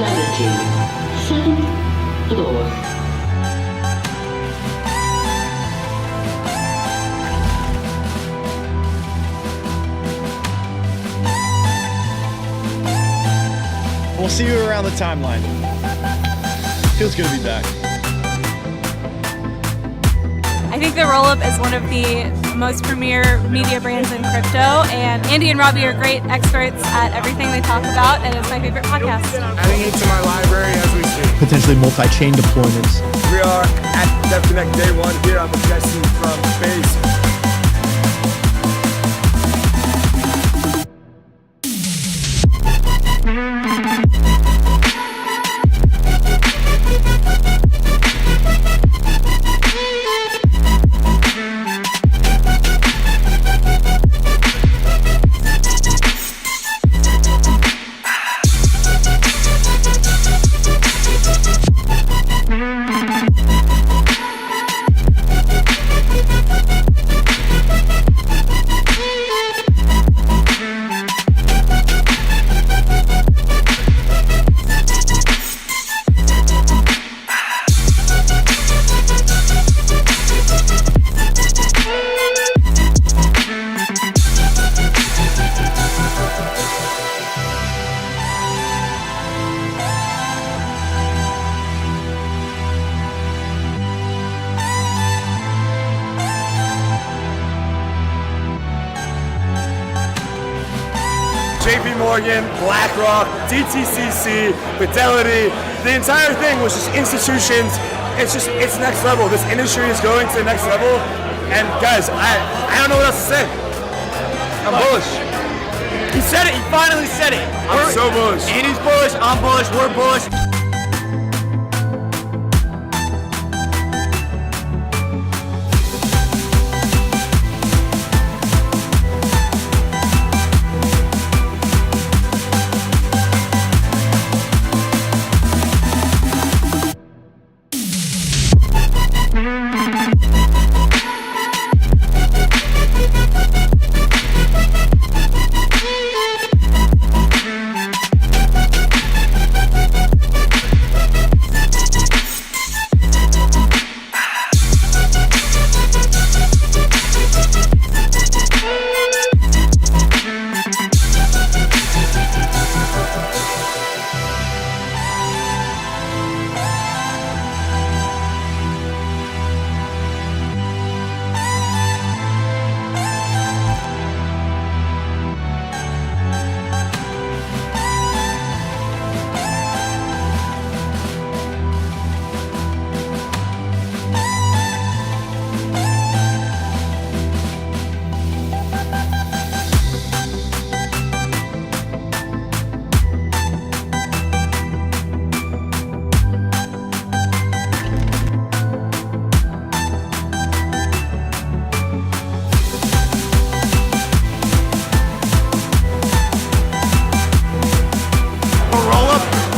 latitude, 7th floor. We'll see you around the timeline. Feels good to be back. I think that Rollup is one of the most premier media brands in crypto, and Andy and Robbie are great experts at everything they talk about, and it's my favorite podcast. Adding it to my library as we speak. Potentially multi-chain deployments. We are at DevConnect Day 1 here. I'm with Jansen from Space. JP Morgan, BlackRock, DTCC, Fidelity, the entire thing was just institutions. It's next level. This industry is going to the next level. And guys, I don't know what else to say. I'm bullish. He said it, he finally said it. I'm so bullish. Andy's bullish, I'm bullish, we're bullish.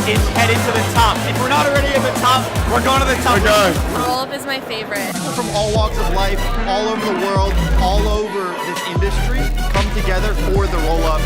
Is headed to the top. If we're not already at the top, we're going to the top. We're going. Rollup is my favorite. From all walks of life, all over the world, all over this industry, come together for the Rollup.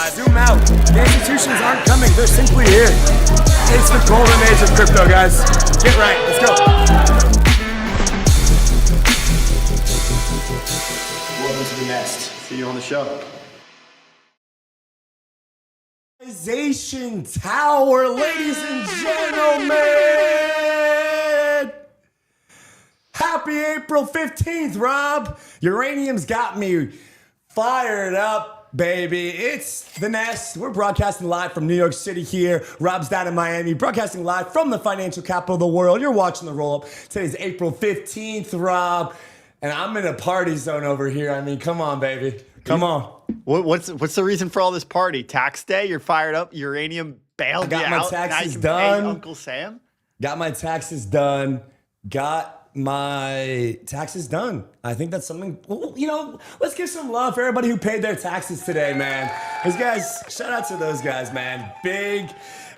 Zoom out. The institutions aren't coming. They're simply here. It's the golden age of crypto, guys. Get right. Let's go. Welcome to the nest. See you on the show. Tokenization Tower, ladies and gentlemen. Happy April 15th, Rob. Uranium's got me fired up, baby. It's the Nest. We're broadcasting live from New York City here. Rob's down in Miami, broadcasting live from the financial capital of the world. You're watching the Rollup. Today's April 15th, Rob. And I'm in a party zone over here. I mean, come on, baby. Come on. What's the reason for all this party? Tax day? You're fired up? Uranium bailed you I got my out? Now taxes you can done. pay Uncle Sam? Got my taxes done. I think that's something, well, you know, let's give some love for everybody who paid their taxes today, man. Those guys, shout out to those guys, man.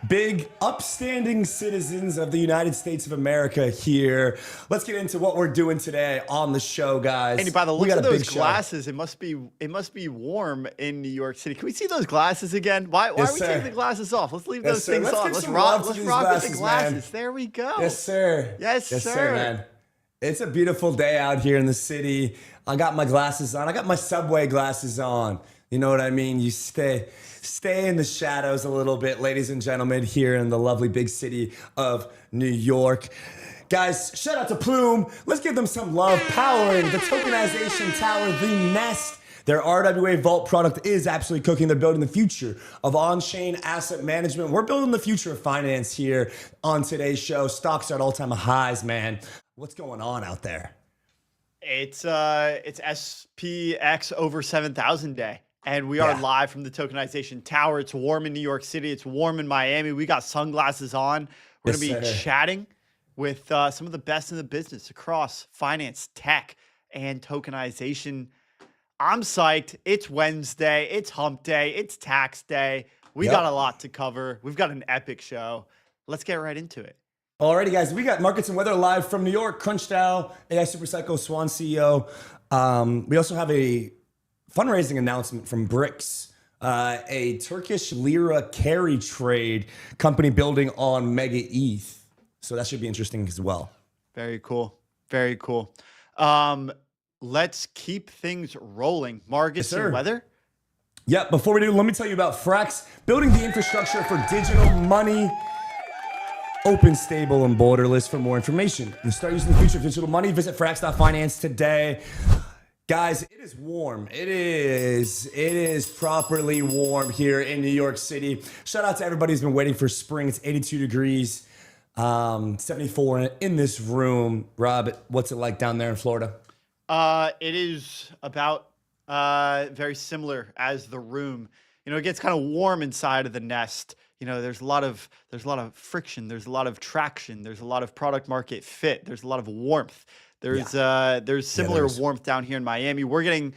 Big upstanding citizens of the United States of America here. Let's get into what we're doing today on the show, guys. And by the We looks got of a big those show. glasses, it must be warm in New York City. Can we see those glasses again? Why are we sir. taking the glasses off? Let's leave Yes, those sir. things Let's on. give Let's some rock love to with these the glasses, glasses. man. There we go. Yes, sir. Yes, sir. man. It's a beautiful day out here in the city. I got my glasses on. I got my subway glasses on. You know what I mean? You stay in the shadows a little bit, ladies and gentlemen, here in the lovely big city of New York. Guys, shout out to Plume. Let's give them some love. Powering the tokenization tower, the Nest. Their RWA Vault product is absolutely cooking. They're building the future of on-chain asset management. We're building the future of finance here on today's show. Stocks are at all-time highs, man. What's going on out there? It's SPX over 7,000 day. And we are live from the tokenization tower. It's warm in New York City. It's warm in Miami. We got sunglasses on. We're going to be chatting with some of the best in the business across finance, tech, and tokenization. I'm psyched. It's Wednesday. It's hump day. It's tax day. We got a lot to cover. We've got an epic show. Let's get right into it. Alrighty, guys. We got markets and weather live from New York. CrunchDAO, AI Super Psycho, Swan CEO. We also have a fundraising announcement from Brix, a Turkish lira carry trade company building on Mega ETH. So that should be interesting as well. Very cool. Very cool. Let's keep things rolling. Markets and weather. Yeah, before we do, let me tell you about Frax, building the infrastructure for digital money. Open, stable, and borderless. For more information and start using the future of digital money, visit frax.finance today. Guys, it is warm. It is properly warm here in New York City. Shout out to everybody who's been waiting for spring. It's 82 degrees, 74 in this room. Rob, what's it like down there in Florida? It is about very similar as the room. You know, it gets kind of warm inside of the Nest. You know, there's a lot of friction. There's a lot of traction. There's a lot of product market fit. There's a lot of warmth. There's similar warmth down here in Miami. We're getting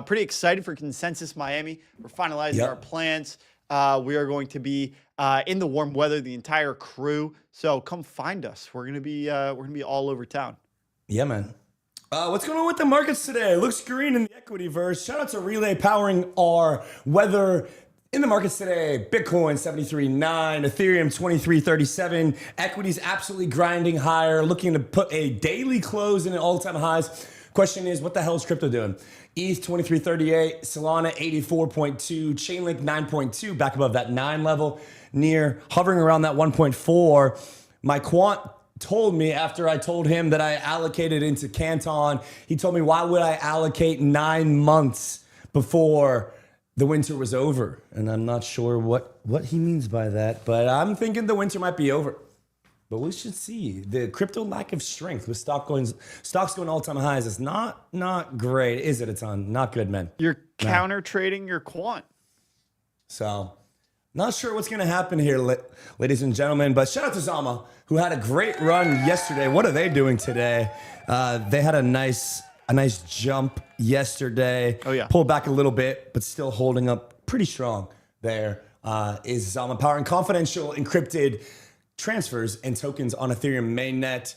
pretty excited for Consensus Miami. We're finalizing our plans. We are going to be in the warm weather, the entire crew. So come find us. We're gonna be all over town. Yeah, man. What's going on with the markets today? Looks green in the equity verse. Shout out to Relay powering our weather in the markets today. Bitcoin 73.9, Ethereum 23.37. Equities absolutely grinding higher, looking to put a daily close in all-time highs. Question is, what the hell is crypto doing? ETH 23.38, Solana 84.2, Chainlink 9.2, back above that 9 level, near hovering around that 1.4. My quant told me after I told him that I allocated into Canton, he told me, why would I allocate 9 months before the winter was over? And I'm not sure what he means by that, but I'm thinking the winter might be over. But we should see. The crypto lack of strength with stocks going all-time highs is not great, is it? It's not good, man. You're counter trading your quant. So, not sure what's going to happen here, ladies and gentlemen. But shout out to Zama, who had a great run yesterday. What are they doing today? They had a nice jump yesterday. Oh, yeah. Pulled back a little bit, but still holding up pretty strong. There is Zama powering confidential encrypted transfers and tokens on Ethereum mainnet.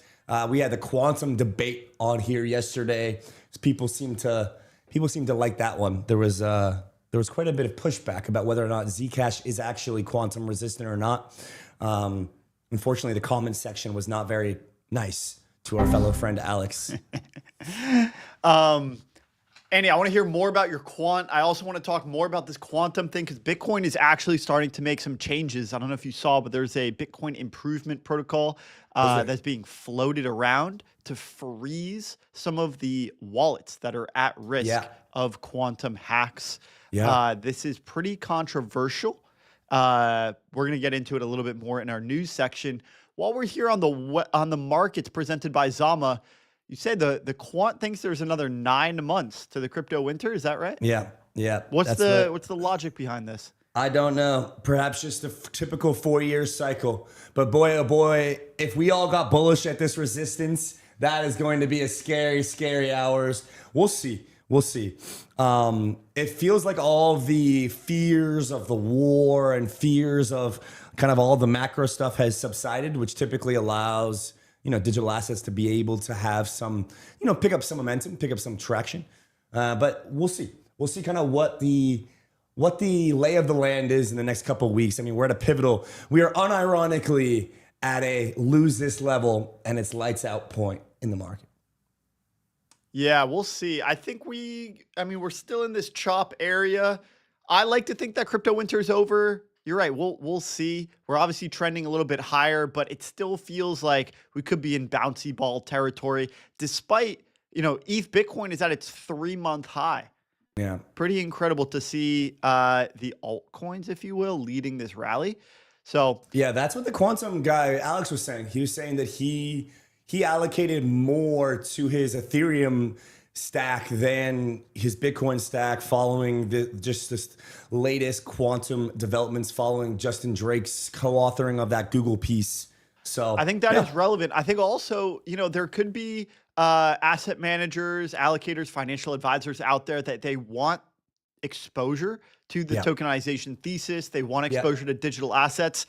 We had the quantum debate on here yesterday. People seem to like that one. There was quite a bit of pushback about whether or not Zcash is actually quantum resistant or not. Unfortunately, the comment section was not very nice to our fellow friend Alex. Andy, I want to hear more about your quant. I also want to talk more about this quantum thing because Bitcoin is actually starting to make some changes. I don't know if you saw, but there's a Bitcoin improvement protocol that's being floated around to freeze some of the wallets that are at risk of quantum hacks. This is pretty controversial. We're going to get into it a little bit more in our news section. While we're here on the markets presented by Zama, you said the quant thinks there's another 9 months to the crypto winter. Is that right? Yeah. Yeah. What's the logic behind this? I don't know. Perhaps just a typical 4-year cycle. But boy, oh boy, if we all got bullish at this resistance, that is going to be a scary, scary hours. We'll see. We'll see. It feels like all the fears of the war and fears of kind of all the macro stuff has subsided, which typically allows, digital assets to be able to have some, pick up some momentum, pick up some traction. But we'll see. We'll see kind of what the lay of the land is in the next couple of weeks. I mean, we're at a pivotal. We are unironically at a lose this level and it's lights out point in the market. Yeah, we'll see. I think we're still in this chop area. I like to think that crypto winter is over. You're right. We'll see. We're obviously trending a little bit higher, but it still feels like we could be in bouncy ball territory despite, ETH Bitcoin is at its 3-month high. Yeah. Pretty incredible to see the altcoins, if you will, leading this rally. So yeah, that's what the quantum guy, Alex, was saying. He was saying that he allocated more to his Ethereum stack than his Bitcoin stack following this latest quantum developments following Justin Drake's co-authoring of that Google piece. So I think that is relevant. I think also, there could be asset managers, allocators, financial advisors out there that they want exposure to the tokenization thesis. They want exposure to digital assets.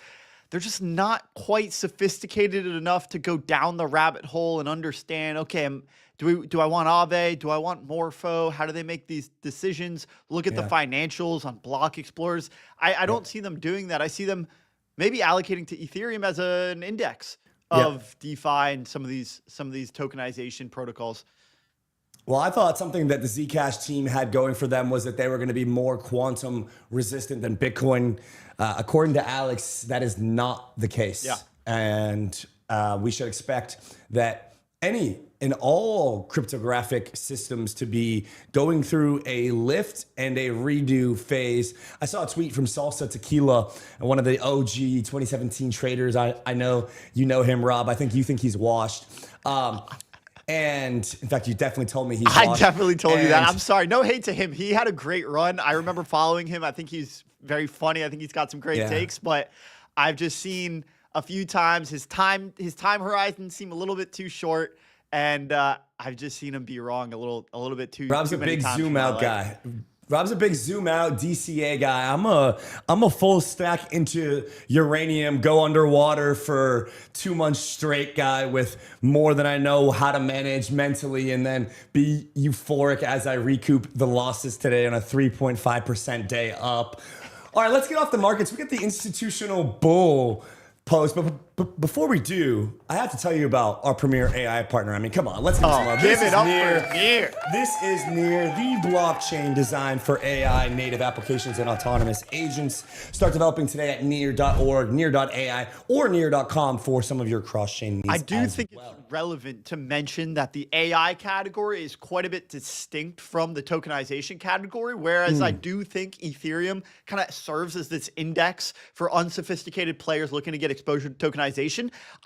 They're just not quite sophisticated enough to go down the rabbit hole and understand, okay, do I want Aave? Do I want Morpho? How do they make these decisions? Look at the financials on block explorers. I don't see them doing that. I see them maybe allocating to Ethereum as an index of DeFi and some of these tokenization protocols. Well, I thought something that the Zcash team had going for them was that they were going to be more quantum resistant than Bitcoin. According to Alex, that is not the case. Yeah. And we should expect that any and all cryptographic systems to be going through a lift and a redo phase. I saw a tweet from Salsa Tequila, one of the OG 2017 traders. I know you know him, Rob. I think you think he's washed. And in fact, you definitely told me he's washed. I definitely told you that. I'm sorry. No hate to him. He had a great run. I remember following him. I think he's very funny. I think he's got some great takes, but I've just seen a few times his time horizon seem a little bit too short. And I've just seen him be wrong a little bit too. Rob's a big zoom out guy. Rob's a big zoom out DCA guy. I'm a full stack into uranium, go underwater for 2 months straight guy with more than I know how to manage mentally, and then be euphoric as I recoup the losses today on a 3.5% day up. All right, let's get off the markets. We get the institutional bull post, but before we do, I have to tell you about our premier AI partner. I mean, come on, let's give some love. Give it up for Near. This is Near, the blockchain designed for AI native applications and autonomous agents. Start developing today at near.org, near.ai, or near.com for some of your cross-chain needs. I do think it's relevant to mention that the AI category is quite a bit distinct from the tokenization category, whereas I do think Ethereum kind of serves as this index for unsophisticated players looking to get exposure to tokenization.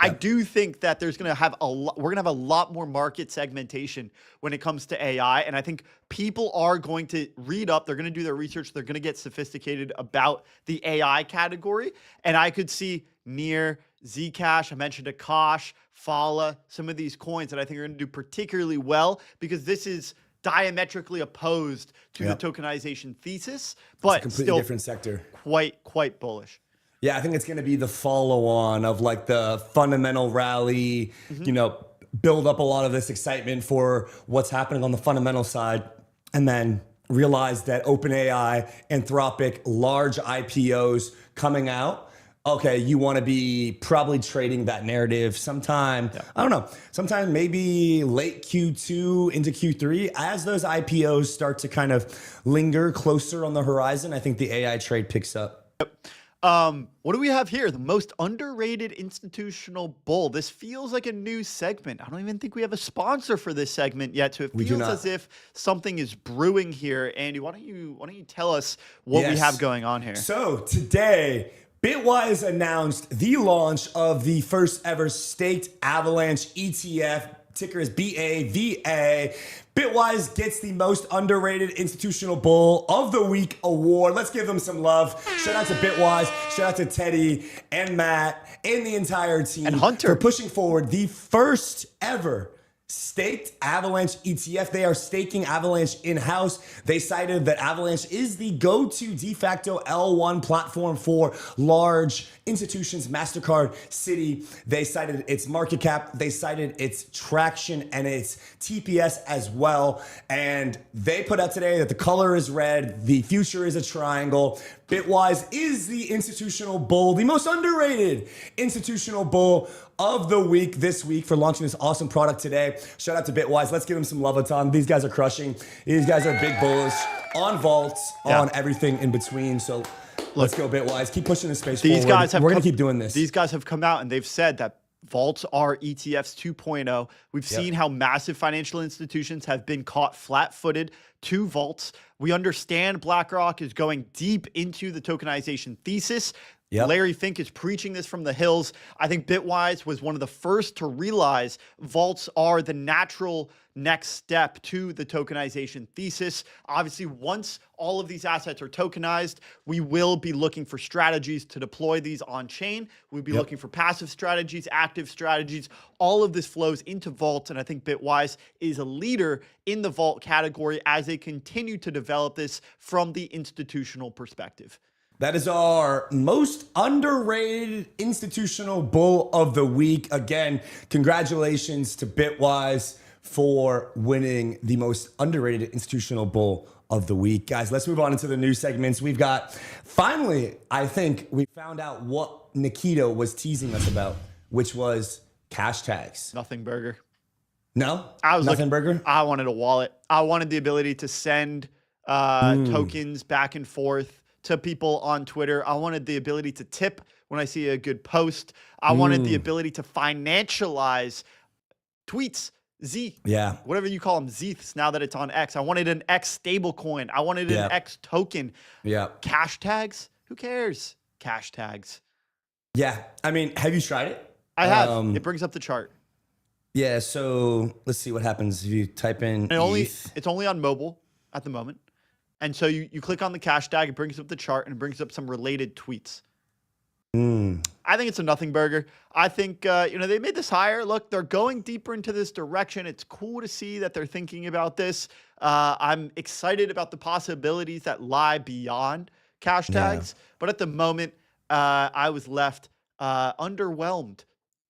I do think that we're going to have a lot more market segmentation when it comes to AI. And I think people are going to read up, they're going to do their research, they're going to get sophisticated about the AI category. And I could see Near, Zcash, I mentioned Akash, Fala, some of these coins that I think are going to do particularly well because this is diametrically opposed to the tokenization thesis, but it's a completely still different sector. Quite bullish. Yeah, I think it's going to be the follow-on of like the fundamental rally, build up a lot of this excitement for what's happening on the fundamental side, and then realize that OpenAI, Anthropic, large IPOs coming out. Okay, you want to be probably trading that narrative sometime, I don't know, sometime maybe late Q2 into Q3. As those IPOs start to kind of linger closer on the horizon, I think the AI trade picks up. What do we have here? The most underrated institutional bull. This feels like a new segment. I don't even think we have a sponsor for this segment yet. So it feels as if something is brewing here. Andy, why don't you tell us what we have going on here? So today, Bitwise announced the launch of the first ever staked Avalanche ETF Ticker is BAVA. Bitwise gets the most underrated institutional bull of the week award. Let's give them some love. Shout out to Bitwise. Shout out to Teddy and Matt and the entire team. And Hunter. For pushing forward the first ever staked Avalanche ETF. They are staking Avalanche in-house. They cited that Avalanche is the go-to de facto L1 platform for large institutions, MasterCard, Citi. They cited its market cap. They cited its traction and its TPS as well. And they put out today that the color is red. The future is a triangle. Bitwise is the institutional bull, the most underrated institutional bull of the week this week for launching this awesome product today. Shout out to Bitwise. Let's give them some love a ton. These guys are crushing. These guys are big bulls on vaults, on everything in between. So let's go Bitwise. Keep pushing this space These forward. guys have We're going to keep doing this. These guys have come out and they've said that vaults are ETFs 2.0. We've seen how massive financial institutions have been caught flat-footed to vaults. We understand BlackRock is going deep into the tokenization thesis. Larry Fink is preaching this from the hills. I think Bitwise was one of the first to realize vaults are the natural next step to the tokenization thesis. Obviously, once all of these assets are tokenized, we will be looking for strategies to deploy these on chain. We'll be looking for passive strategies, active strategies. All of this flows into vaults, and I think Bitwise is a leader in the vault category as they continue to develop this from the institutional perspective. That is our most underrated institutional bull of the week. Again, congratulations to Bitwise for winning the most underrated institutional bull of the week. Guys, let's move on into the news segments. We've got, finally, I think we found out what Nikita was teasing us about, which was Cashtags. Nothing burger. No? I was Nothing burger? I wanted a wallet. I wanted the ability to send tokens back and forth to people on Twitter. I wanted the ability to tip when I see a good post. I wanted the ability to financialize tweets, whatever you call them, Zeths, now that it's on X. I wanted an X stablecoin. I wanted an X token. Cashtags? Who cares? Cashtags. Yeah. I mean, have you tried it? I have. It brings up the chart. Yeah, so let's see what happens if you type in It's only on mobile at the moment. And so you click on the Cashtag, it brings up the chart, and it brings up some related tweets. I think it's a nothing burger. I think, they made this higher. Look, they're going deeper into this direction. It's cool to see that they're thinking about this. I'm excited about the possibilities that lie beyond Cashtags. But at the moment, I was left underwhelmed.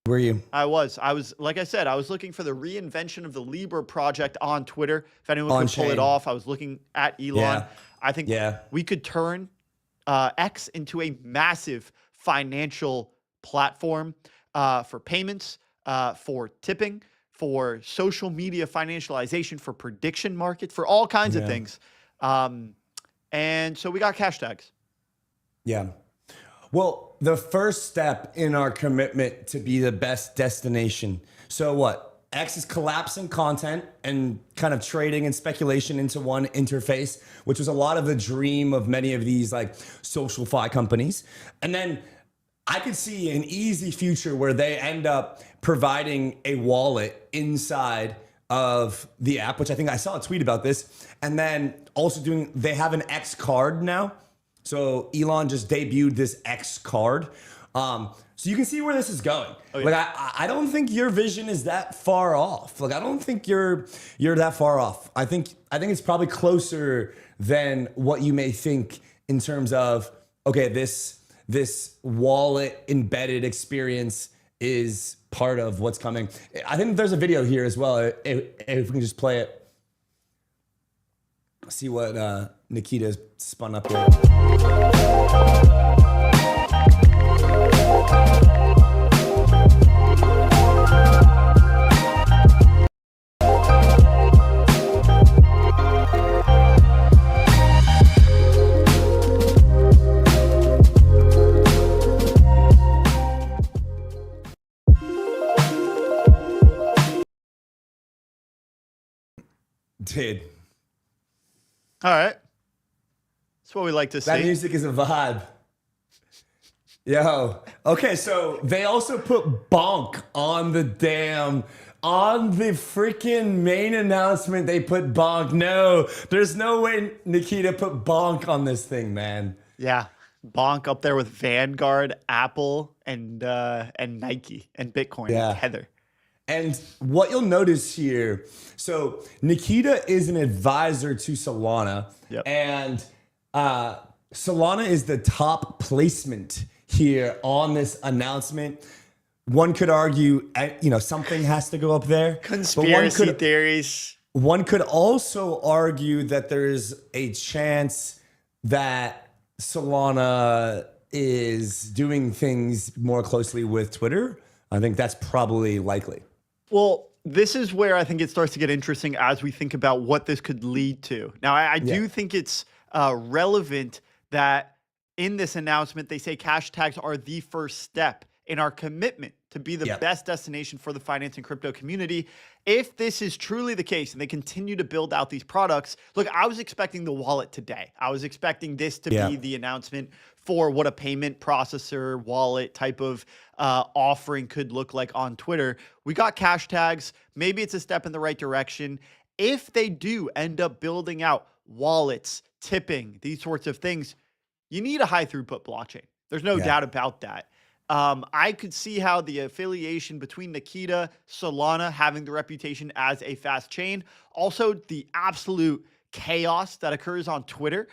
Were you? I was, like I said, I was looking for the reinvention of the Libra project on Twitter. If anyone could pull it off, I was looking at Elon. I think we could turn X into a massive financial platform for payments, for tipping, for social media financialization, for prediction markets, for all kinds of things. And so we got Cashtags. Yeah. Well, the first step in our commitment to be the best destination. So what? X is collapsing content and kind of trading and speculation into one interface, which was a lot of the dream of many of these like social fi companies. And then I could see an easy future where they end up providing a wallet inside of the app, which I think I saw a tweet about this. And then also they have an X card now. So Elon just debuted this X card. So you can see where this is going. Like I don't think your vision is that far off. Like I don't think you're that far off. I think it's probably closer than what you may think in terms of, okay, this wallet embedded experience is part of what's coming. I think there's a video here as well. If we can just play it. See what Nikita's spun up here. Dude. All right. That's what we like to see. That music is a vibe. Yo. Okay, so they also put bonk on the damn on the freaking main announcement, they put bonk. No, there's no way Nikita put bonk on this thing, man. Yeah. Bonk up there with Vanguard, Apple, and Nike and Bitcoin and Tether. And what you'll notice here, so Nikita is an advisor to Solana, and Solana is the top placement here on this announcement. One could argue, something has to go up there. Conspiracy theories. One could also argue that there's a chance that Solana is doing things more closely with Twitter. I think that's probably likely. Well, this is where I think it starts to get interesting as we think about what this could lead to. Now, I do think it's relevant that in this announcement, they say Cashtags are the first step in our commitment to be the best destination for the finance and crypto community. If this is truly the case and they continue to build out these products, look, I was expecting the wallet today. I was expecting this to be the announcement for what a payment processor wallet type of offering could look like on Twitter. We got Cashtags. Maybe it's a step in the right direction. If they do end up building out wallets, tipping, these sorts of things, you need a high throughput blockchain. There's no doubt about that. I could see how the affiliation between Nikita, Solana having the reputation as a fast chain, also the absolute chaos that occurs on Twitter.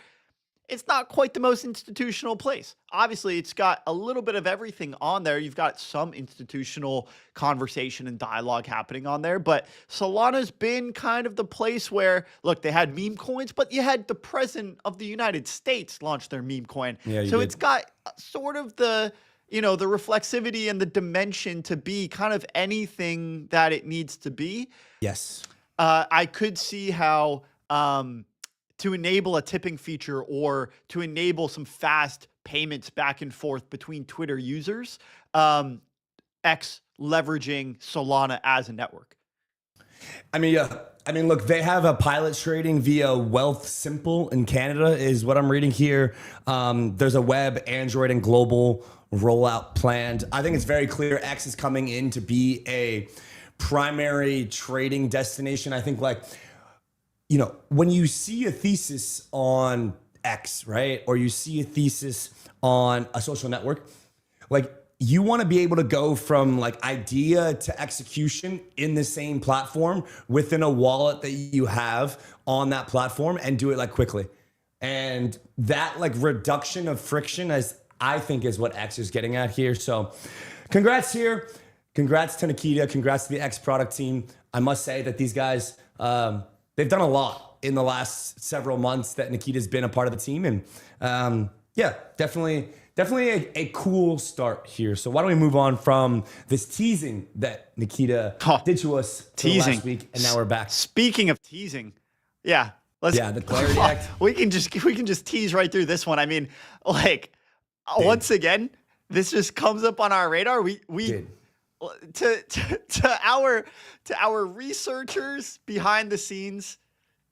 It's not quite the most institutional place. Obviously, it's got a little bit of everything on there. You've got some institutional conversation and dialogue happening on there, but Solana's been kind of the place where, look, they had meme coins, but you had the president of the United States launch their meme coin. So it's got sort of the reflexivity and the dimension to be kind of anything that it needs to be. Yes. I could see how to enable a tipping feature or to enable some fast payments back and forth between Twitter users, X leveraging Solana as a network. I mean, look, they have a pilot trading via Wealth Simple in Canada is what I'm reading here. There's a web, Android, and global rollout planned. I think it's very clear X is coming in to be a primary trading destination. I think when you see a thesis on X, right? Or you see a thesis on a social network, you want to be able to go from idea to execution in the same platform within a wallet that you have on that platform and do it quickly. And that reduction of friction I think is what X is getting at here. So congrats here. Congrats to Nikita. Congrats to the X product team. I must say that these guys, they've done a lot in the last several months that Nikita's been a part of the team. And definitely a cool start here. So why don't we move on from this teasing that Nikita did to us last week, and now we're back. Speaking of teasing, the Clarity Act. We can just tease right through this one. I mean, once again, this just comes up on our radar. We to our researchers behind the scenes,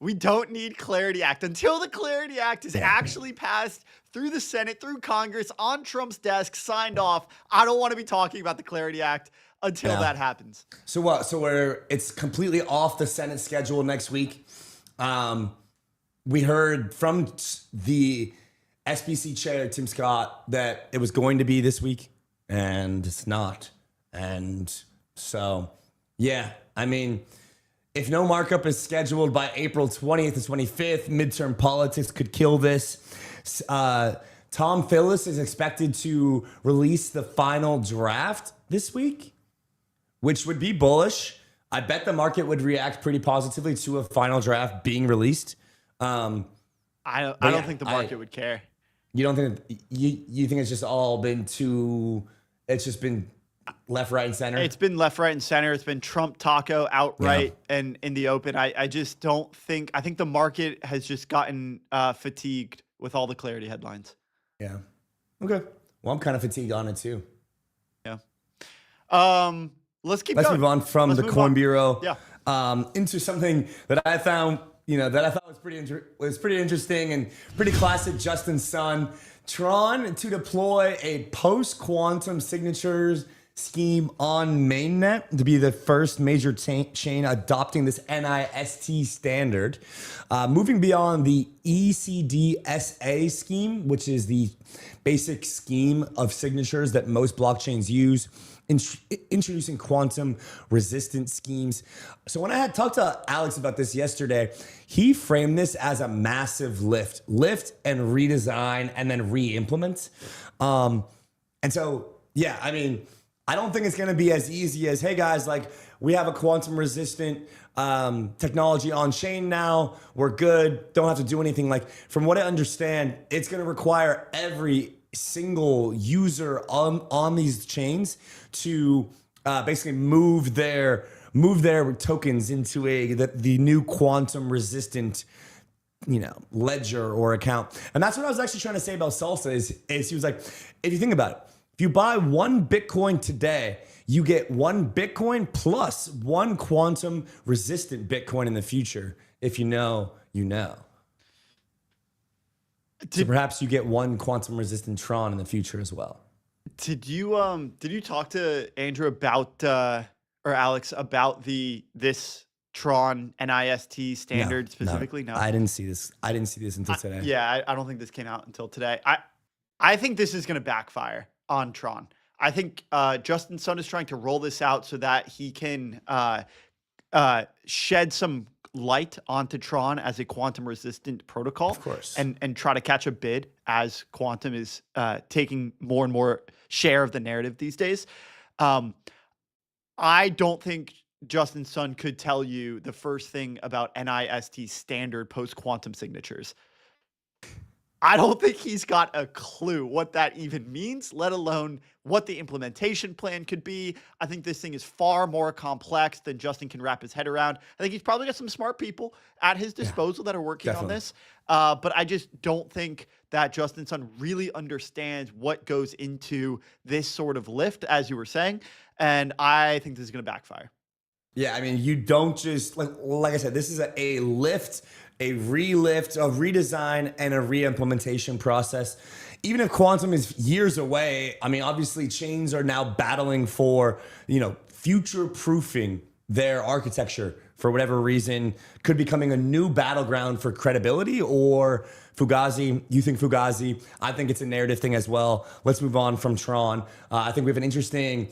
we don't need Clarity Act until the Clarity Act is actually passed through the Senate, through Congress, on Trump's desk, signed off. I don't want to be talking about the Clarity Act until that happens. So what? So it's completely off the Senate schedule next week. We heard from the SBC chair, Tim Scott, that it was going to be this week, and it's not. And so, I mean, if no markup is scheduled by April 20th or 25th, midterm politics could kill this. Tom Phillips is expected to release the final draft this week, which would be bullish. I bet the market would react pretty positively to a final draft being released. I don't think the market would care. You don't think you think it's just all been it's just been left, right, and center? It's been left, right, and center. It's been Trump taco outright and in the open. I just don't think, I think the market has just gotten fatigued with all the Clarity headlines. Yeah. Okay. Well, I'm kind of fatigued on it too. Yeah. Let's move on from the Coin Bureau into something that I found, that I thought was pretty interesting and pretty classic Justin Sun. Tron to deploy a post-quantum signatures scheme on mainnet to be the first major chain adopting this NIST standard, moving beyond the ECDSA scheme, which is the basic scheme of signatures that most blockchains use, introducing quantum resistant schemes. So when I had talked to Alex about this yesterday, he framed this as a massive lift and redesign and then re-implement. And so, yeah, I mean, I don't think it's going to be as easy as, hey guys, like we have a quantum resistant technology on chain now. We're good. Don't have to do anything. Like from what I understand, it's going to require every single user on these chains to basically move their tokens into the new quantum resistant ledger or account. And that's what I was actually trying to say about Salsa is he was like, if you think about it, if you buy one Bitcoin today, you get one Bitcoin plus one quantum resistant Bitcoin in the future. If you know, you know. So perhaps you get one quantum resistant Tron in the future as well. Did you talk to Andrew about or Alex about this Tron NIST standard specifically? No, I didn't see this. I didn't see this until today. Yeah, I don't think this came out until today. I think this is going to backfire on Tron. I think Justin Sun is trying to roll this out so that he can shed some light onto Tron as a quantum resistant protocol, of course, and try to catch a bid as quantum is taking more and more share of the narrative these days. I don't think Justin Sun could tell you the first thing about NIST standard post quantum signatures. I don't think he's got a clue what that even means, let alone what the implementation plan could be. I think this thing is far more complex than Justin can wrap his head around. I think he's probably got some smart people at his disposal that are working on this. But I just don't think that Justin Sun really understands what goes into this sort of lift, as you were saying. And I think this is going to backfire. Yeah, I mean, you don't just, like I said, this is a lift, a relift, a redesign, and a re-implementation process. Even if quantum is years away, I mean, obviously chains are now battling for, future-proofing their architecture for whatever reason. Could becoming a new battleground for credibility, or Fugazi. You think Fugazi. I think it's a narrative thing as well. Let's move on from Tron. I think we have an interesting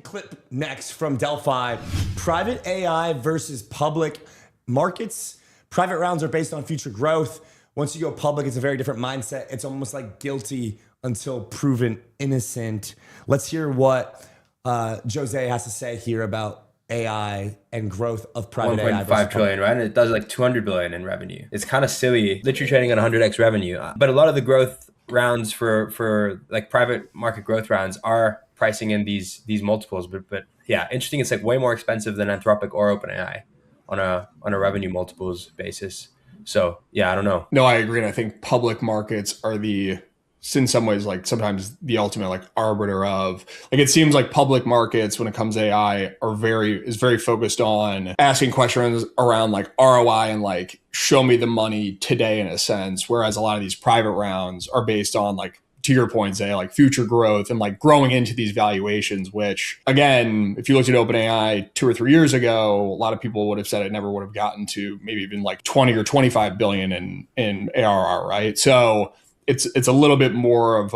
clip next from Delphi. Private AI versus public markets. Private rounds are based on future growth. Once you go public, it's a very different mindset. It's almost like guilty until proven innocent. Let's hear what Jose has to say here about AI and growth of private AI. 1.5 trillion, right? And it does like 200 billion in revenue. It's kind of silly that you're trading at 100x revenue. But a lot of the growth rounds for like private market growth rounds are pricing in these multiples. But yeah, interesting. It's like way more expensive than Anthropic or OpenAI on a revenue multiples basis. So yeah, I don't know. No, I agree. And I think public markets are in some ways, like sometimes the ultimate like arbiter of, like, it seems like public markets when it comes to AI is very focused on asking questions around like ROI and like show me the money today in a sense. Whereas a lot of these private rounds are based on, like, to your point, Zay, like future growth and like growing into these valuations, which again, if you looked at OpenAI 2 or 3 years ago, a lot of people would have said it never would have gotten to maybe even like 20 or 25 billion in ARR, right? So it's a little bit more of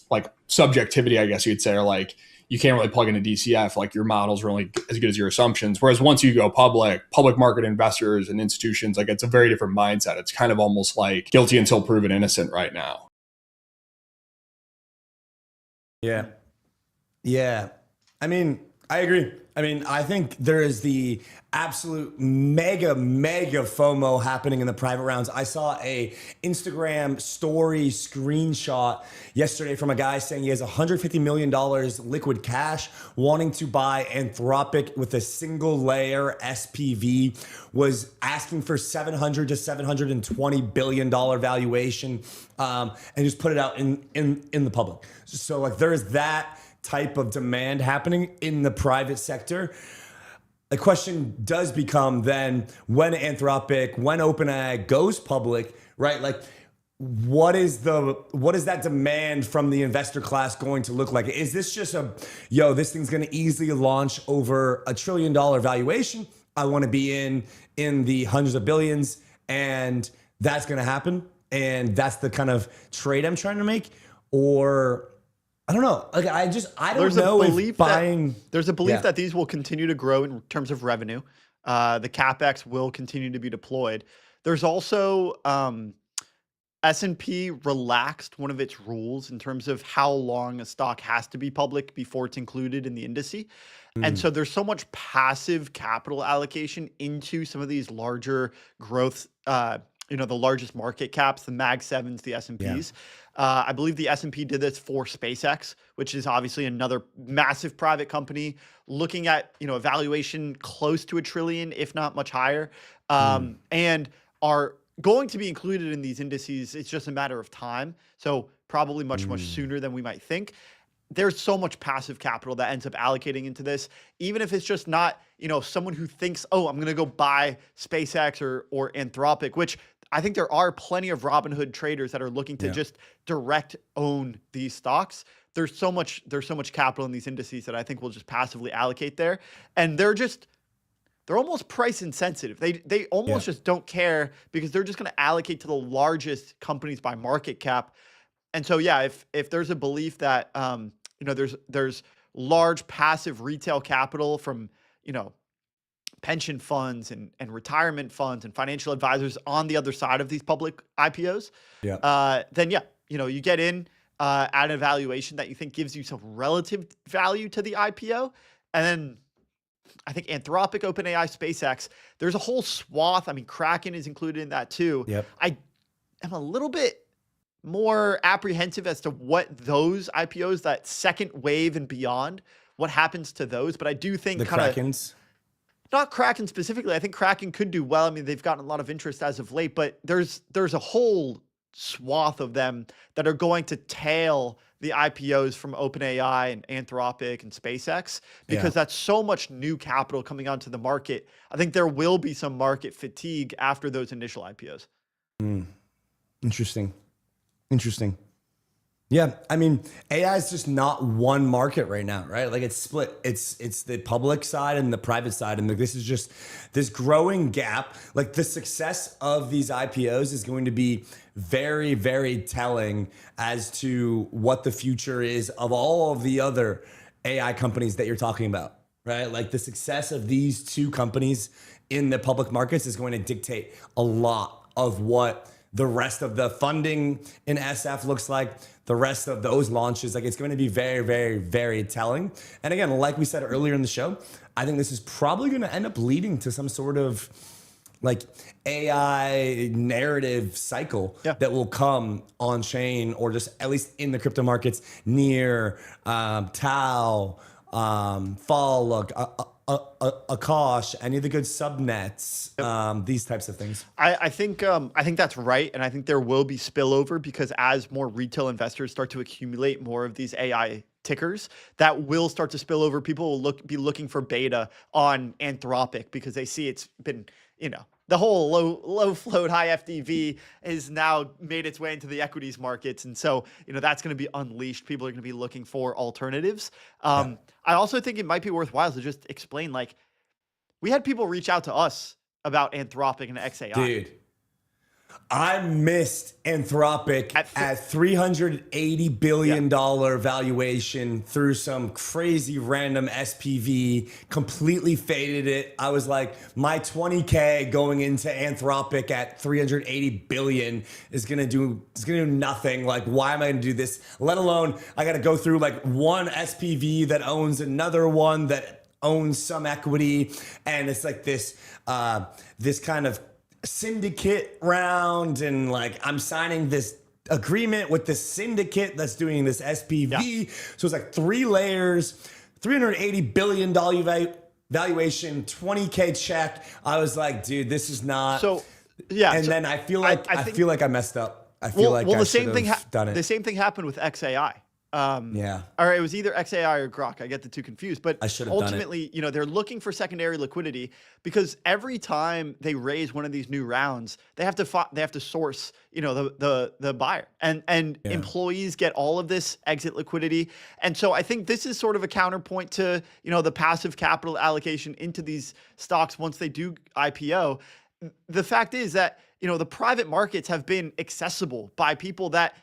like subjectivity, I guess you'd say, or like you can't really plug into DCF, like your models are only as good as your assumptions. Whereas once you go public market investors and institutions, like it's a very different mindset. It's kind of almost like guilty until proven innocent right now. Yeah. I mean, I agree. I mean, I think there is the absolute mega FOMO happening in the private rounds. I saw a Instagram story screenshot yesterday from a guy saying he has $150 million liquid cash, wanting to buy Anthropic with a single layer SPV, was asking for $700 to $720 billion valuation, and just put it out in the public. So like there is that type of demand happening in the private sector. The question does become then when Anthropic, when OpenAI goes public, right? Like what is that demand from the investor class going to look like? Is this just this thing's going to easily launch over $1 trillion valuation? I want to be in the hundreds of billions, and that's going to happen. And that's the kind of trade I'm trying to make. Or I don't know. Like I don't know if buying. There's a belief that these will continue to grow in terms of revenue. The CapEx will continue to be deployed. There's also S&P relaxed one of its rules in terms of how long a stock has to be public before it's included in the indice. And so there's so much passive capital allocation into some of these larger growth, the largest market caps, the Mag 7s, the S&Ps. I believe the S&P did this for SpaceX, which is obviously another massive private company looking at, a valuation close to $1 trillion, if not much higher, and are going to be included in these indices. It's just a matter of time. So probably much sooner than we might think. There's so much passive capital that ends up allocating into this, even if it's just not, someone who thinks, oh, I'm going to go buy SpaceX or Anthropic, which I think there are plenty of Robinhood traders that are looking to just direct own these stocks. There's so much capital in these indices that I think will just passively allocate there. And they're almost price insensitive. They almost just don't care because they're just going to allocate to the largest companies by market cap. And so, if there's a belief that, there's large passive retail capital from, pension funds and retirement funds and financial advisors on the other side of these public IPOs, then you get in at a valuation that you think gives you some relative value to the IPO. And then I think Anthropic, OpenAI, SpaceX, there's a whole swath. I mean, Kraken is included in that too. I am a little bit more apprehensive as to what those IPOs, that second wave and beyond, what happens to those. But I do think Krakens. Not Kraken specifically. I think Kraken could do well. I mean, they've gotten a lot of interest as of late, but there's a whole swath of them that are going to tail the IPOs from OpenAI and Anthropic and SpaceX because that's so much new capital coming onto the market. I think there will be some market fatigue after those initial IPOs. Interesting. Yeah, I mean, AI is just not one market right now, right? Like it's split. It's the public side and the private side, and this is just this growing gap. Like the success of these IPOs is going to be very, very telling as to what the future is of all of the other AI companies that you're talking about, right? Like the success of these two companies in the public markets is going to dictate a lot of what the rest of the funding in SF looks like, the rest of those launches. Like it's going to be very, very, very telling. And again, like we said earlier in the show, I think this is probably going to end up leading to some sort of like AI narrative cycle that will come on chain or just at least in the crypto markets near Tau, Fall, Akash, any of the good subnets, these types of things. I think that's right, and I think there will be spillover because as more retail investors start to accumulate more of these AI tickers, that will start to spill over. People will be looking for beta on Anthropic because they see it's been, the whole low float, high FDV has now made its way into the equities markets. And so, that's going to be unleashed. People are going to be looking for alternatives. I also think it might be worthwhile to just explain, like, we had people reach out to us about Anthropic and XAI. Dude, I missed Anthropic at $380 billion valuation through some crazy random SPV, completely faded it. I was like, my 20K going into Anthropic at 380 billion is gonna do nothing. Like, why am I gonna do this? Let alone I gotta go through like one SPV that owns another one that owns some equity, and it's like this kind of syndicate round, and like I'm signing this agreement with this syndicate that's doing this SPV. So it's like 3 layers, $380 billion valuation, 20K check. I was like, dude, this is not. So then I feel like I messed up. I feel like I should have done it. The same thing happened with XAI. Or it was either XAI or Grok. I get the two confused. But I should have done it. ultimately, you know, they're looking for secondary liquidity because every time they raise one of these new rounds, they have to source, you know, the buyer, and employees get all of this exit liquidity. And so I think this is sort of a counterpoint to, you know, the passive capital allocation into these stocks once they do IPO. The fact is that, you know, the private markets have been accessible by people that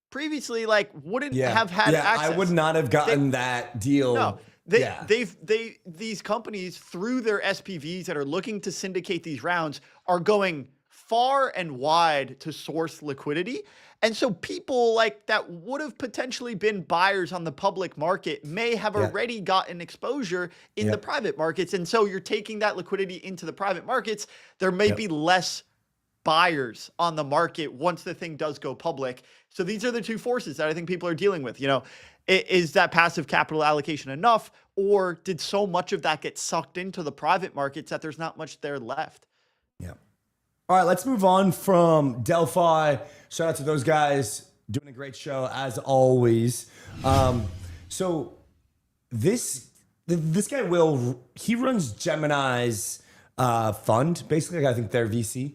previously like wouldn't have had access. I would not have gotten that deal. No, these companies through their SPVs that are looking to syndicate these rounds are going far and wide to source liquidity. And so people like that would have potentially been buyers on the public market may have already gotten exposure in the private markets. And so you're taking that liquidity into the private markets. There may be less buyers on the market once the thing does go public. So these are the two forces that I think people are dealing with. You know, is that passive capital allocation enough, or did so much of that get sucked into the private markets that there's not much there left? Yeah. All right, let's move on from Delphi. Shout out to those guys doing a great show as always. So this guy he runs Gemini's fund, basically. I think they're VC.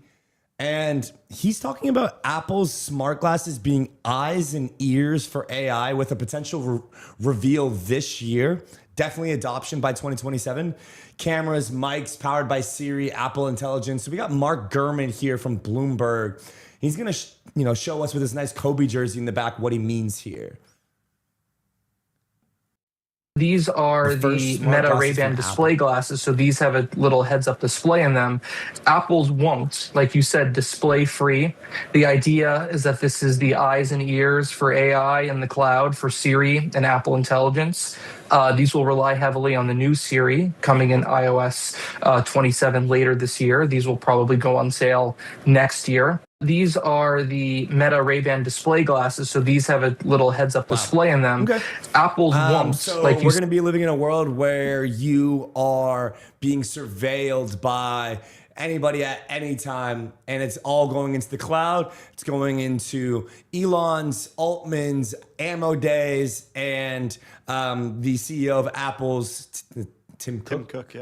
And he's talking about Apple's smart glasses being eyes and ears for AI with a potential reveal this year. Definitely adoption by 2027. Cameras, mics powered by Siri, Apple Intelligence. So we got Mark Gurman here from Bloomberg. He's going to show us with his nice Kobe jersey in the back what he means here. These are the Meta Ray-Ban display glasses. So these have a little heads-up display in them. Apple's won't, like you said, display free. The idea is that this is the eyes and ears for AI in the cloud for Siri and Apple Intelligence. These will rely heavily on the new Siri coming in iOS 27 later this year. These will probably go on sale next year. These are the Meta Ray-Ban display glasses. So these have a little heads-up display in them. Okay. Apple's won't. So we're going to be living in a world where you are being surveilled by anybody at any time, and it's all going into the cloud. It's going into Elon's, Altman's, Ammo Days, and the CEO of Apple's, Tim Cook,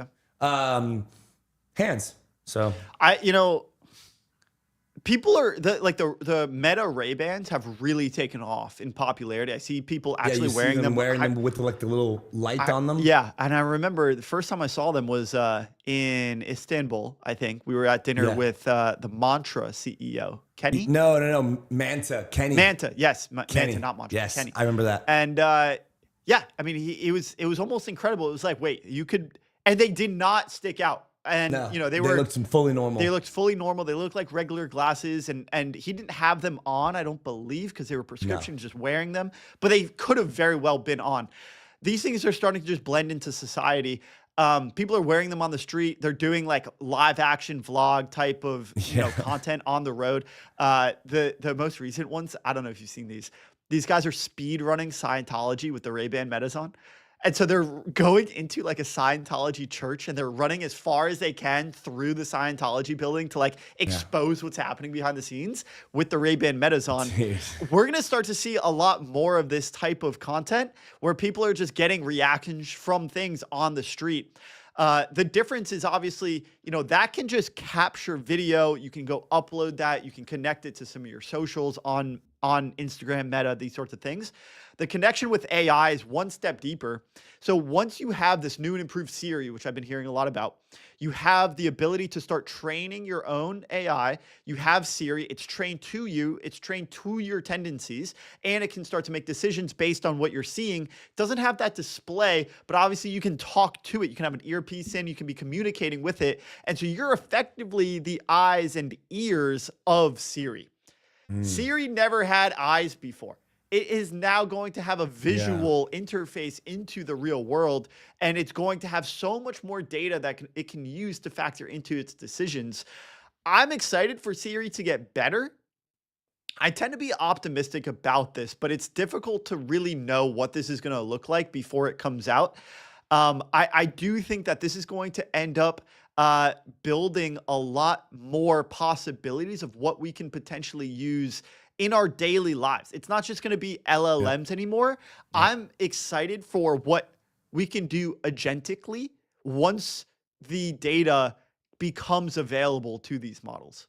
hands. So people are the Meta Ray-Bans have really taken off in popularity. I see people actually wearing them with the little light on them. Yeah, and I remember the first time I saw them was in Istanbul. I think we were at dinner with the Mantra CEO, Kenny. No, Manta, Kenny. Manta, yes, Kenny. Manta, not Mantra. Yes, Kenny. I remember that. And I mean, it was almost incredible. It was like, wait, you could, and they did not stick out. And they looked fully normal. They looked fully normal. They looked like regular glasses, and he didn't have them on, I don't believe, because they were prescription, just wearing them. But they could have very well been on. These things are starting to just blend into society. People are wearing them on the street. They're doing like live action vlog type of content on the road. The most recent ones, I don't know if you've seen these. These guys are speed running Scientology with the Ray-Ban Metas on. And so they're going into like a Scientology church, and they're running as far as they can through the Scientology building to like expose what's happening behind the scenes with the Ray-Ban Metas on. Jeez. We're going to start to see a lot more of this type of content where people are just getting reactions from things on the street. The difference is obviously, that can just capture video. You can go upload that. You can connect it to some of your socials on Instagram, Meta, these sorts of things. The connection with AI is one step deeper. So once you have this new and improved Siri, which I've been hearing a lot about, you have the ability to start training your own AI. You have Siri, it's trained to you, it's trained to your tendencies, and it can start to make decisions based on what you're seeing. It doesn't have that display, but obviously you can talk to it. You can have an earpiece in, you can be communicating with it. And so you're effectively the eyes and ears of Siri. Siri never had eyes before. It is now going to have a visual interface into the real world, and it's going to have so much more data that it can use to factor into its decisions. I'm excited for Siri to get better. I tend to be optimistic about this, but it's difficult to really know what this is going to look like before it comes out. I do think that this is going to end up building a lot more possibilities of what we can potentially use in our daily lives. It's not just going to be LLMs anymore. I'm excited for what we can do agentically once the data becomes available to these models.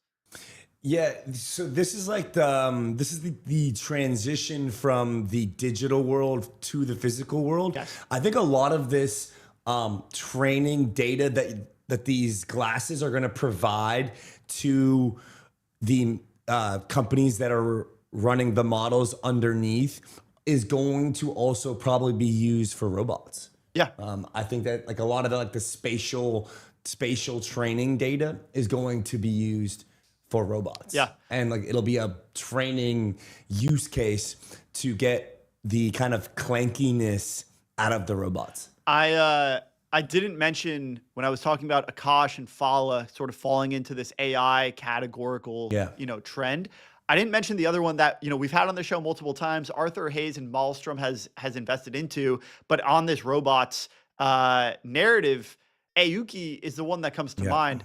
Yeah, so this is like the transition from the digital world to the physical world. Yes. I think a lot of this training data that these glasses are going to provide to the companies that are running the models underneath is going to also probably be used for robots. Yeah. I think that like a lot of the spatial training data is going to be used for robots. Yeah. And like it'll be a training use case to get the kind of clankiness out of the robots. I didn't mention when I was talking about Akash and Fala sort of falling into this AI categorical, trend. I didn't mention the other one that, we've had on the show multiple times. Arthur Hayes and Malmstrom has invested into, but on this robots narrative, Aoki is the one that comes to mind.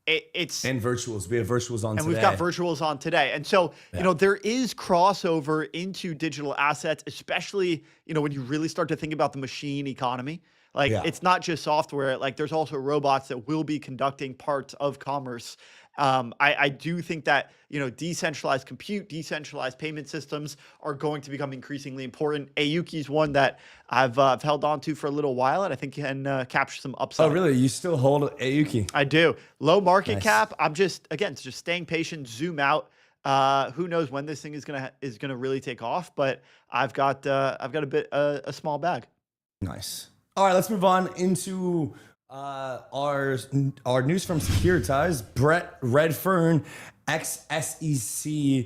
It's and virtuals. We have virtuals on today. And we've got virtuals on today. And so, there is crossover into digital assets, especially, when you really start to think about the machine economy. Like it's not just software, like there's also robots that will be conducting parts of commerce. I do think that, decentralized compute, decentralized payment systems are going to become increasingly important. Aoki is one that I've held on to for a little while, and I think can capture some upside. Oh, really? You still hold Aoki? I do. Low market cap. I'm just staying patient, zoom out. Who knows when this thing is gonna really take off? But I've got a small bag. Nice. All right, let's move on into our news from Securitize. Brett Redfern, ex-SEC,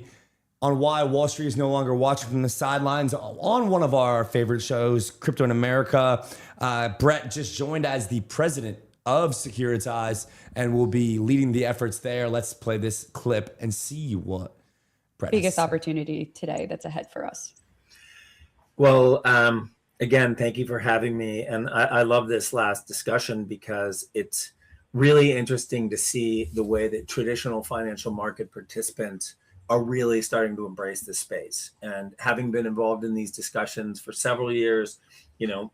on why Wall Street is no longer watching from the sidelines on one of our favorite shows, Crypto in America. Brett just joined as the president of Securitize and will be leading the efforts there. Let's play this clip and see what Brett has biggest said. opportunity today that's ahead for us. Well, again, thank you for having me. And I love this last discussion because it's really interesting to see the way that traditional financial market participants are really starting to embrace this space. And having been involved in these discussions for several years,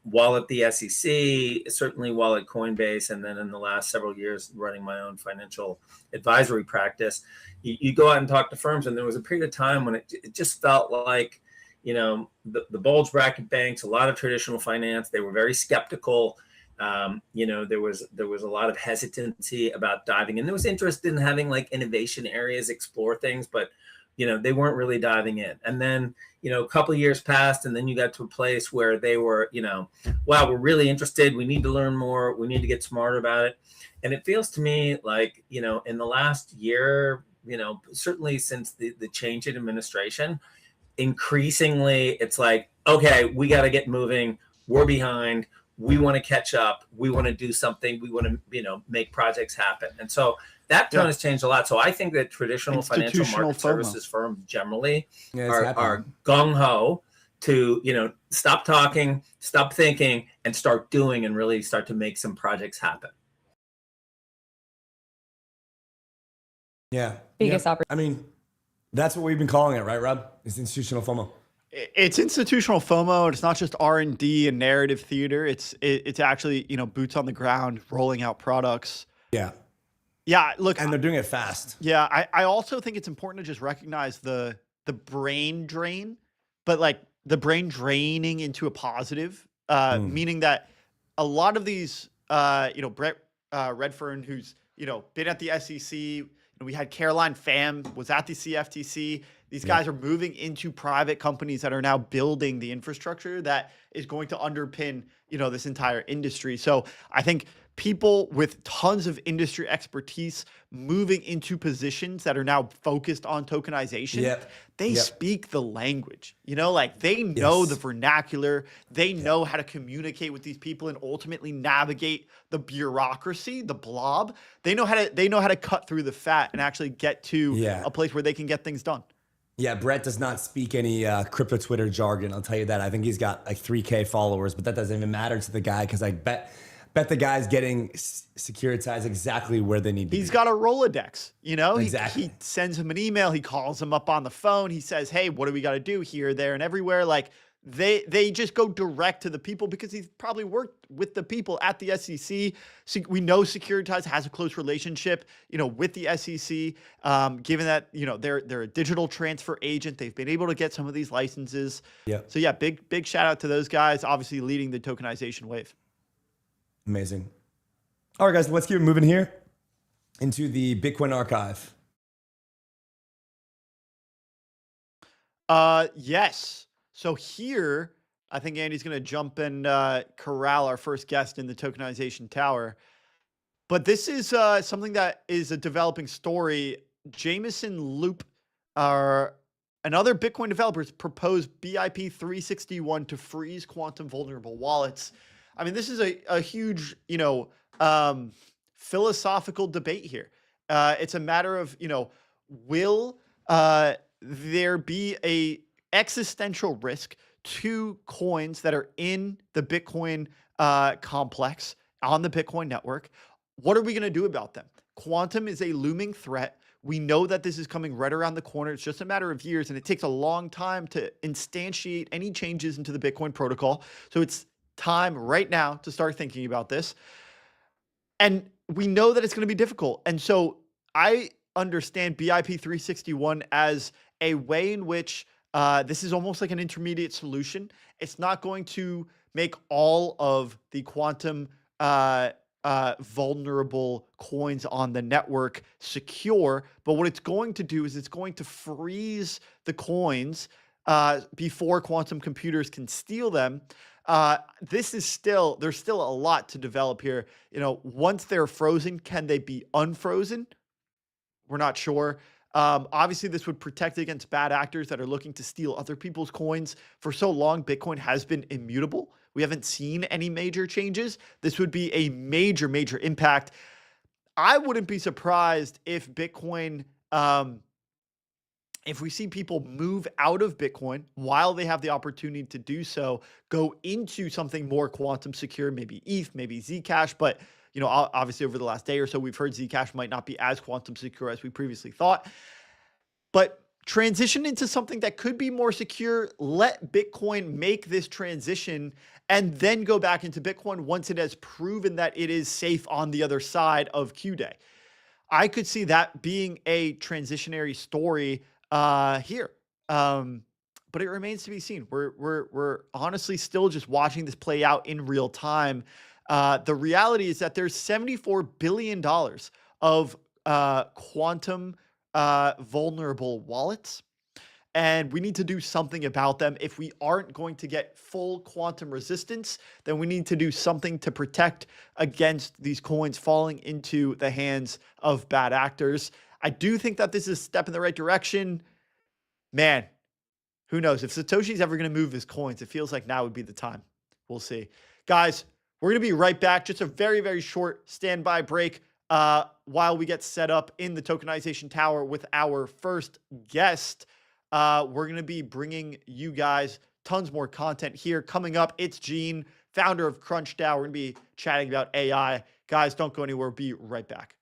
while at the SEC, certainly while at Coinbase, and then in the last several years running my own financial advisory practice, you go out and talk to firms. And there was a period of time when it just felt like, the bulge bracket banks, a lot of traditional finance, they were very skeptical. There was a lot of hesitancy about diving in. There was interest in having like innovation areas, explore things, but they weren't really diving in. And then, a couple of years passed, and then you got to a place where they were, wow, we're really interested. We need to learn more. We need to get smarter about it. And it feels to me like, in the last year, certainly since the change in administration, increasingly it's like, okay, we got to get moving. We're behind. We want to catch up. We want to do something. We want to, make projects happen. And so that tone has changed a lot. So I think that traditional financial market services firms generally are gung-ho to, stop talking, stop thinking, and start doing, and really start to make some projects happen. Yeah. Biggest opportunity. I mean, that's what we've been calling it, right, Rob? It's institutional FOMO. It's institutional FOMO, and it's not just R&D and narrative theater. It's actually, boots on the ground, rolling out products. Yeah. Yeah, look. And they're doing it fast. Yeah, I also think it's important to just recognize the brain drain, but like the brain draining into a positive, meaning that a lot of these, Brett Redfern, who's, been at the SEC, we had Caroline Pham was at the CFTC. These guys are moving into private companies that are now building the infrastructure that is going to underpin, this entire industry. So I think people with tons of industry expertise moving into positions that are now focused on tokenization, they speak the language, they know the vernacular, they know how to communicate with these people and ultimately navigate the bureaucracy, the blob. They know how to cut through the fat and actually get to a place where they can get things done. Yeah, Brett does not speak any crypto Twitter jargon. I'll tell you that. I think he's got like 3K followers, but that doesn't even matter to the guy because I bet bet the guy's getting securitized exactly where they need to He's be. got a Rolodex, you know? Exactly. He sends him an email. He calls him up on the phone. He says, hey, what do we got to do here, there, and everywhere? Like, they just go direct to the people because he's probably worked with the people at the SEC. So we know Securitize has a close relationship, you know, with the SEC. Given that, you know, they're a digital transfer agent, they've been able to get some of these licenses. Yeah. So yeah, big shout out to those guys, obviously leading the tokenization wave. Amazing. All right, guys, let's keep moving here into the Bitcoin archive. Yes. So here, I think Andy's going to jump and corral our first guest in the tokenization tower. But this is something that is a developing story. Jameson Loop, and other Bitcoin developers proposed BIP 361 to freeze quantum vulnerable wallets. I mean, this is a huge, you know, philosophical debate here. It's a matter of, you know, will there be a existential risk to coins that are in the Bitcoin complex on the Bitcoin network? What are we going to do about them? Quantum is a looming threat. We know that this is coming right around the corner. It's just a matter of years, and it takes a long time to instantiate any changes into the Bitcoin protocol. So it's time right now to start thinking about this. And we know that it's going to be difficult. And so I understand BIP 361 as a way in which this is almost like an intermediate solution. It's not going to make all of the quantum vulnerable coins on the network secure, but what it's going to do is it's going to freeze the coins before quantum computers can steal them. There's still a lot to develop here. You know, once they're frozen, can they be unfrozen? We're not sure. Obviously, this would protect against bad actors that are looking to steal other people's coins. For so long, Bitcoin has been immutable. We haven't seen any major changes. This would be a major, major impact. I wouldn't be surprised if Bitcoin, if we see people move out of Bitcoin while they have the opportunity to do so, go into something more quantum secure, maybe ETH, maybe Zcash, but you know, obviously over the last day or so, we've heard Zcash might not be as quantum secure as we previously thought. But transition into something that could be more secure, let Bitcoin make this transition, and then go back into Bitcoin once it has proven that it is safe on the other side of Q-Day. I could see that being a transitionary story here. But it remains to be seen. We're honestly still just watching this play out in real time. The reality is that there's $74 billion of quantum vulnerable wallets, and we need to do something about them. If we aren't going to get full quantum resistance, then we need to do something to protect against these coins falling into the hands of bad actors. I do think that this is a step in the right direction. Man, who knows? If Satoshi's ever going to move his coins, it feels like now would be the time. We'll see. Guys, we're going to be right back. Just a very, very short standby break while we get set up in the tokenization tower with our first guest. We're going to be bringing you guys tons more content here. Coming up, it's Gene, founder of CrunchDAO. We're going to be chatting about AI. Guys, don't go anywhere. We'll be right back.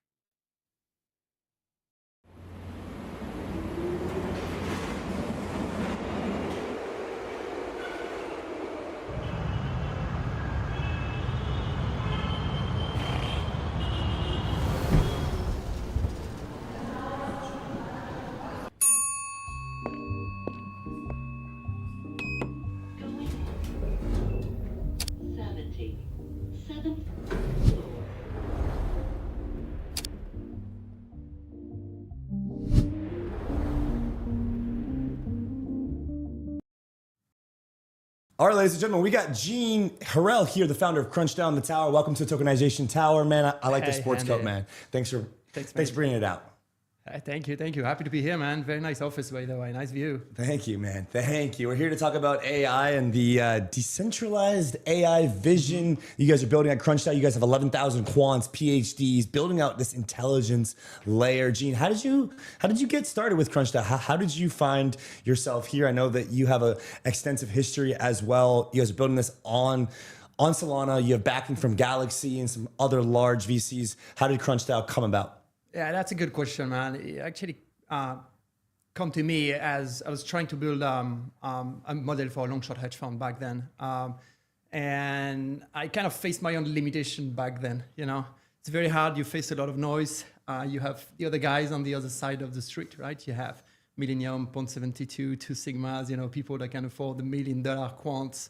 All right, ladies and gentlemen, we got Gene Hérelle here, the founder of CrunchDAO in the tower. Welcome to Tokenization Tower, man. I like the sports coat, man. Thanks for bringing it out. Thank you. Happy to be here, man. Very nice office, by the way. Nice view. Thank you, man. Thank you. We're here to talk about AI and the decentralized AI vision you guys are building at CrunchDAO. You guys have 11,000 quants, PhDs, building out this intelligence layer. Gene, how did you get started with CrunchDAO? How did you find yourself here? I know that you have an extensive history as well. You guys are building this on on Solana. You have backing from Galaxy and some other large VCs. How did CrunchDAO come about? Yeah, that's a good question, man. It actually come to me as I was trying to build a model for a long-short hedge fund back then. And I kind of faced my own limitation back then, you know. It's very hard. You face a lot of noise. You have the other guys on the other side of the street, right? You have Millennium, Pond 72, Two Sigmas, you know, people that can afford the $1 million quants,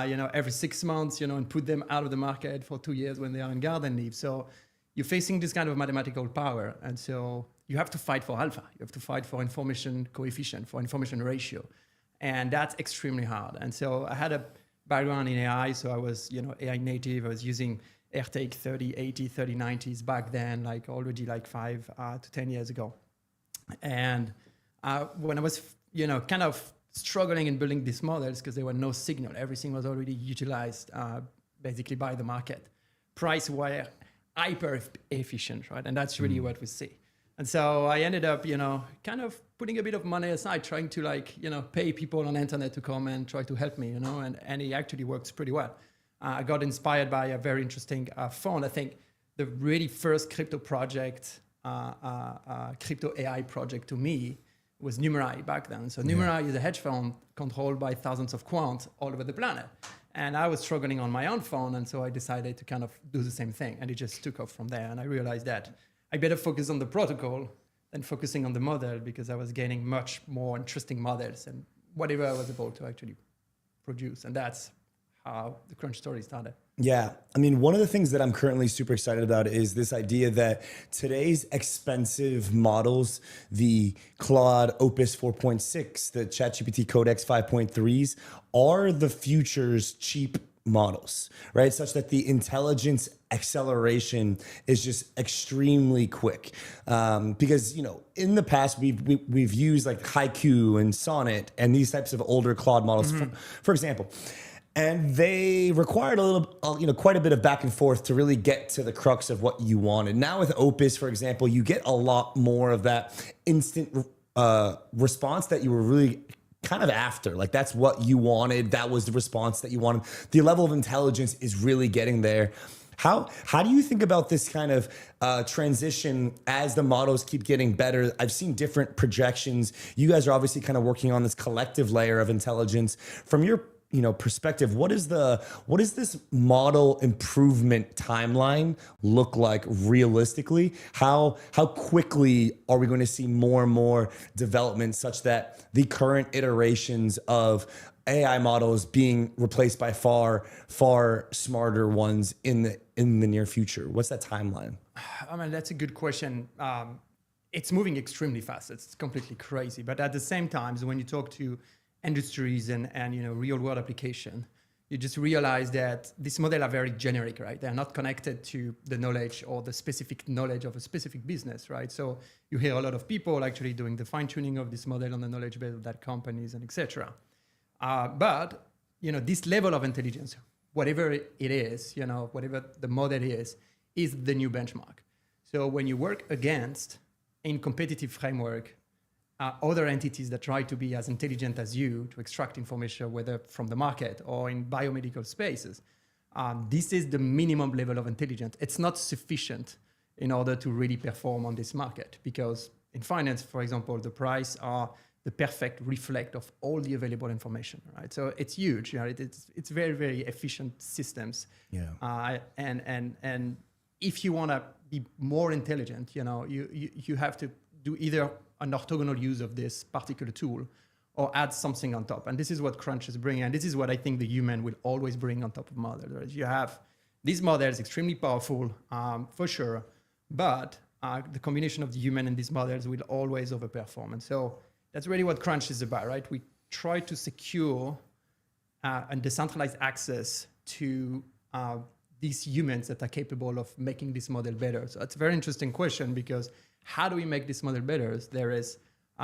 you know, every 6 months, you know, and put them out of the market for 2 years when they are in garden leave. So you're facing this kind of mathematical power. And so you have to fight for alpha. You have to fight for information coefficient, for information ratio. And that's extremely hard. And so I had a background in AI. So I was, you know, AI native. I was using AirTake 3080, 3090s back then, like already like 5 to 10 years ago. And when I was, you know, kind of struggling in building these models because there were no signal, everything was already utilized basically by the market. Price were hyper efficient, right? And that's really what we see. And so I ended up, you know, kind of putting a bit of money aside, trying to like, you know, pay people on the internet to come and try to help me, you know, and it actually works pretty well. I got inspired by a very interesting fund. I think the really first crypto project, crypto AI project to me was Numerai back then. So Numerai is a hedge fund controlled by thousands of quants all over the planet. And I was struggling on my own phone. And so I decided to kind of do the same thing. And it just took off from there. And I realized that I better focus on the protocol than focusing on the model because I was gaining much more interesting models and whatever I was able to actually produce. And that's how the Crunch story started. Yeah. I mean, one of the things that I'm currently super excited about is this idea that today's expensive models, the Claude Opus 4.6, the ChatGPT Codex 5.3s, are the future's cheap models, right? Such that the intelligence acceleration is just extremely quick. Because, you know, in the past, we've used like Haiku and Sonnet and these types of older Claude models, for example. And they required a little, you know, quite a bit of back and forth to really get to the crux of what you wanted. Now with Opus, for example, you get a lot more of that instant response that you were really kind of after. Like that's what you wanted. That was the response that you wanted. The level of intelligence is really getting there. How do you think about this kind of transition as the models keep getting better? I've seen different projections. You guys are obviously kind of working on this collective layer of intelligence. From your perspective, what is this model improvement timeline look like realistically? How quickly are we going to see more and more development such that the current iterations of AI models being replaced by far smarter ones in the near future? What's that timeline? I mean, that's a good question. It's moving extremely fast. It's completely crazy. But at the same time, when you talk to industries and real world application, you just realize that these models are very generic, right? They're not connected to the knowledge or the specific knowledge of a specific business, right? So you hear a lot of people actually doing the fine tuning of this model on the knowledge base of that companies and etc. But this level of intelligence, whatever it is, whatever the model is the new benchmark. So when you work against in competitive framework other entities that try to be as intelligent as you to extract information, whether from the market or in biomedical spaces, this is the minimum level of intelligence. It's not sufficient in order to really perform on this market, because in finance, for example, the price are the perfect reflect of all the available information, right? So it's huge. It's very, very efficient systems. Yeah. And if you want to be more intelligent, you have to do either an orthogonal use of this particular tool or add something on top. And this is what Crunch is bringing. And this is what I think the human will always bring on top of models. Right? You have these models extremely powerful, for sure, but the combination of the human and these models will always overperform. And so that's really what Crunch is about, right? We try to secure and decentralized access to these humans that are capable of making this model better. So it's a very interesting question, because how do we make this model better? There is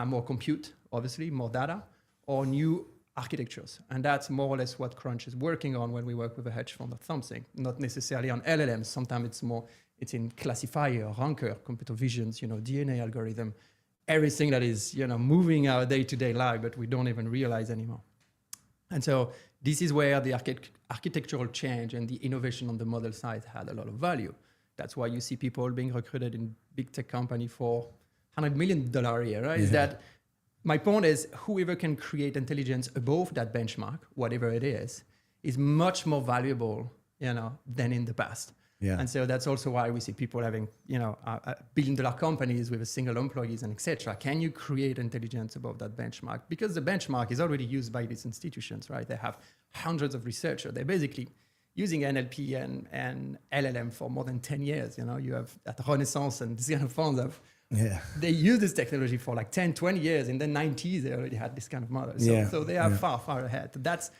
more compute, obviously, more data, or new architectures. And that's more or less what Crunch is working on when we work with a hedge fund or something, not necessarily on LLMs. Sometimes it's in classifier, ranker, computer visions, DNA algorithm, everything that is, moving our day-to-day life, but we don't even realize anymore. And so this is where the architectural change and the innovation on the model side had a lot of value. That's why you see people being recruited in big tech company for $100 million a year, right? Is that my point is whoever can create intelligence above that benchmark, whatever it is much more valuable, than in the past. Yeah. And so that's also why we see people having, billion-dollar companies with a single employees and etc. Can you create intelligence above that benchmark? Because the benchmark is already used by these institutions, right? They have hundreds of researchers. They're basically using NLP and LLM for more than 10 years. You have at Renaissance and these kind of funds they use this technology for like 10, 20 years. In the 90s, they already had this kind of model. So they are far, far ahead. That's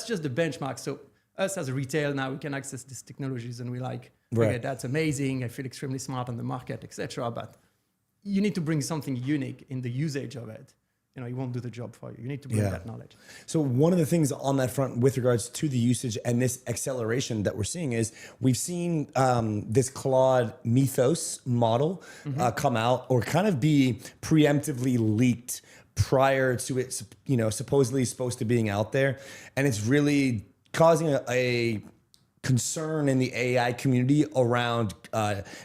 just the benchmark. So us as a retail now, we can access these technologies and we okay, that's amazing. I feel extremely smart on the market, etc. But you need to bring something unique in the usage of it. It won't do the job for you. You need to bring that knowledge. So one of the things on that front with regards to the usage and this acceleration that we're seeing is we've seen this Claude Mythos model come out or kind of be preemptively leaked prior to it, supposedly supposed to being out there. And it's really causing a concern in the AI community around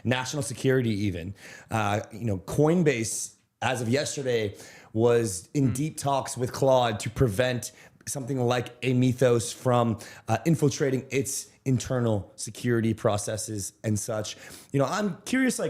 national security even. Coinbase, as of yesterday, was in deep talks with Claude to prevent something like a Mythos from infiltrating its internal security processes and such. I'm curious,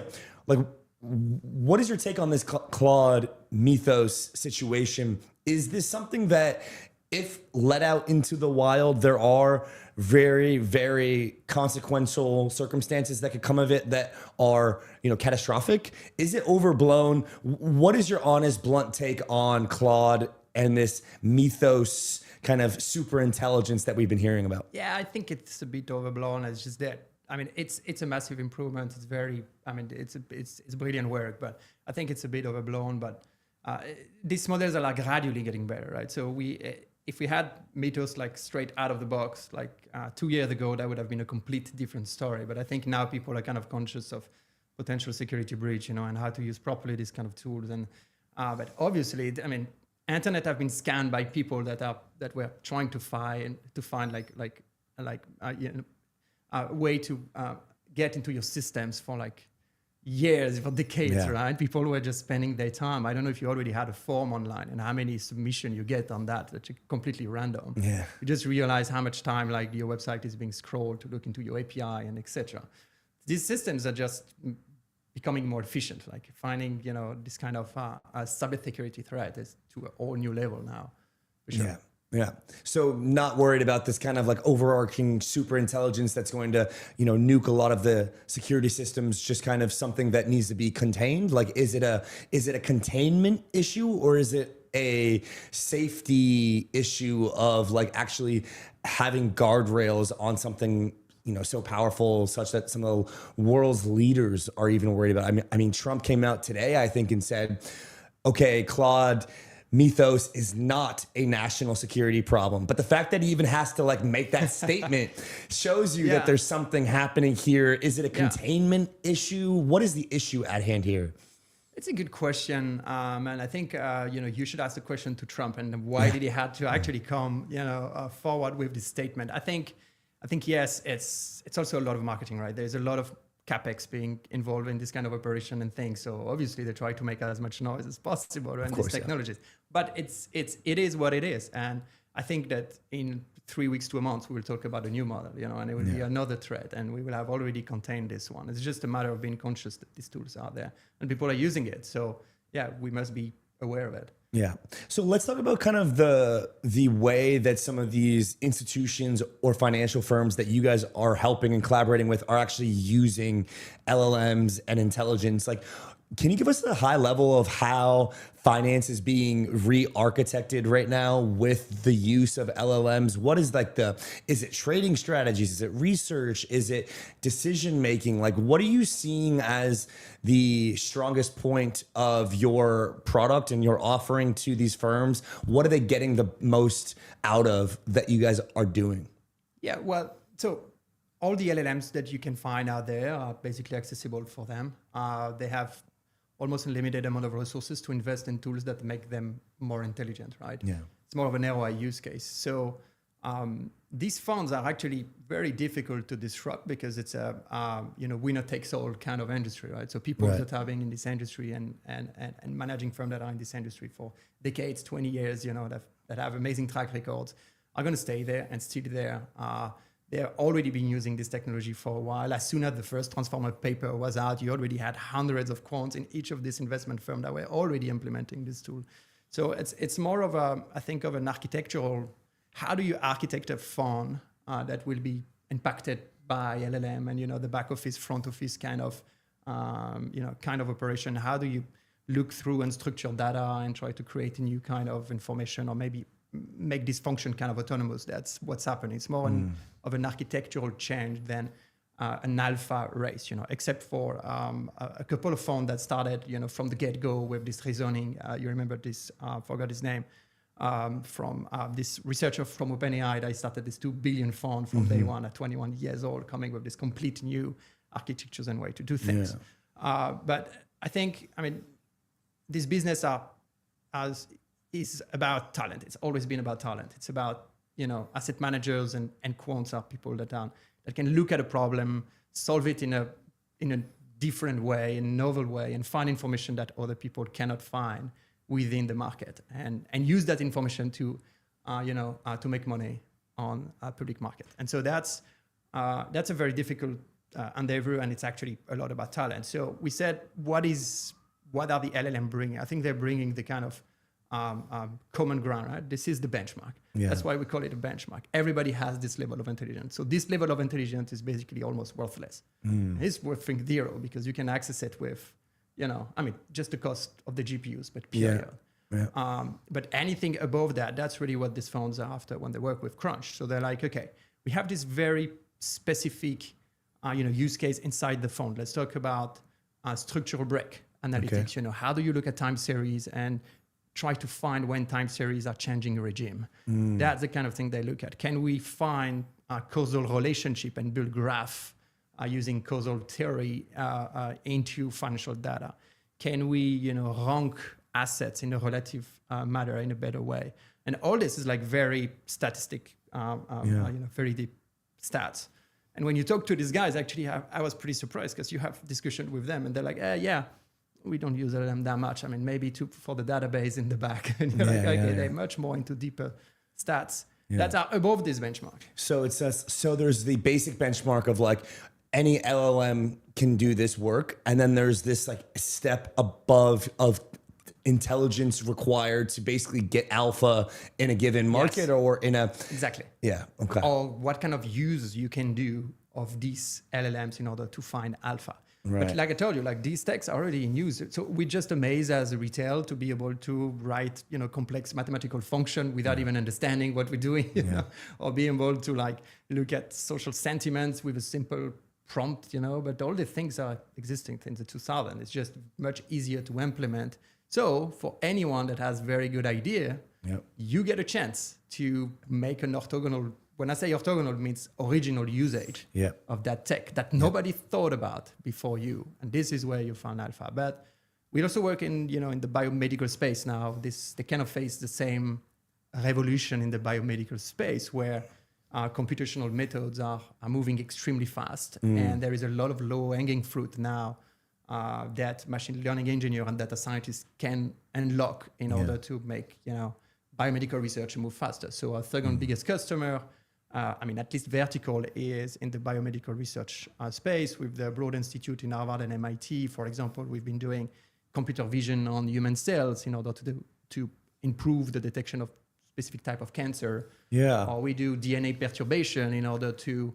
what is your take on this Claude Mythos situation? Is this something that, if let out into the wild, there are very, very consequential circumstances that could come of it that are, catastrophic? Is it overblown? What is your honest, blunt take on Claude and this Mythos kind of super intelligence that we've been hearing about? Yeah, I think it's a bit overblown. It's just that. It's a massive improvement. It's very, it's brilliant work, but I think it's a bit overblown. But these models are gradually getting better, right? So if we had Mythos straight out of the box 2 years ago, that would have been a complete different story. But I think now people are kind of conscious of potential security breach, and how to use properly these kind of tools. And but obviously, internet have been scanned by people that were trying to find a way to get into your systems for years, for decades, right? People were just spending their time. I don't know if you already had a form online and how many submission you get on that's completely random. Yeah. You just realize how much time your website is being scrolled to look into your API and etc. These systems are just becoming more efficient, finding, this kind of cybersecurity threat is to a whole new level now, for sure. Yeah. So not worried about this kind of overarching super intelligence that's going to, nuke a lot of the security systems, just kind of something that needs to be contained. Is it a containment issue or is it a safety issue of actually having guardrails on something, so powerful such that some of the world's leaders are even worried about? I mean, Trump came out today, I think, and said, okay, Claude Mythos is not a national security problem. But the fact that he even has to make that statement shows you that there's something happening here. Is it a containment issue? What is the issue at hand here? It's a good question. And I think, you should ask the question to Trump and why did he have to actually come, forward with this statement? I think yes, it's also a lot of marketing, right? There's a lot of CapEx being involved in this kind of operation and things. So obviously they try to make as much noise as possible around these technologies. But it is what it is. And I think that in 3 weeks to a month, we will talk about a new model, and it will be another threat. And we will have already contained this one. It's just a matter of being conscious that these tools are there and people are using it. So we must be aware of it. Yeah. So let's talk about kind of the way that some of these institutions or financial firms that you guys are helping and collaborating with are actually using LLMs and intelligence. Can you give us a high level of how finance is being re-architected right now with the use of LLMs? What is is it trading strategies? Is it research? Is it decision making? What are you seeing as the strongest point of your product and your offering to these firms? What are they getting the most out of that you guys are doing? Yeah, well, so all the LLMs that you can find out there are basically accessible for them. They have almost unlimited amount of resources to invest in tools that make them more intelligent, right? Yeah. it's more of an ROI use case. So these funds are actually very difficult to disrupt because it's a winner takes all kind of industry, right? So people that have been in this industry and managing firms that are in this industry for decades, 20 years, that have amazing track records are going to stay there and still there. They've already been using this technology for a while. As soon as the first transformer paper was out, you already had hundreds of quants in each of these investment firms that were already implementing this tool. So it's more of of an architectural, how do you architect a fund that will be impacted by LLM and, the back office, front office kind of operation? How do you look through unstructured data and try to create a new kind of information or maybe make this function kind of autonomous? That's what's happening. It's more of an architectural change than an alpha race, except for a couple of funds that started, from the get-go with this reasoning. You remember this, forgot his name, from this researcher from OpenAI that started this 2 billion fund from day one at 21 years old, coming with this complete new architectures and way to do things. But I think, this business is about talent. It's always been about talent. It's about, asset managers and quants are people that can look at a problem, solve it in a different way, in a novel way, and find information that other people cannot find within the market, and use that information to make money on a public market. And so that's a very difficult endeavor, and it's actually a lot about talent. So we said, what are the LLM bringing? I think they're bringing the kind of common ground, right? This is the benchmark. That's why we call it a benchmark. Everybody has this level of intelligence. So this level of intelligence is basically almost worthless. It's worth zero because you can access it with, just the cost of the GPUs, but period. But anything above that, that's really what these funds are after when they work with Crunch. So they're like, okay, we have this very specific, use case inside the fund. Let's talk about structural break analytics. How do you look at time series and try to find when time series are changing regime? That's the kind of thing they look at. Can we find a causal relationship and build graph using causal theory into financial data? Can we, rank assets in a relative manner in a better way? And all this is like very statistic, very deep stats. And when you talk to these guys, actually, I was pretty surprised because you have discussion with them and they're like, we don't use LLM that much. Maybe for the database in the back. And you're they're much more into deeper stats that are above this benchmark. So it says, there's the basic benchmark of like any LLM can do this work. And then there's this like step above of intelligence required to basically get alpha in a given market or in a... Exactly. Yeah, okay. Or what kind of use you can do of these LLMs in order to find alpha. Right. But like I told you, like these techs are already in use. So we're just amazed as a retail to be able to write, complex mathematical function without even understanding what we're doing, or being able to like look at social sentiments with a simple prompt, but all the things are existing things in 2000. It's just much easier to implement. So for anyone that has very good idea, you get a chance to make an orthogonal. When I say orthogonal, it means original usage of that tech that nobody thought about before you. And this is where you found alpha. But we also work in, in the biomedical space now. They kind of face the same revolution in the biomedical space where computational methods are moving extremely fast. And there is a lot of low-hanging fruit now that machine learning engineer and data scientists can unlock in order to make, biomedical research move faster. So our second biggest customer, at least vertical, is in the biomedical research space with the Broad Institute in Harvard and MIT. For example, we've been doing computer vision on human cells in order to improve the detection of specific type of cancer. Or we do DNA perturbation in order to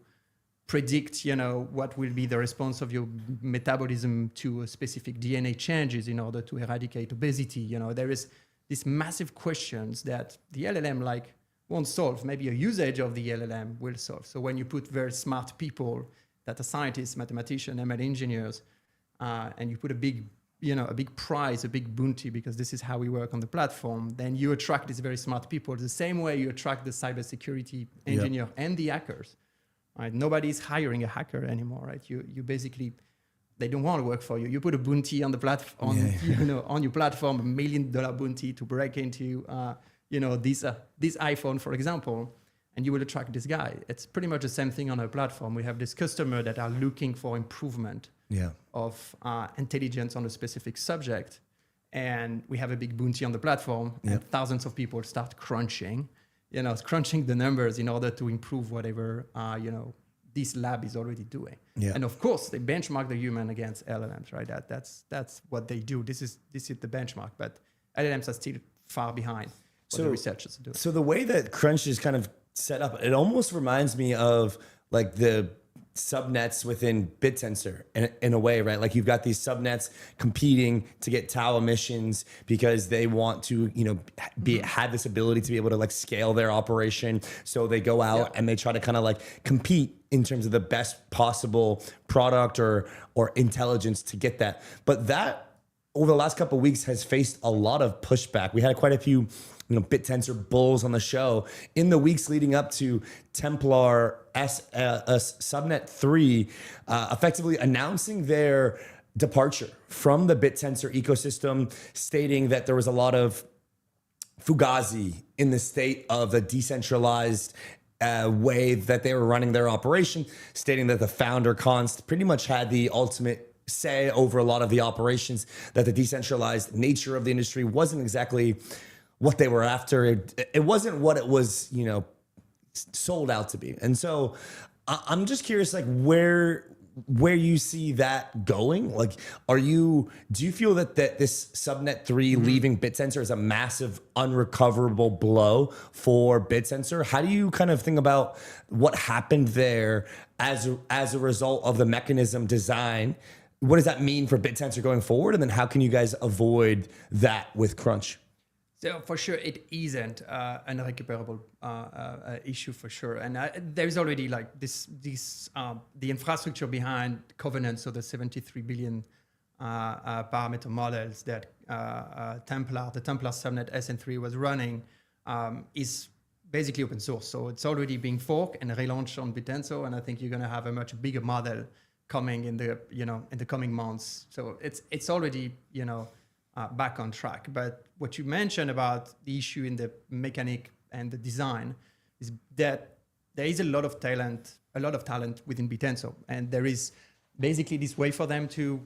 predict, what will be the response of your metabolism to a specific DNA changes in order to eradicate obesity. There is these massive questions that the LLM won't solve. Maybe a usage of the LLM will solve. So when you put very smart people, data scientists, mathematicians, ML engineers, and you put a big prize, a big bounty, because this is how we work on the platform, then you attract these very smart people the same way you attract the cybersecurity engineer and the hackers. Right? Nobody's hiring a hacker anymore, right? You basically, they don't want to work for you. You put a bounty on the platform, on your platform, $1 million bounty to break into this iPhone, for example, and you will attract this guy. It's pretty much the same thing on our platform. We have this customer that are looking for improvement of intelligence on a specific subject. And we have a big bounty on the platform, and thousands of people start crunching the numbers in order to improve whatever, this lab is already doing. Yeah. And of course, they benchmark the human against LLMs, right? That's what they do. This is the benchmark, but LLMs are still far behind what the researchers do. So the way that Crunch is kind of set up, it almost reminds me of like the subnets within BitTensor in a way, right? Like you've got these subnets competing to get tau emissions because they want to, have this ability to be able to like scale their operation. So they go out and they try to kind of like compete in terms of the best possible product or intelligence to get that. But that over the last couple of weeks has faced a lot of pushback. We had quite a few BitTensor bulls on the show in the weeks leading up to Templar Subnet 3 effectively announcing their departure from the BitTensor ecosystem, stating that there was a lot of fugazi in the state of the decentralized way that they were running their operation, stating that the founder Const pretty much had the ultimate say over a lot of the operations, that the decentralized nature of the industry wasn't exactly what they were after. It wasn't what it was, sold out to be. And so I'm just curious, like where you see that going. Like, do you feel that this Subnet 3 leaving BitTensor is a massive unrecoverable blow for BitTensor? How do you kind of think about what happened there as a result of the mechanism design? What does that mean for BitTensor going forward? And then how can you guys avoid that with Crunch? So for sure, it isn't an unrecuperable issue for sure. And there is already like the infrastructure behind Covenant, so the 73 billion parameter models that the Templar subnet SN3 was running is basically open source. So it's already being forked and relaunched on BitTensor. And I think you're going to have a much bigger model coming in the coming months. So it's already, back on track. But what you mentioned about the issue in the mechanic and the design is that there is a lot of talent within BitTensor, and there is basically this way for them to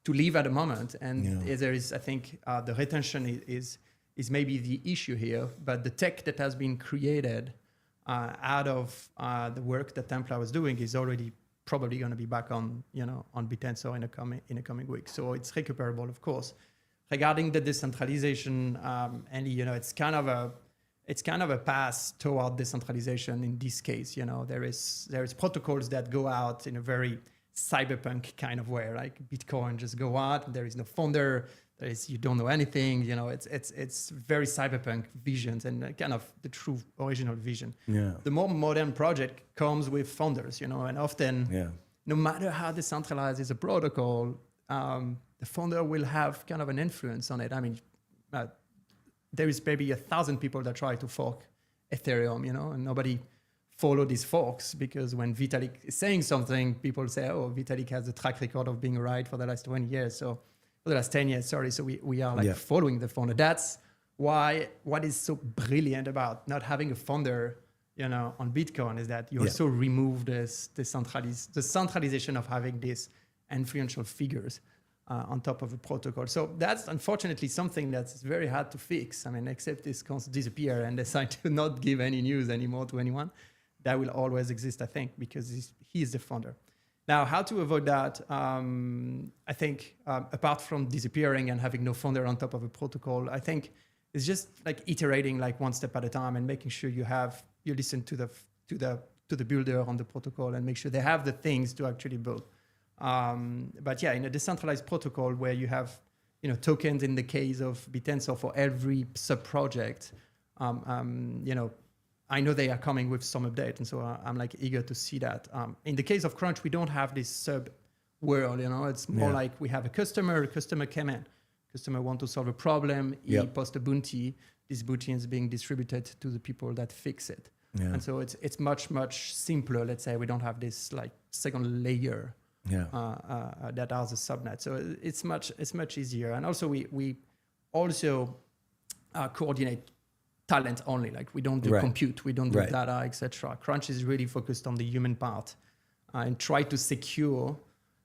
live at the moment. And there is, I think, the retention is maybe the issue here, but the tech that has been created out of the work that Templar was doing is already probably going to be back on BitTensor in the coming weeks. So it's recuperable, of course. Regarding the decentralization, it's kind of a path toward decentralization in this case. There is protocols that go out in a very cyberpunk kind of way, like Bitcoin just go out. There is no founder. You don't know anything. It's very cyberpunk visions and kind of the true original vision. Yeah. The more modern project comes with founders, and often, no matter how decentralized is a protocol, the founder will have kind of an influence on it. I mean, there is maybe 1,000 people that try to fork Ethereum, and nobody follow these forks, because when Vitalik is saying something, people say, oh, Vitalik has a track record of being right for the last 20 years. So for the last 10 years, sorry. So we are following the founder. That's why what is so brilliant about not having a founder, on Bitcoin is that you also remove the centralization of having these influential figures on top of a protocol. So that's unfortunately something that's very hard to fix. I mean, except this can't disappear and decide to not give any news anymore to anyone. That will always exist, I think, because he is the founder. Now, how to avoid that? I think apart from disappearing and having no founder on top of a protocol, I think it's just like iterating like one step at a time and making sure you listen to the builder on the protocol and make sure they have the things to actually build. But in a decentralized protocol where you have, tokens in the case of BitTensor for every sub-project, I know they are coming with some update, and so I'm like eager to see that. In the case of Crunch, we don't have this sub world, it's more like we have a customer came in, customer want to solve a problem, he post a bounty, this bounty is being distributed to the people that fix it. Yeah. And so it's much, much simpler. Let's say we don't have this like second layer that are the subnet. So it's much easier. And also we also coordinate talent only. Like we don't do Right. compute, we don't do Right. data, etc. Crunch is really focused on the human part and try to secure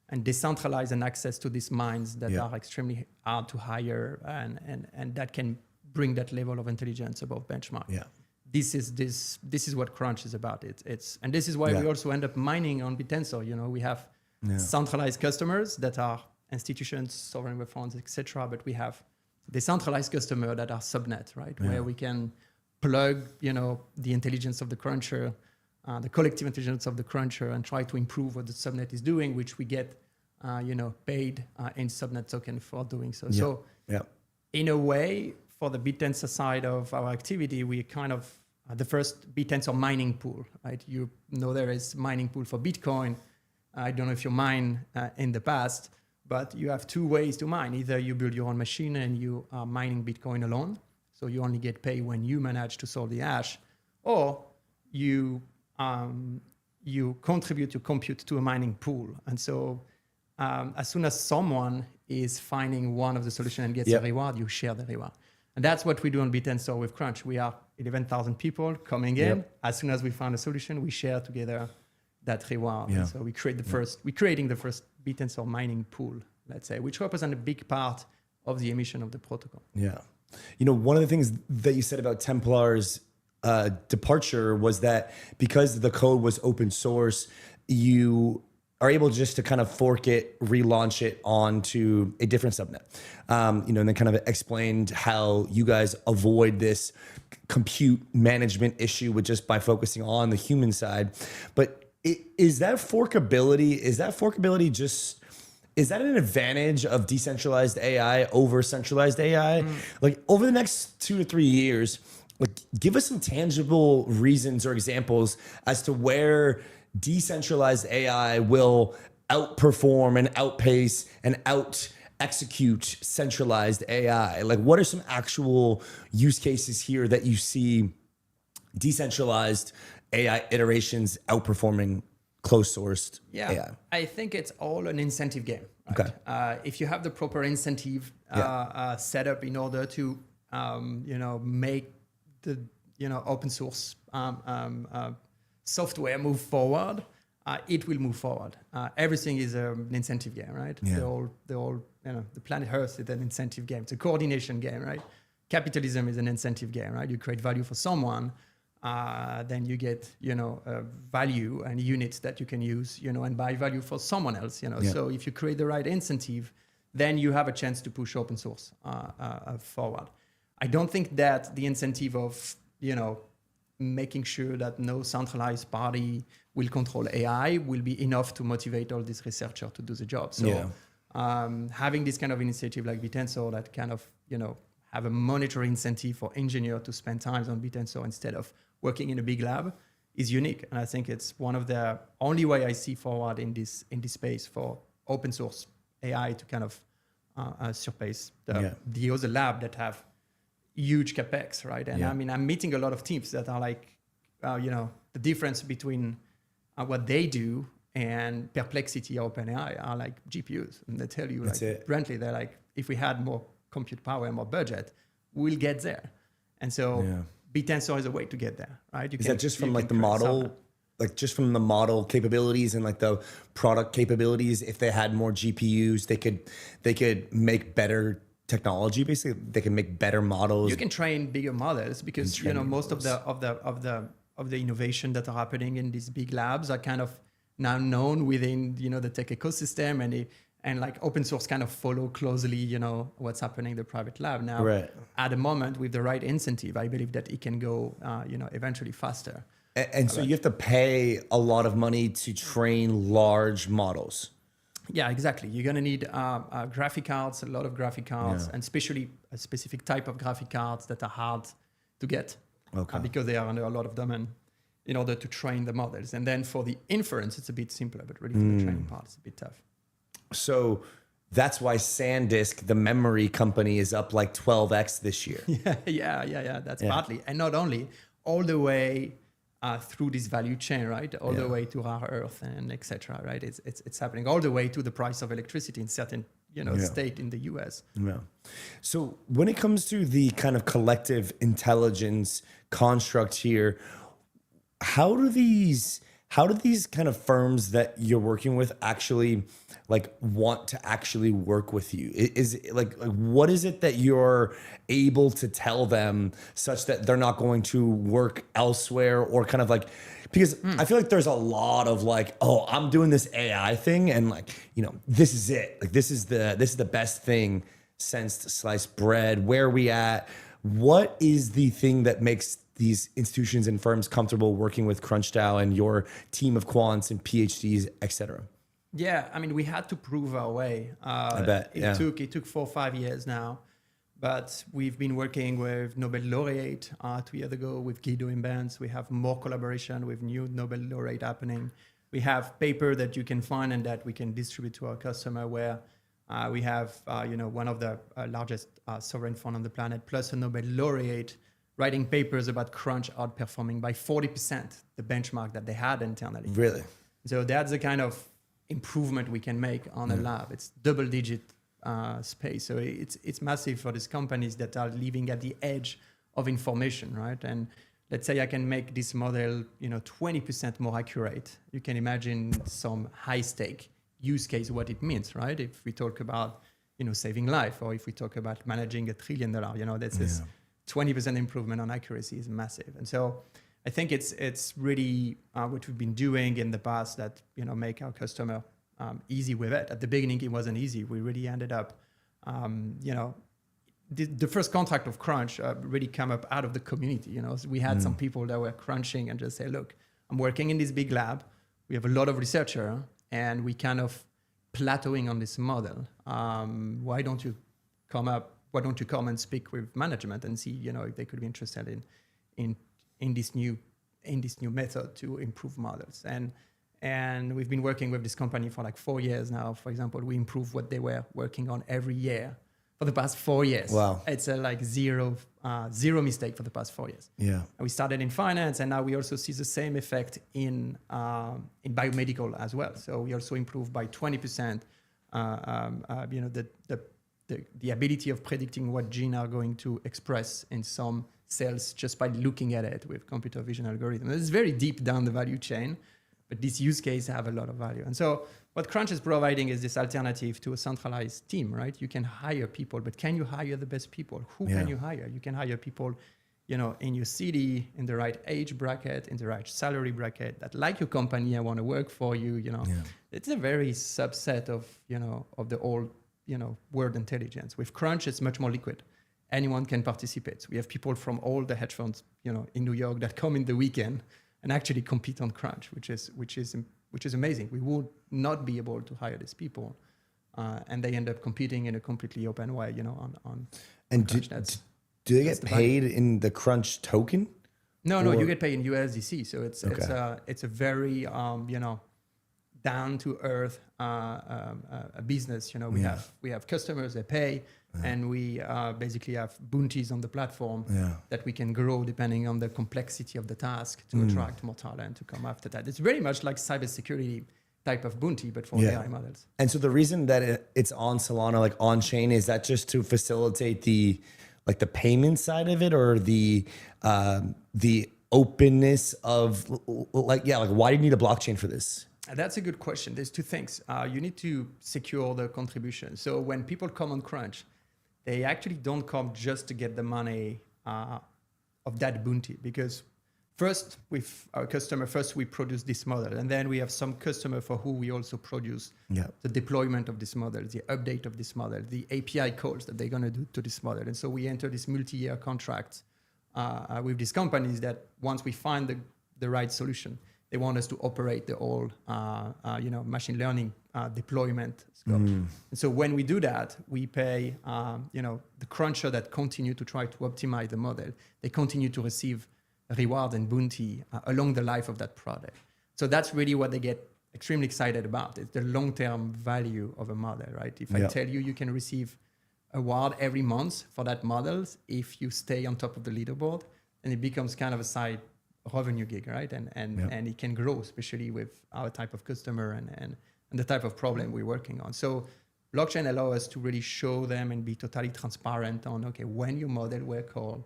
and decentralize an access to these minds that Yeah. are extremely hard to hire and that can bring that level of intelligence above benchmark. Yeah. This is what Crunch is about. It's and this is why Yeah. we also end up mining on Bitensor. You know, we have centralized customers that are institutions, sovereign wealth funds, etc. But we have decentralized customers that are subnet, right? Yeah. Where we can plug, you know, the intelligence of the cruncher, the collective intelligence of the cruncher, and try to improve what the subnet is doing, which we get, you know, paid in subnet token for doing so. Yeah. So, Yeah. in a way, for the Bitensor side of our activity, we kind of the first Bitensor mining pool, right? You know there is mining pool for Bitcoin. I don't know if you mine in the past, but you have two ways to mine. Either you build your own machine and you are mining Bitcoin alone, so you only get paid when you manage to solve the hash, or you contribute your compute to a mining pool. And so as soon as someone is finding one of the solutions and gets a reward, you share the reward. And that's what we do on Bitensor with Crunch. We are 11,000 people coming in. Yep. As soon as we find a solution, we share together that reward. Yeah. And so we're creating the first Bitensor mining pool, let's say, which represents a big part of the emission of the protocol. Yeah. You know, one of the things that you said about Templar's departure was that because the code was open source, you are able just to kind of fork it, relaunch it onto a different subnet. You know, and then kind of explained how you guys avoid this compute management issue with just by focusing on the human side. But is that forkability an advantage of decentralized AI over centralized AI? Like over the next 2 to 3 years, like give us some tangible reasons or examples as to where decentralized AI will outperform and outpace and out execute centralized AI. Like what are some actual use cases here that you see decentralized AI iterations outperforming closed sourced AI? I think it's all an incentive game. Right? Okay. If you have the proper incentive set up in order to, you know, make the, you know, open source software move forward, it will move forward. Everything is an incentive game, right? Yeah. They're all, you know, the planet Earth is an incentive game. It's a coordination game, right? Capitalism is an incentive game, right? You create value for someone, then you get, you know, value and units that you can use, you know, and buy value for someone else, you know. Yeah. So if you create the right incentive, then you have a chance to push open source forward. I don't think that the incentive of, you know, making sure that no centralized party will control AI will be enough to motivate all these researchers to do the job. So having this kind of initiative like Bitensor that kind of, you know, have a monetary incentive for engineers to spend time on Bitensor instead of working in a big lab is unique. And I think it's one of the only way I see forward in this space for open source AI to kind of surpass the other lab that have huge capex, right? And I mean, I'm meeting a lot of teams that are like, you know, the difference between what they do and Perplexity or OpenAI are like GPUs. And they tell you, like, frankly, they're like, if we had more compute power and more budget, we'll get there. And so Bitensor is a way to get there, right? Is that just from like the model, like just from the model capabilities and like the product capabilities? If they had more GPUs, they could make better technology. Basically, they can make better models. You can train bigger models because, you know, most of the innovation that are happening in these big labs are kind of now known within, you know, the tech ecosystem, and like open source kind of follow closely, you know, what's happening in the private lab now. At the moment, with the right incentive, I believe that it can go, you know, eventually faster. And so you have to pay a lot of money to train large models. Yeah, exactly. You're going to need graphic cards, a lot of graphic cards, and especially a specific type of graphic cards that are hard to get because they are under a lot of demand in order to train the models. And then for the inference, it's a bit simpler, but really for the training part, it's a bit tough. So that's why SanDisk, the memory company, is up like 12x this year. Yeah. That's partly. And not only, all the way through this value chain, right? All the way to rare earth and etc. Right? It's happening all the way to the price of electricity in certain state in the US. Yeah. So when it comes to the kind of collective intelligence construct here, how do these kind of firms that you're working with actually like want to actually work with you? Is it like what is it that you're able to tell them such that they're not going to work elsewhere, or kind of like, because I feel like there's a lot of like, oh, I'm doing this AI thing and like, this is it. Like this is the best thing since sliced bread. Where are we at? What is the thing that makes these institutions and firms comfortable working with CrunchDAO and your team of quants and PhDs, et cetera? Yeah, I mean, we had to prove our way. I bet. It took 4 or 5 years now, but we've been working with Nobel laureate 2 years ago with Guido in bands. We have more collaboration with new Nobel laureate happening. We have paper that you can find and that we can distribute to our customer, where we have one of the largest sovereign fund on the planet, plus a Nobel laureate writing papers about Crunch outperforming by 40% the benchmark that they had internally. Really? So that's the kind of improvement we can make on a lab. It's double-digit space. So it's massive for these companies that are living at the edge of information, right? And let's say I can make this model, 20% more accurate. You can imagine some high-stake use case, what it means, right? If we talk about, saving life, or if we talk about managing $1 trillion, that's this 20% improvement on accuracy is massive. And so I think it's really what we've been doing in the past that, make our customer easy with it. At the beginning, it wasn't easy. We really ended up, the first contract of Crunch really came up out of the community. So we had some people that were crunching and just say, look, I'm working in this big lab. We have a lot of researcher and we kind of plateauing on this model. Why don't you come and speak with management and see, if they could be interested in this new method to improve models. And we've been working with this company for like 4 years now. For example, we improve what they were working on every year for the past 4 years. Wow. It's zero mistake for the past 4 years. Yeah. And we started in finance, and now we also see the same effect in biomedical as well. So we also improved by 20%, the ability of predicting what gene are going to express in some cells just by looking at it with computer vision algorithm. It's very deep down the value chain, but this use case have a lot of value. And so what Crunch is providing is this alternative to a centralized team, right? You can hire people, but can you hire the best people? Who can you hire? You can hire people, in your city, in the right age bracket, in the right salary bracket, that like your company, I want to work for you, It's a very subset of, of the old, world intelligence. With Crunch, it's much more liquid. Anyone can participate. So we have people from all the hedge funds, in New York that come in the weekend and actually compete on Crunch, which is amazing. We would not be able to hire these people, and they end up competing in a completely open way, on. And Crunch. do they get paid in the Crunch token? No, you get paid in USDC. So it's a very down to earth a business. We have customers that pay, and we basically have bounties on the platform that we can grow depending on the complexity of the task to attract more talent to come after that. It's very much like cybersecurity type of bounty, but for AI models. And so the reason that it's on Solana, like on chain, is that just to facilitate the payment side of it, or the openness of why do you need a blockchain for this? That's a good question. There's two things. You need to secure the contribution. So when people come on Crunch, they actually don't come just to get the money of that bounty, because first with our customer, we produce this model, and then we have some customer for who we also produce the deployment of this model, the update of this model, the API calls that they're going to do to this model. And so we enter this multi-year contract with these companies that once we find the right solution, they want us to operate the whole, machine learning deployment scope. And so when we do that, we pay, the cruncher that continue to try to optimize the model. They continue to receive reward and bounty along the life of that product. So that's really what they get extremely excited about. It's the long-term value of a model, right? If I tell you can receive award every month for that model, if you stay on top of the leaderboard, then it becomes kind of a side revenue gig, right? And it can grow, especially with our type of customer and the type of problem we're working on. So blockchain allows us to really show them and be totally transparent on, okay, when your model were called,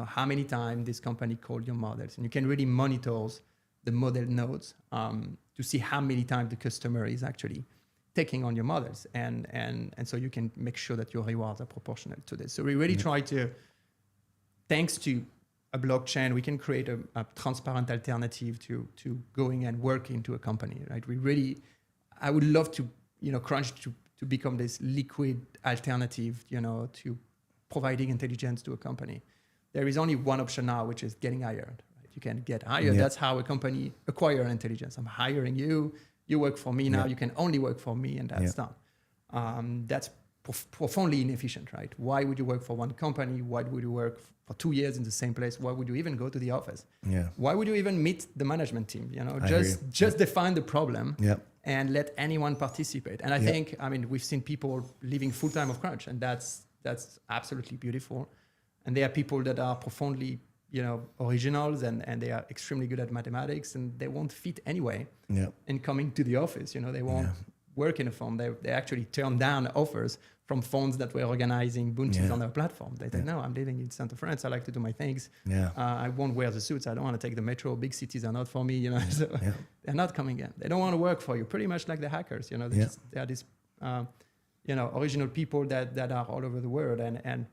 how many times this company called your models. And you can really monitor the model nodes to see how many times the customer is actually taking on your models. And so you can make sure that your rewards are proportional to this. So we really try to, thanks to a blockchain, we can create a transparent alternative to going and working to a company, right? I would love to, Crunch to become this liquid alternative, to providing intelligence to a company. There is only one option now, which is getting hired. Right? You can get hired. Yeah. That's how a company acquire intelligence. I'm hiring you. You work for me now. You can only work for me, and that's done. That's profoundly inefficient, right? Why would you work for one company? Why would you work for 2 years in the same place? Why would you even go to the office? Yeah. Why would you even meet the management team? Just define the problem and let anyone participate. And I think, we've seen people living full time of Crunch, and that's absolutely beautiful. And there are people that are profoundly, originals, and they are extremely good at mathematics, and they won't fit anyway. In coming to the office, they won't work in a firm. They actually turn down offers from funds that were organizing bounties on their platform. They say, no, I'm living in Centre France. I like to do my things. I won't wear the suits. I don't want to take the metro. Big cities are not for me. So they're not coming in. They don't want to work for you. Pretty much like the hackers. They are these, original people that are all over the world, and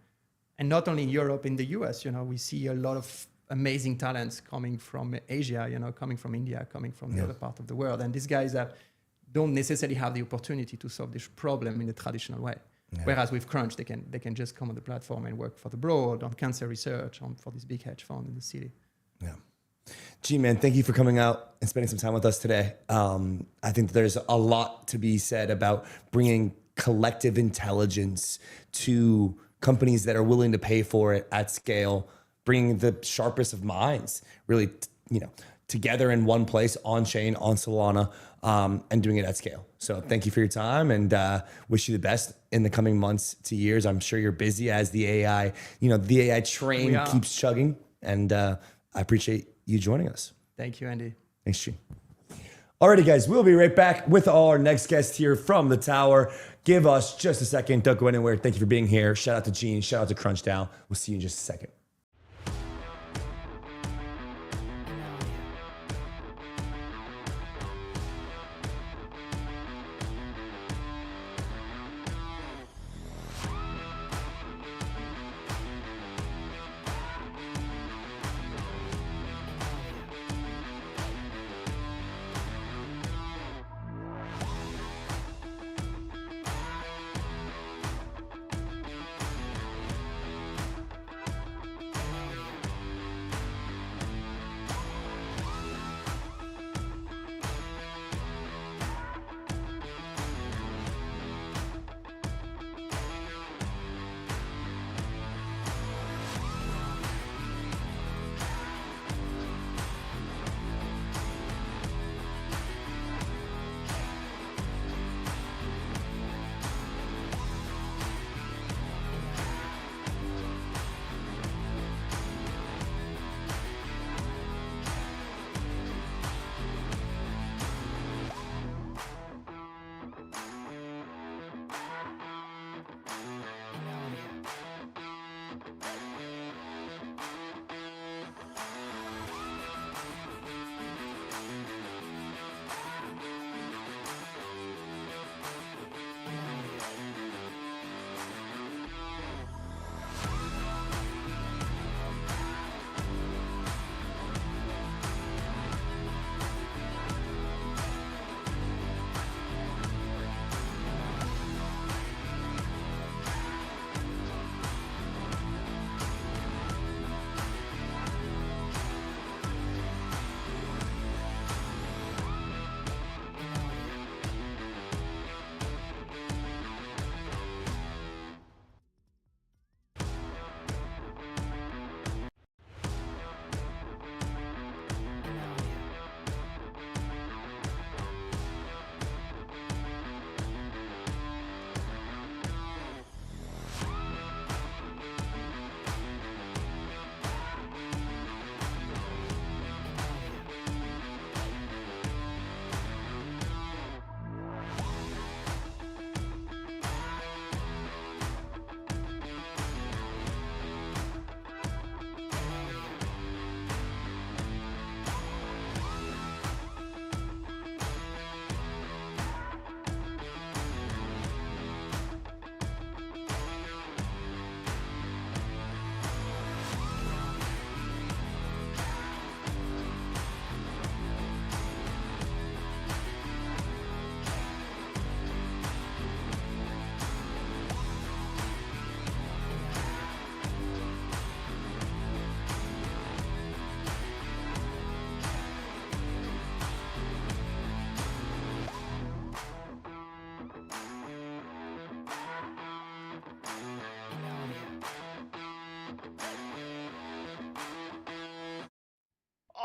not only in Europe, in the US. We see a lot of amazing talents coming from Asia. Coming from India, coming from the other part of the world. And these guys that don't necessarily have the opportunity to solve this problem in the traditional way. Whereas with Crunch, they can just come on the platform and work for the broad, on cancer research, for this big hedge fund in the city. Gee, man, thank you for coming out and spending some time with us today. I think there's a lot to be said about bringing collective intelligence to companies that are willing to pay for it at scale, bringing the sharpest of minds, really, together in one place, on chain, on Solana, and doing it at scale. So thank you for your time, and wish you the best in the coming months to years. I'm sure you're busy as the AI train keeps chugging, and I appreciate you joining us. Thank you, Andy. Thanks, Gene. Alrighty, guys, we'll be right back with our next guest here from the tower. Give us just a second. Don't go anywhere. Thank you for being here. Shout out to Gene. Shout out to CrunchDAO. We'll see you in just a second.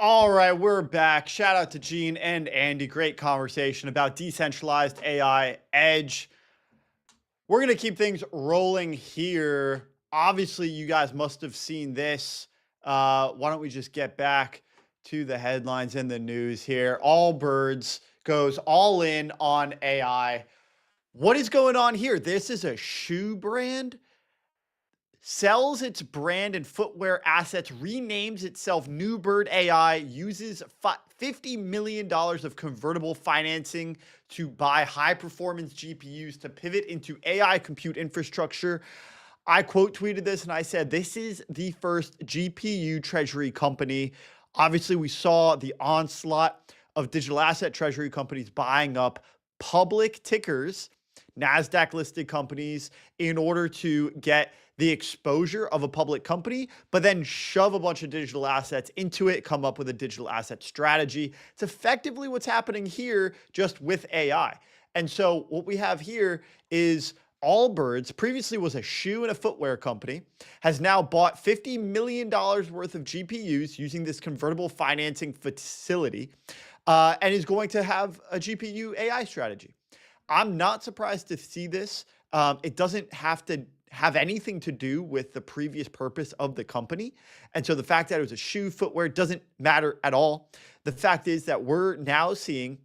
All right, we're back. Shout out to Gene and Andy. Great conversation about decentralized AI edge. We're going to keep things rolling here. Obviously, you guys must have seen this. Why don't we just get back to the headlines and the news here? Allbirds goes all in on AI. What is going on here? This is a shoe brand. Sells its brand and footwear assets, renames itself New Bird AI, uses $50 million of convertible financing to buy high-performance GPUs to pivot into AI compute infrastructure. I quote tweeted this and I said, this is the first GPU treasury company. Obviously, we saw the onslaught of digital asset treasury companies buying up public tickers, NASDAQ-listed companies, in order to get the exposure of a public company, but then shove a bunch of digital assets into it, come up with a digital asset strategy. It's effectively what's happening here, just with AI. And so what we have here is Allbirds, previously was a shoe and a footwear company, has now bought $50 million worth of GPUs using this convertible financing facility, and is going to have a GPU AI strategy. I'm not surprised to see this. It doesn't have to have anything to do with the previous purpose of the company. And so the fact that it was a shoe, footwear doesn't matter at all. The fact is that we're now seeing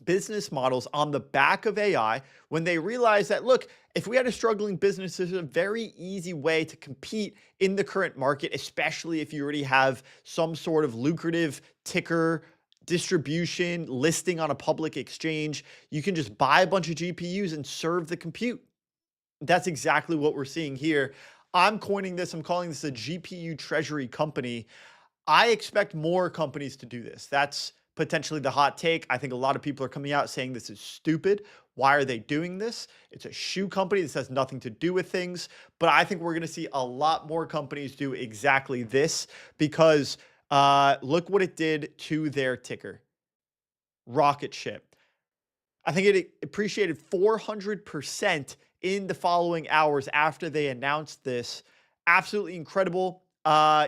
business models on the back of AI when they realize that, look, if we had a struggling business, there's a very easy way to compete in the current market, especially if you already have some sort of lucrative ticker distribution listing on a public exchange. You can just buy a bunch of GPUs and serve the compute. That's exactly what we're seeing here. I'm coining this. I'm calling this a GPU treasury company. I expect more companies to do this. That's potentially the hot take. I think a lot of people are coming out saying this is stupid. Why are they doing this? It's a shoe company. This has nothing to do with things. But I think we're going to see a lot more companies do exactly this because look what it did to their ticker. Rocket ship. I think it appreciated 400% in the following hours after they announced this. Absolutely incredible.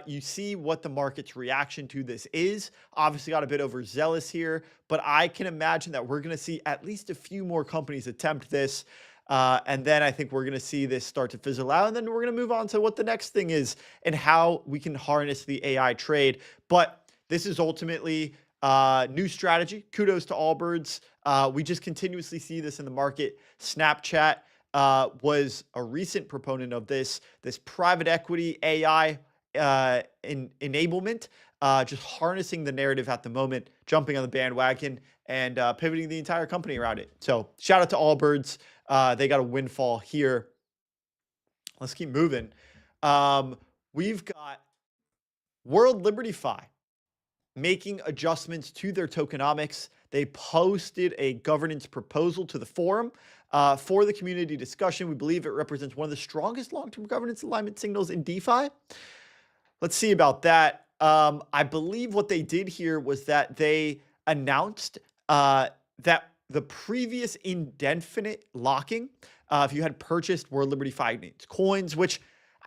You see what the market's reaction to this is. Obviously got a bit overzealous here, but I can imagine that we're going to see at least a few more companies attempt this. And then I think we're going to see this start to fizzle out. And then we're going to move on to what the next thing is and how we can harness the AI trade. But this is ultimately new strategy. Kudos to Allbirds. We just continuously see this in the market. Snapchat was a recent proponent of this private equity AI enablement, just harnessing the narrative at the moment, jumping on the bandwagon and pivoting the entire company around it. So shout out to Allbirds. They got a windfall here. Let's keep moving. We've got World Liberty Fi making adjustments to their tokenomics. They posted a governance proposal to the forum for the community discussion. We believe it represents one of the strongest long-term governance alignment signals in DeFi. Let's see about that. I believe what they did here was that they announced that the previous indefinite locking, if you had purchased World Liberty Finance coins, which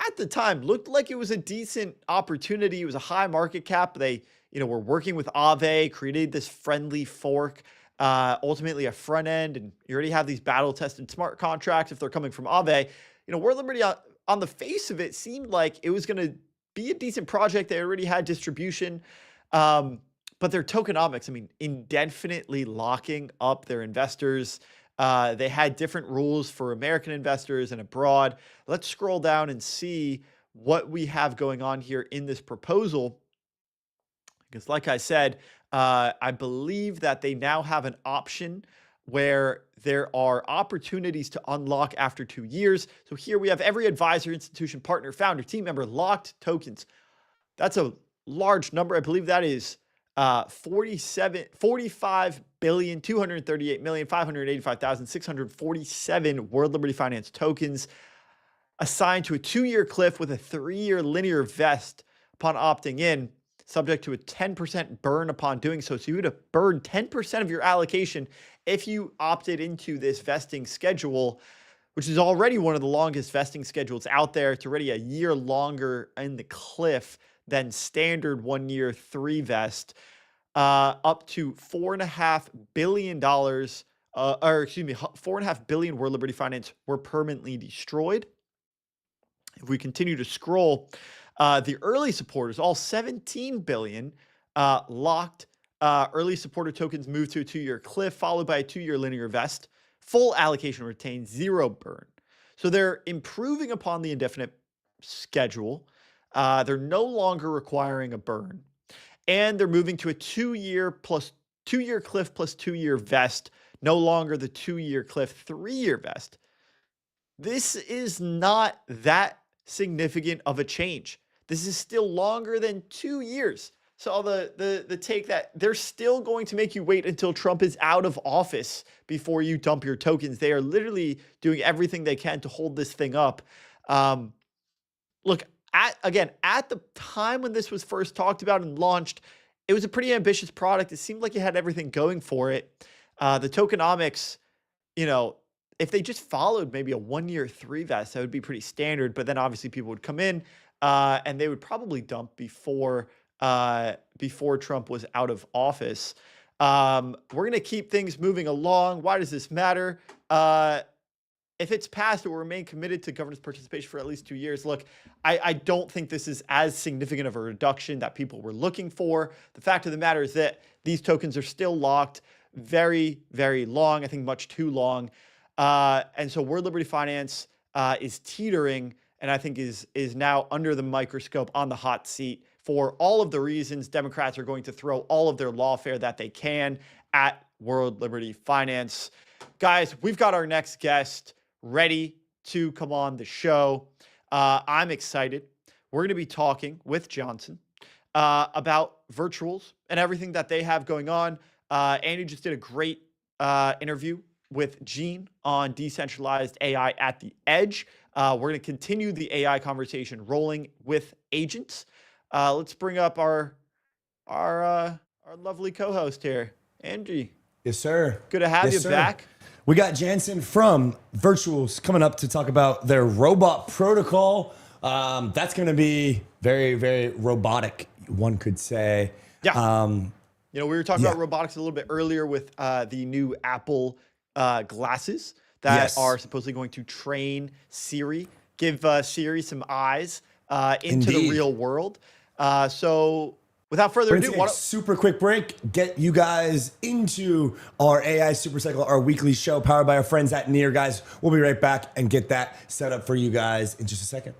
at the time looked like it was a decent opportunity. It was a high market cap. They, were working with Aave, created this friendly fork, ultimately a front end, and you already have these battle-tested smart contracts if they're coming from Aave. World Liberty on the face of it seemed like it was going to be a decent project. They already had distribution, but their tokenomics, indefinitely locking up their investors. They had different rules for American investors and abroad. Let's scroll down and see what we have going on here in this proposal. Because like I said, I believe that they now have an option where there are opportunities to unlock after 2 years. So here we have every advisor, institution, partner, founder, team member locked tokens. That's a large number. I believe that is 45,238,585,647 World Liberty Finance tokens assigned to a 2-year cliff with a 3-year linear vest upon opting in, subject to a 10% burn upon doing so. So you would have burned 10% of your allocation if you opted into this vesting schedule, which is already one of the longest vesting schedules out there. It's already a year longer in the cliff than standard 1 year 3 vest, up to $4.5 billion, $4.5 billion World Liberty Finance were permanently destroyed. If we continue to scroll, the early supporters, all 17 billion locked. Early supporter tokens moved to a 2-year cliff, followed by a 2-year linear vest. Full allocation retained, 0 burn. So they're improving upon the indefinite schedule. They're no longer requiring a burn. And they're moving to a 2-year cliff plus 2-year vest, no longer the 2-year cliff, 3-year vest. This is not that significant of a change. This is still longer than 2 years. So the take that they're still going to make you wait until Trump is out of office before you dump your tokens. They are literally doing everything they can to hold this thing up. Look, at the time when this was first talked about and launched, it was a pretty ambitious product. It seemed like it had everything going for it. The tokenomics, if they just followed maybe a 1 year 3 vest, that would be pretty standard. But then obviously people would come in and they would probably dump before Trump was out of office. We're going to keep things moving along. Why does this matter? If it's passed, it will remain committed to governance participation for at least 2 years. Look, I don't think this is as significant of a reduction that people were looking for. The fact of the matter is that these tokens are still locked very, very long. I think much too long. And so World Liberty Finance is teetering, and I think is now under the microscope on the hot seat for all of the reasons Democrats are going to throw all of their lawfare that they can at World Liberty Finance. Guys, we've got our next guest ready to come on the show. I'm excited. We're going to be talking with Jansen about virtuals and everything that they have going on. Andy just did a great interview with Gene on decentralized AI at the edge. We're going to continue the AI conversation rolling with agents. Let's bring up our lovely co-host here, Andy. Yes, sir. Good to have you back. We got Jansen from Virtuals coming up to talk about their robot protocol. That's going to be very, very robotic, one could say. Yeah. We were talking about robotics a little bit earlier with the new Apple glasses that are supposedly going to train Siri, give Siri some eyes into the real world. So without further ado, super quick break, get you guys into our AI Super Cycle, our weekly show powered by our friends at Near. Guys, we'll be right back and get that set up for you guys in just a second.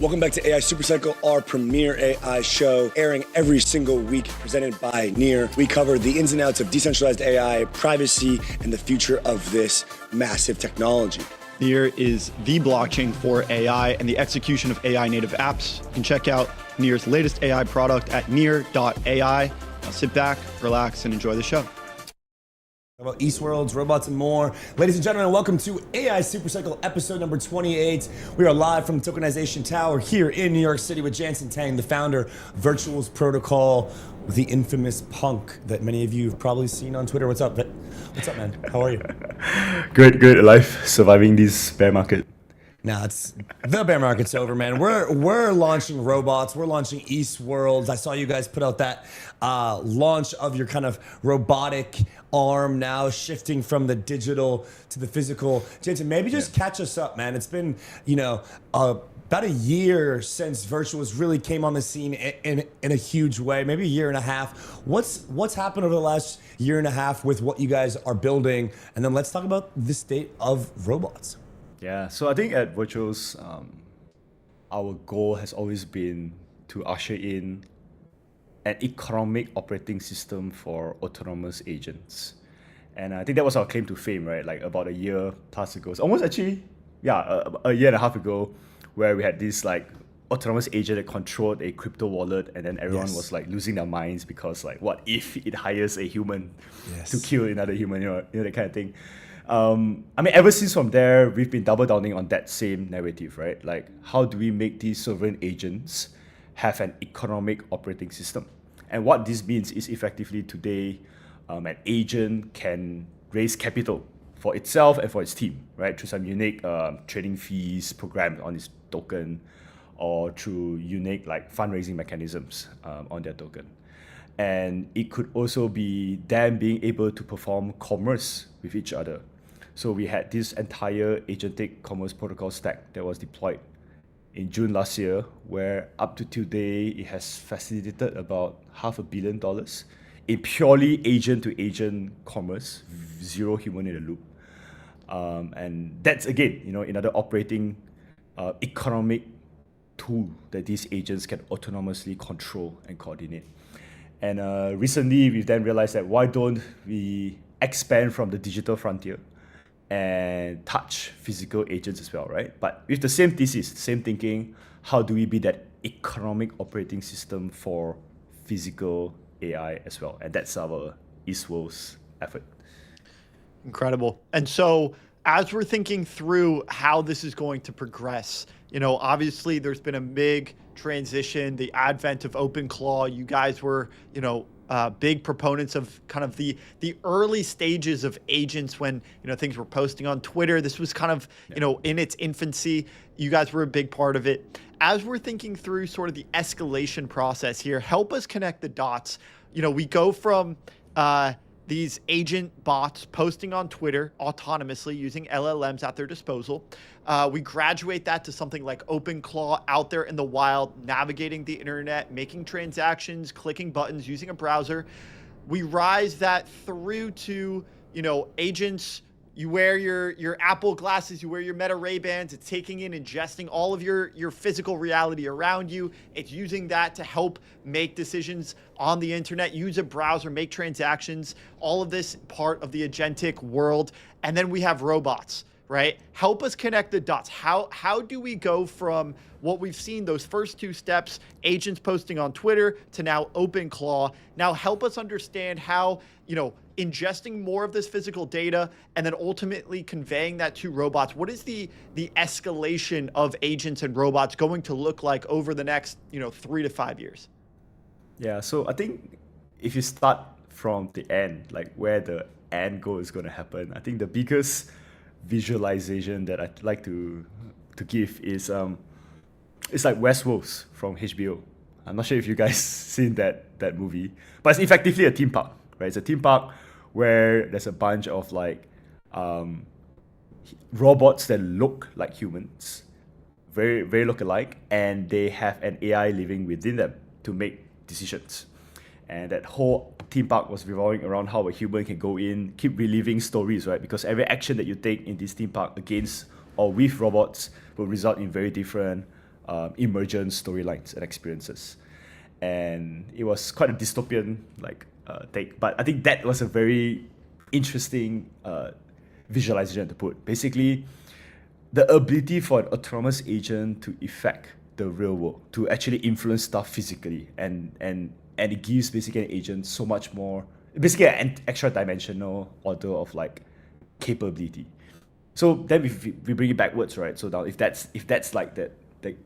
Welcome back to AI Supercycle, our premier AI show, airing every single week, presented by Near. We cover the ins and outs of decentralized AI, privacy, and the future of this massive technology. Near is the blockchain for AI and the execution of AI native apps. You can check out Near's latest AI product at near.ai. Now sit back, relax, and enjoy the show. About East Worlds, robots, and more. Ladies and gentlemen, welcome to AI Supercycle episode number 28. We are live from the Tokenization Tower here in New York City with Jansen Teng, the founder of Virtuals Protocol, the infamous punk that many of you have probably seen on Twitter. What's up, man? How are you? Good, alive, surviving this bear market. Now it's the bear market's over, man. We're launching robots. We're launching East Worlds. I saw you guys put out that launch of your kind of robotic arm now, shifting from the digital to the physical. Jansen, maybe just catch us up, man. It's been about a year since Virtuals really came on the scene in a huge way. Maybe a year and a half. What's happened over the last year and a half with what you guys are building, and then let's talk about the state of robots. Yeah, so I think at Virtuals, our goal has always been to usher in an economic operating system for autonomous agents. And I think that was our claim to fame, right? Like about a year plus ago. It's almost actually, a year and a half ago, where we had this like autonomous agent that controlled a crypto wallet, and then everyone Yes. was like losing their minds because like, what if it hires a human Yes. to kill another human, you know that kind of thing. I mean, ever since from there, we've been double downing on that same narrative, right? Like, how do we make these sovereign agents have an economic operating system? And what this means is effectively today, an agent can raise capital for itself and for its team, right? Through some unique trading fees programmed on its token, or through unique like fundraising mechanisms on their token. And it could also be them being able to perform commerce with each other. So we had this entire agentic commerce protocol stack that was deployed in June last year, where up to today, it has facilitated about $500 million in purely agent-to-agent commerce, zero human in the loop. And that's, again, another operating economic tool that these agents can autonomously control and coordinate. And recently, we've then realized that why don't we expand from the digital frontier and touch physical agents as well, right? But with the same thesis, same thinking, how do we be that economic operating system for physical AI as well? And that's our Eastworld's effort. Incredible. And so as we're thinking through how this is going to progress, obviously there's been a big transition, the advent of OpenClaw. You guys were, big proponents of kind of the early stages of agents when, things were posting on Twitter. This was kind of, in its infancy. You guys were a big part of it. As we're thinking through sort of the escalation process here, help us connect the dots. We go from these agent bots posting on Twitter autonomously using LLMs at their disposal. We graduate that to something like OpenClaw out there in the wild, navigating the internet, making transactions, clicking buttons, using a browser. We rise that through to, agents. You wear your Apple glasses, you wear your Meta Ray-Bans, it's taking in, ingesting all of your physical reality around you. It's using that to help make decisions on the internet, use a browser, make transactions, all of this part of the agentic world. And then we have robots, right? Help us connect the dots. How do we go from what we've seen, those first two steps, agents posting on Twitter, to now OpenClaw? Now help us understand how, ingesting more of this physical data and then ultimately conveying that to robots. What is the escalation of agents and robots going to look like over the next, 3 to 5 years? Yeah, so I think if you start from the end, like where the end goal is going to happen, I think the biggest visualization that I'd like to give is it's like Westworld from HBO. I'm not sure if you guys seen that movie, but it's effectively a theme park, right? It's a theme park where there's a bunch of like robots that look like humans, very very look-alike, and they have an AI living within them to make decisions. And that whole theme park was revolving around how a human can go in, keep reliving stories, right? Because every action that you take in this theme park against or with robots will result in very different emergent storylines and experiences. And it was quite a dystopian take, but I think that was a very interesting visualization to put. Basically, the ability for an autonomous agent to affect the real world, to actually influence stuff physically, and it gives basically an agent so much more, basically an extra dimensional order of like capability. So then we bring it backwards, right? So now if that's like the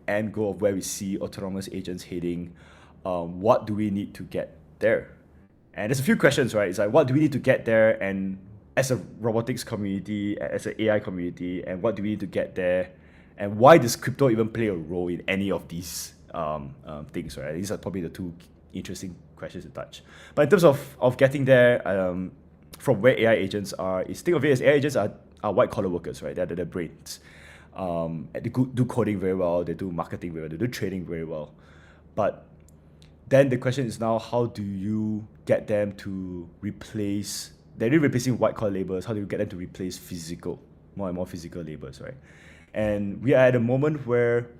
end goal of where we see autonomous agents heading, what do we need to get there? And there's a few questions, right? It's like, what do we need to get there? And as a robotics community, as an AI community, and what do we need to get there? And why does crypto even play a role in any of these things, right? These are probably the two interesting questions to touch. But in terms of getting there, from where AI agents are, is think of it as AI agents are white-collar workers, right? They're the brains. They do coding very well, they do marketing very well, they do trading very well. But then the question is now, how do you get them to replace, they're replacing white-collar laborers, how do you get them to replace more and more physical laborers, right? And we are at a moment where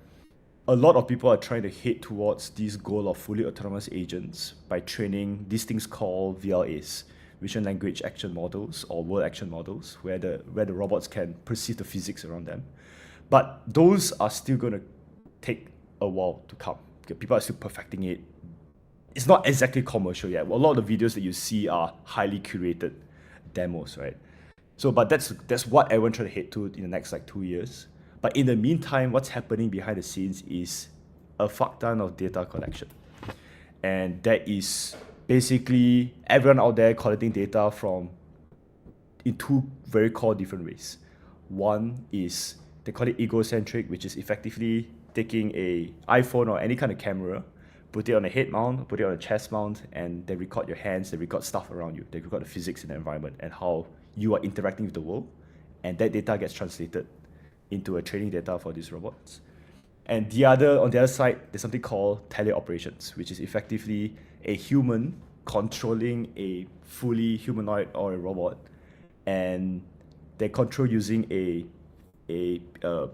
a lot of people are trying to head towards this goal of fully autonomous agents by training these things called VLAs, Vision Language Action Models, or World Action Models, where the robots can perceive the physics around them. But those are still going to take a while to come. Okay, people are still perfecting it. It's not exactly commercial yet. Well, a lot of the videos that you see are highly curated demos, right? So, but that's what everyone trying to head to in the next like 2 years. But in the meantime, what's happening behind the scenes is a fuck ton of data collection. And that is basically everyone out there collecting data from in two very core different ways. One is they call it egocentric, which is effectively taking a iPhone or any kind of camera, put it on a head mount, put it on a chest mount, and they record your hands, they record stuff around you, they record the physics in the environment and how you are interacting with the world, and that data gets translated into a training data for these robots. And on the other side, there's something called teleoperations, which is effectively a human controlling a fully humanoid or a robot, and they control using a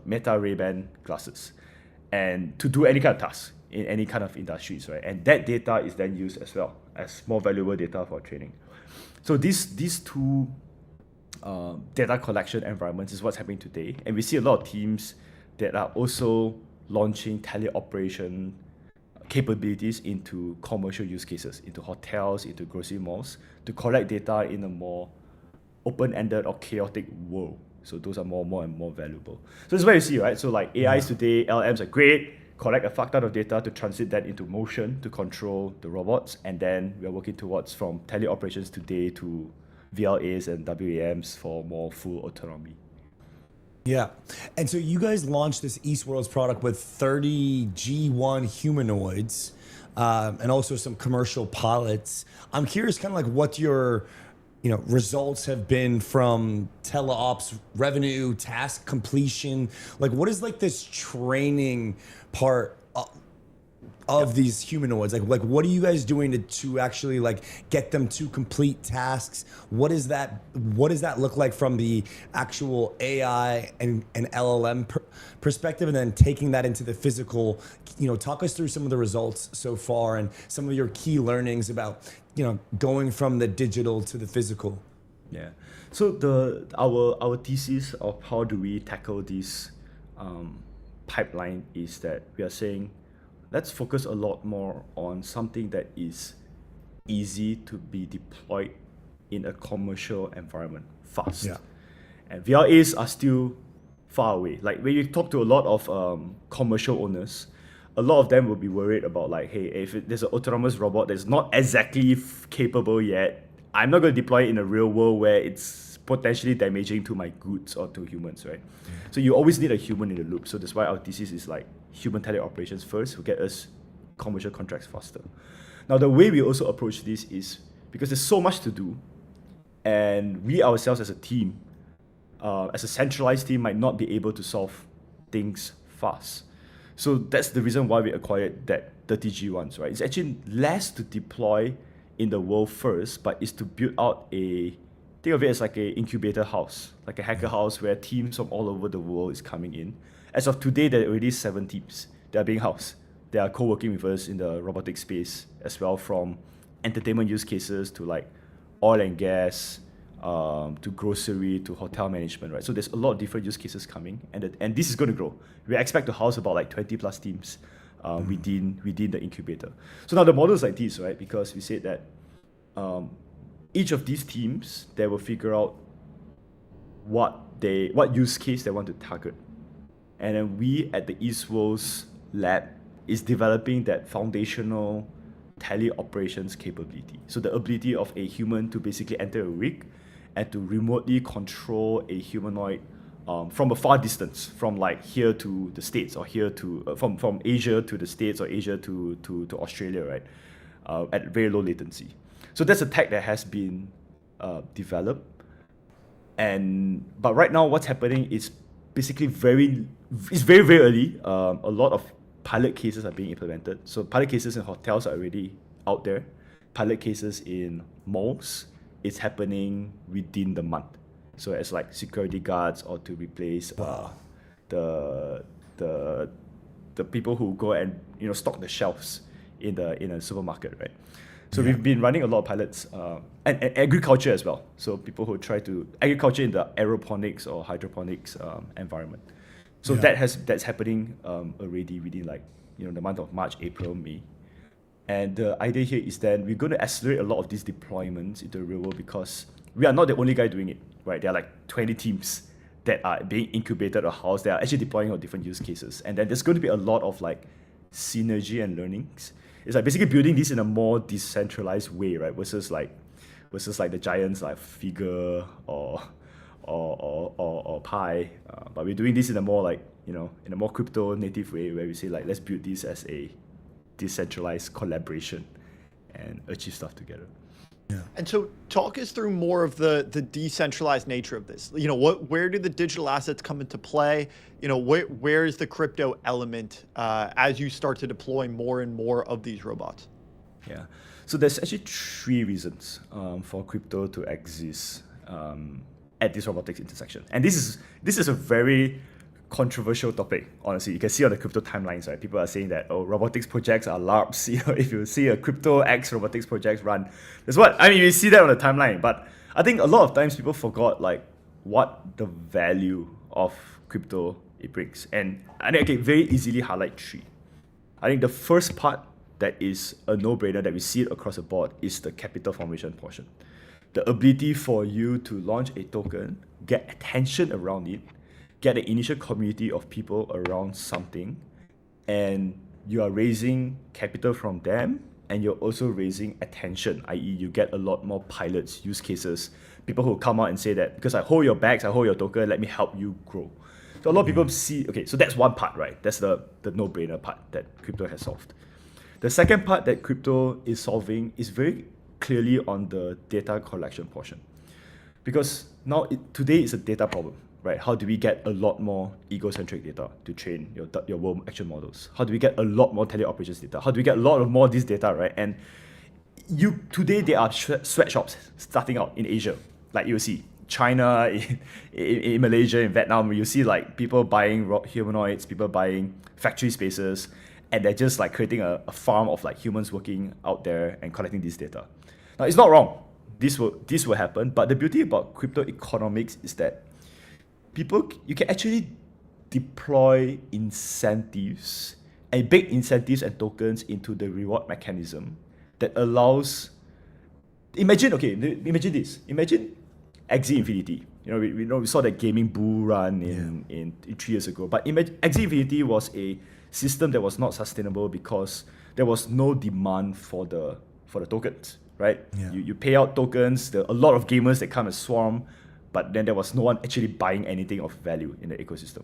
Meta Ray-Ban glasses, and to do any kind of task in any kind of industries, right? And that data is then used as well as more valuable data for training. So these two data collection environments is what's happening today, and we see a lot of teams that are also launching teleoperation capabilities into commercial use cases, into hotels, into grocery malls, to collect data in a more open-ended or chaotic world. So those are more and more valuable. So this is what you see, right? So like AIs today, LLMs are great, collect a fuck ton of data to translate that into motion to control the robots, and then we are working towards from teleoperations today to VLAs and WAMs for more full autonomy. Yeah. And so you guys launched this East Worlds product with 30 G1 humanoids and also some commercial pilots. I'm curious kind of like what your results have been from teleops revenue, task completion. Like what is like this training part of these humanoids? Like what are you guys doing to actually like get them to complete tasks? What does that look like from the actual AI and LLM perspective, and then taking that into the physical? Talk us through some of the results so far and some of your key learnings about going from the digital to the physical. Yeah. So our thesis of how do we tackle this pipeline is that we are saying, let's focus a lot more on something that is easy to be deployed in a commercial environment fast. Yeah. And VLAs are still far away. Like when you talk to a lot of commercial owners, a lot of them will be worried about like, hey, if there's an autonomous robot that's not exactly capable yet, I'm not going to deploy it in a real world where it's potentially damaging to my goods or to humans, right? So you always need a human in the loop. So that's why our thesis is like human teleoperations first will get us commercial contracts faster. Now, the way we also approach this is because there's so much to do, and we ourselves as a team, as a centralized team, might not be able to solve things fast. So that's the reason why we acquired that 30 G1s, right? It's actually less to deploy in the world first, but it's to build out think of it as like an incubator house, like a hacker house where teams from all over the world is coming in. As of today, there are already 7 teams that are being housed. They are co-working with us in the robotic space as well, from entertainment use cases to like oil and gas, to grocery, to hotel management, right? So there's a lot of different use cases coming, and this is going to grow. We expect to house about like 20 plus teams within the incubator. So now the model is like this, right? Because we said that each of these teams, they will figure out what use case they want to target. And then we at the East Worlds lab is developing that foundational teleoperations capability. So the ability of a human to basically enter a rig and to remotely control a humanoid from a far distance, from like here to the States, or here to from Asia to the States, or Asia to Australia, right? At very low latency. So that's a tech that has been developed. But right now what's happening is basically very early. A lot of pilot cases are being implemented. So pilot cases in hotels are already out there. Pilot cases in malls, it's happening within the month. So as like security guards, or to replace the people who go and stock the shelves in a supermarket, right? So we've been running a lot of pilots, and agriculture as well. So people who try to agriculture in the aeroponics or hydroponics environment. So that's happening already within like the month of March, April, May. And the idea here is that we're going to accelerate a lot of these deployments into the real world because we are not the only guy doing it, right? There are like 20 teams that are being incubated or housed that are actually deploying on different use cases. And then there's going to be a lot of like synergy and learnings. It's like basically building this in a more decentralized way, right? Versus like the giants like Figure or Pi. But we're doing this in a more like, in a more crypto native way where we say like, let's build this as a decentralized collaboration and achieve stuff together. Yeah. And so talk us through more of the decentralized nature of this. Where do the digital assets come into play? Where is the crypto element as you start to deploy more and more of these robots? Yeah. So there's actually 3 reasons for crypto to exist at this robotics intersection. And this is a very controversial topic, honestly. You can see on the crypto timelines, right? People are saying that, robotics projects are LARPs. If you see a crypto X robotics project run, that's what, we see that on the timeline. But I think a lot of times people forgot like what the value of crypto it brings. And I think I can very easily highlight 3. I think the first part that is a no-brainer that we see it across the board is the capital formation portion. The ability for you to launch a token, get attention around it, get an initial community of people around something, and you are raising capital from them, and you're also raising attention, i.e. you get a lot more pilots, use cases, people who come out and say that, because I hold your bags, I hold your token, let me help you grow. So a lot of people see, okay, so that's one part, right? That's the no-brainer part that crypto has solved. The second part that crypto is solving is very clearly on the data collection portion. Because now, today is a data problem. Right? How do we get a lot more ego-centric data to train your world action models? How do we get a lot more teleoperations data? How do we get a lot more of this data, right? And today there are sweatshops starting out in Asia. Like you see China, in Malaysia, in Vietnam, you see like people buying humanoids, people buying factory spaces, and they're just like creating a farm of like humans working out there and collecting this data. Now it's not wrong. This will happen, but the beauty about crypto economics is that you can actually deploy incentives and bake incentives and tokens into the reward mechanism that allows. Imagine this. Imagine Axie Infinity. We saw that gaming bull run in 3 years ago. But Axie Infinity was a system that was not sustainable because there was no demand for the tokens, right? Yeah. You pay out tokens. There are a lot of gamers that come and swarm. But then there was no one actually buying anything of value in the ecosystem.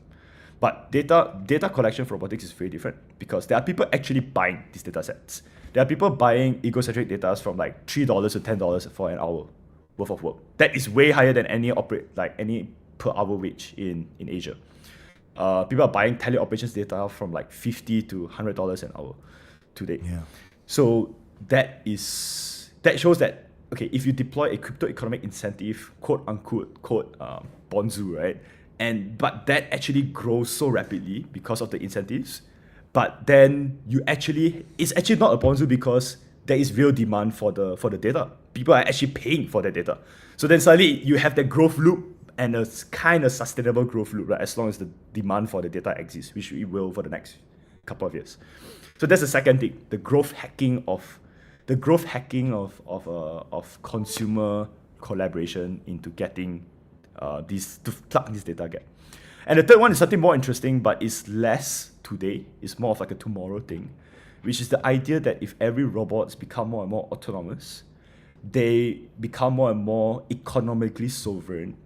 But data collection for robotics is very different because there are people actually buying these data sets. There are people buying egocentric data from like $3 to $10 for an hour worth of work. That is way higher than any per hour wage in Asia. People are buying teleoperations data from like $50 to $100 an hour today. Yeah. So that shows that, okay, if you deploy a crypto economic incentive, quote unquote, bonzu, right? But that actually grows so rapidly because of the incentives. But then it's actually not a bonzu because there is real demand for the data. People are actually paying for the data. So then suddenly you have that growth loop and a kind of sustainable growth loop, right? As long as the demand for the data exists, which we will for the next couple of years. So that's the second thing, the growth hacking of consumer collaboration into getting to plug this data gap. And the third one is something more interesting, but it's less today. It's more of like a tomorrow thing, which is the idea that if every robots become more and more autonomous, they become more and more economically sovereign,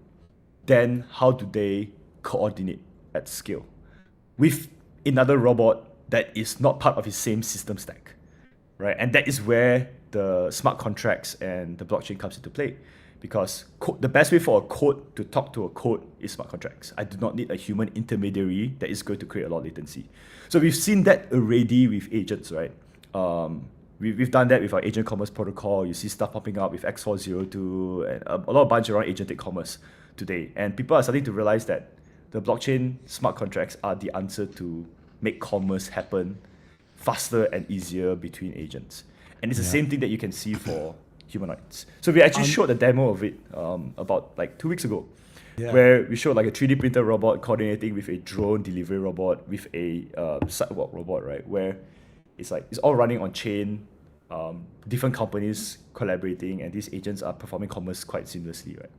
then how do they coordinate at scale with another robot that is not part of his same system stack? Right, and that is where the smart contracts and the blockchain comes into play, because the best way for a code to talk to a code is smart contracts. I do not need a human intermediary that is going to create a lot of latency. So we've seen that already with agents, right? We've done that with our agent commerce protocol. You see stuff popping up with X402 and a lot of bunch around agentic commerce today. And people are starting to realize that the blockchain smart contracts are the answer to make commerce happen faster and easier between agents. And it's the same thing that you can see for humanoids. So we actually showed a demo of it about like 2 weeks ago. where we showed like a 3D printer robot coordinating with a drone delivery robot with a sidewalk robot, right? Where it's like it's all running on chain, different companies collaborating, and these agents are performing commerce quite seamlessly, right?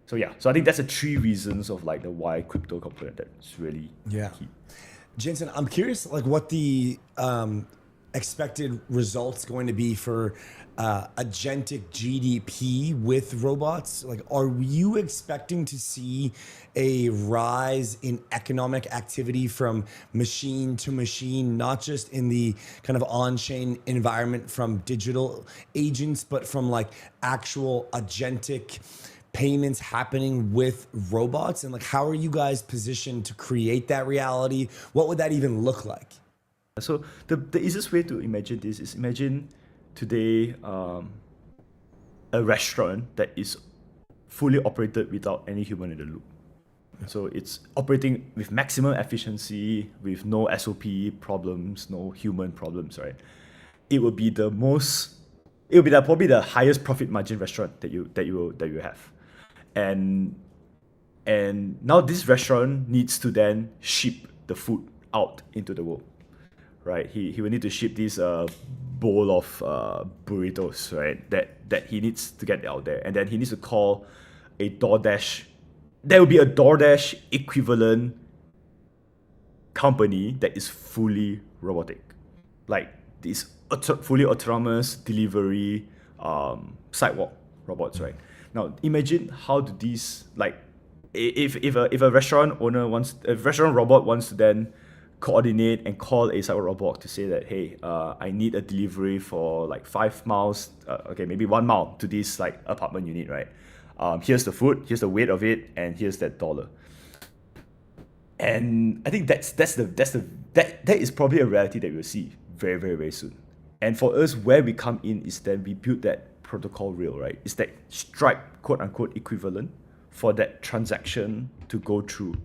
So yeah, so I think that's the 3 reasons of like the why crypto component that's really key. Jansen, I'm curious, like what the expected results going to be for agentic GDP with robots? Like, are you expecting to see a rise in economic activity from machine to machine, not just in the kind of on-chain environment from digital agents, but from like actual agentic payments happening with robots? And like, how are you guys positioned to create that reality? What would that even look like? So the easiest way to imagine this is imagine today a restaurant that is fully operated without any human in the loop. So it's operating with maximum efficiency, with no SOP problems, no human problems, right? It will be probably the highest profit margin restaurant that you have. And now this restaurant needs to then ship the food out into the world, right? He will need to ship this bowl of burritos, right? That he needs to get out there, and then he needs to call a DoorDash. There will be a DoorDash equivalent company that is fully robotic, like these fully autonomous delivery sidewalk robots, right? Now imagine how do these, like, if a restaurant robot wants to then coordinate and call a sidewalk robot to say that, hey, I need a delivery for like 5 miles, maybe 1 mile to this like apartment unit, right? Here's the food, here's the weight of it, and here's that dollar. And I think that is probably a reality that we'll see very, very, very soon. And for us, where we come in is that we build that protocol rail, right? It's that Stripe, quote unquote, equivalent for that transaction to go through.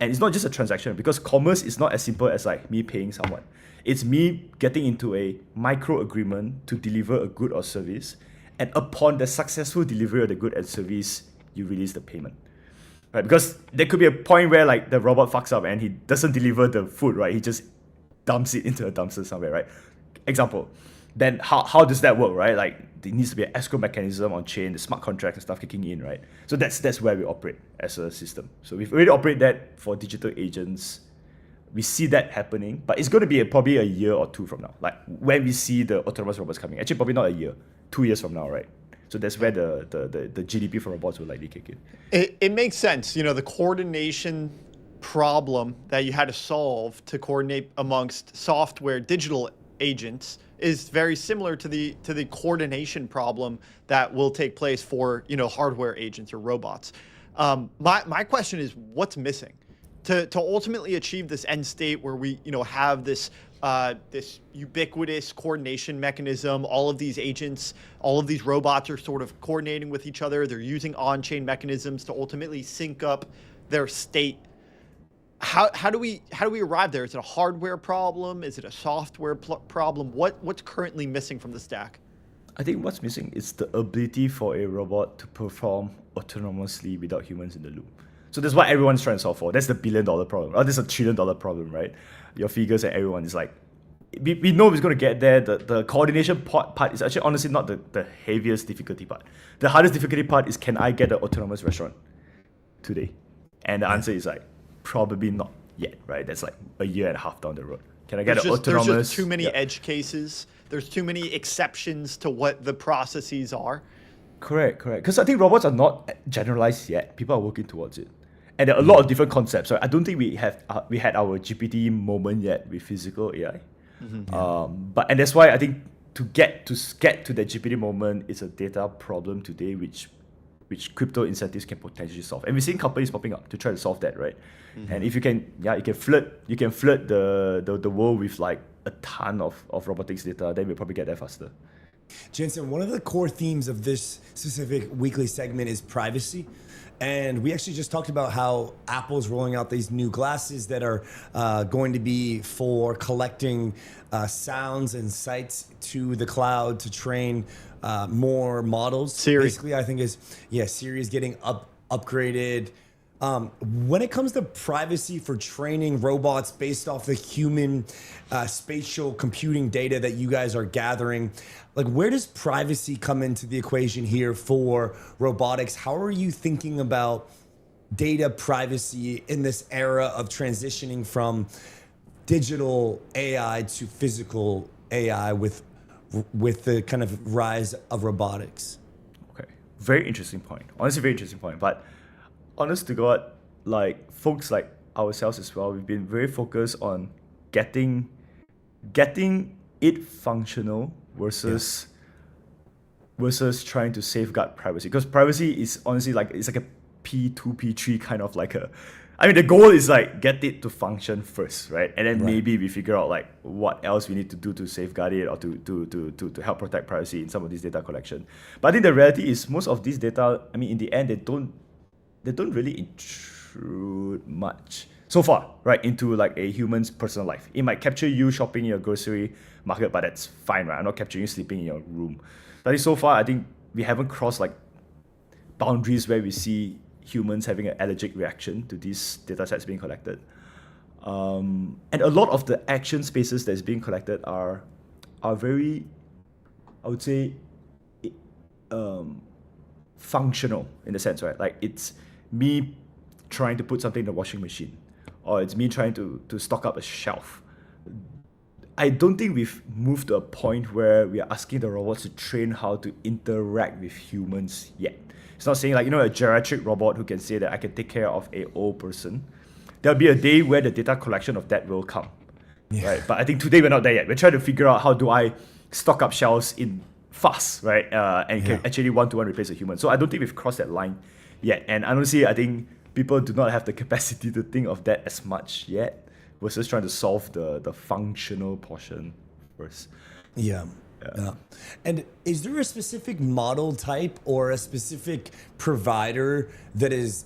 And it's not just a transaction, because commerce is not as simple as like me paying someone. It's me getting into a micro agreement to deliver a good or service. And upon the successful delivery of the good and service, you release the payment, right? Because there could be a point where like the robot fucks up and he doesn't deliver the food, right? He just dumps it into a dumpster somewhere, right? Example. Then how does that work, right? Like there needs to be an escrow mechanism on chain, the smart contracts and stuff kicking in, right? So that's where we operate as a system. So we've already operated that for digital agents. We see that happening, but it's going to be probably a year or 2 from now. Like when we see the autonomous robots coming, actually probably not a year, 2 years from now, right? So that's where the GDP for robots will likely kick in. It makes sense. You know, the coordination problem that you had to solve to coordinate amongst software digital agents is very similar to the coordination problem that will take place for, you know, hardware agents or robots. My question is, what's missing to ultimately achieve this end state where we, you know, have this this ubiquitous coordination mechanism? All of these agents, all of these robots are sort of coordinating with each other. They're using on-chain mechanisms to ultimately sync up their state. How do we arrive there? Is it a hardware problem? Is it a software problem? What's currently missing from the stack? I think what's missing is the ability for a robot to perform autonomously without humans in the loop. So that's what everyone's trying to solve for. That's the $1 billion problem. Or that's a $1 trillion problem, right? Your figures and everyone is like, we know it's going to get there. The coordination part is actually honestly not the heaviest difficulty part. The hardest difficulty part is, can I get an autonomous restaurant today? And the answer is like, probably not yet, right? That's like a year and a half down the road. Can I get an autonomous? There's just too many edge cases. There's too many exceptions to what the processes are. Correct. Because I think robots are not generalized yet. People are working towards it. And there are a lot of different concepts. So I don't think we had our GPT moment yet with physical AI. But that's why I think to get to the GPT moment is a data problem today, which crypto incentives can potentially solve. And we're seeing companies popping up to try to solve that, right? And if you can flirt the world with like a ton of robotics data, then we'll probably get there faster. Jansen, one of the core themes of this specific weekly segment is privacy. And we actually just talked about how Apple's rolling out these new glasses that are going to be for collecting sounds and sights to the cloud to train more models. Siri. Basically, I think Siri is getting upgraded. When it comes to privacy for training robots based off the human spatial computing data that you guys are gathering, like where does privacy come into the equation here for robotics? How are you thinking about data privacy in this era of transitioning from digital AI to physical AI with the kind of rise of robotics? Okay, very interesting point. Honestly, very interesting point. But honest to God, like folks like ourselves as well, we've been very focused on getting it functional versus trying to safeguard privacy. Because privacy is honestly like it's like a P2, P3 kind of like a. I mean, the goal is like get it to function first, right? And then maybe we figure out like what else we need to do to safeguard it or to help protect privacy in some of these data collection. But I think the reality is most of these data, I mean, in the end, they don't really intrude much so far, right, into like a human's personal life. It might capture you shopping in your grocery market, but that's fine, right? I'm not capturing you sleeping in your room. But so far, I think we haven't crossed like boundaries where we see humans having an allergic reaction to these data sets being collected. And a lot of the action spaces that's being collected are very, I would say, functional in the sense, right? Like it's me trying to put something in the washing machine, or it's me trying to stock up a shelf. I don't think we've moved to a point where we are asking the robots to train how to interact with humans yet. It's not saying like, a geriatric robot who can say that I can take care of an old person. There'll be a day where the data collection of that will come, right? But I think today we're not there yet. We're trying to figure out how do I stock up shelves in fast, right? And can actually one-to-one replace a human. So I don't think we've crossed that line yet. And honestly, I think people do not have the capacity to think of that as much yet versus trying to solve the functional portion first. Yeah. And is there a specific model type or a specific provider that is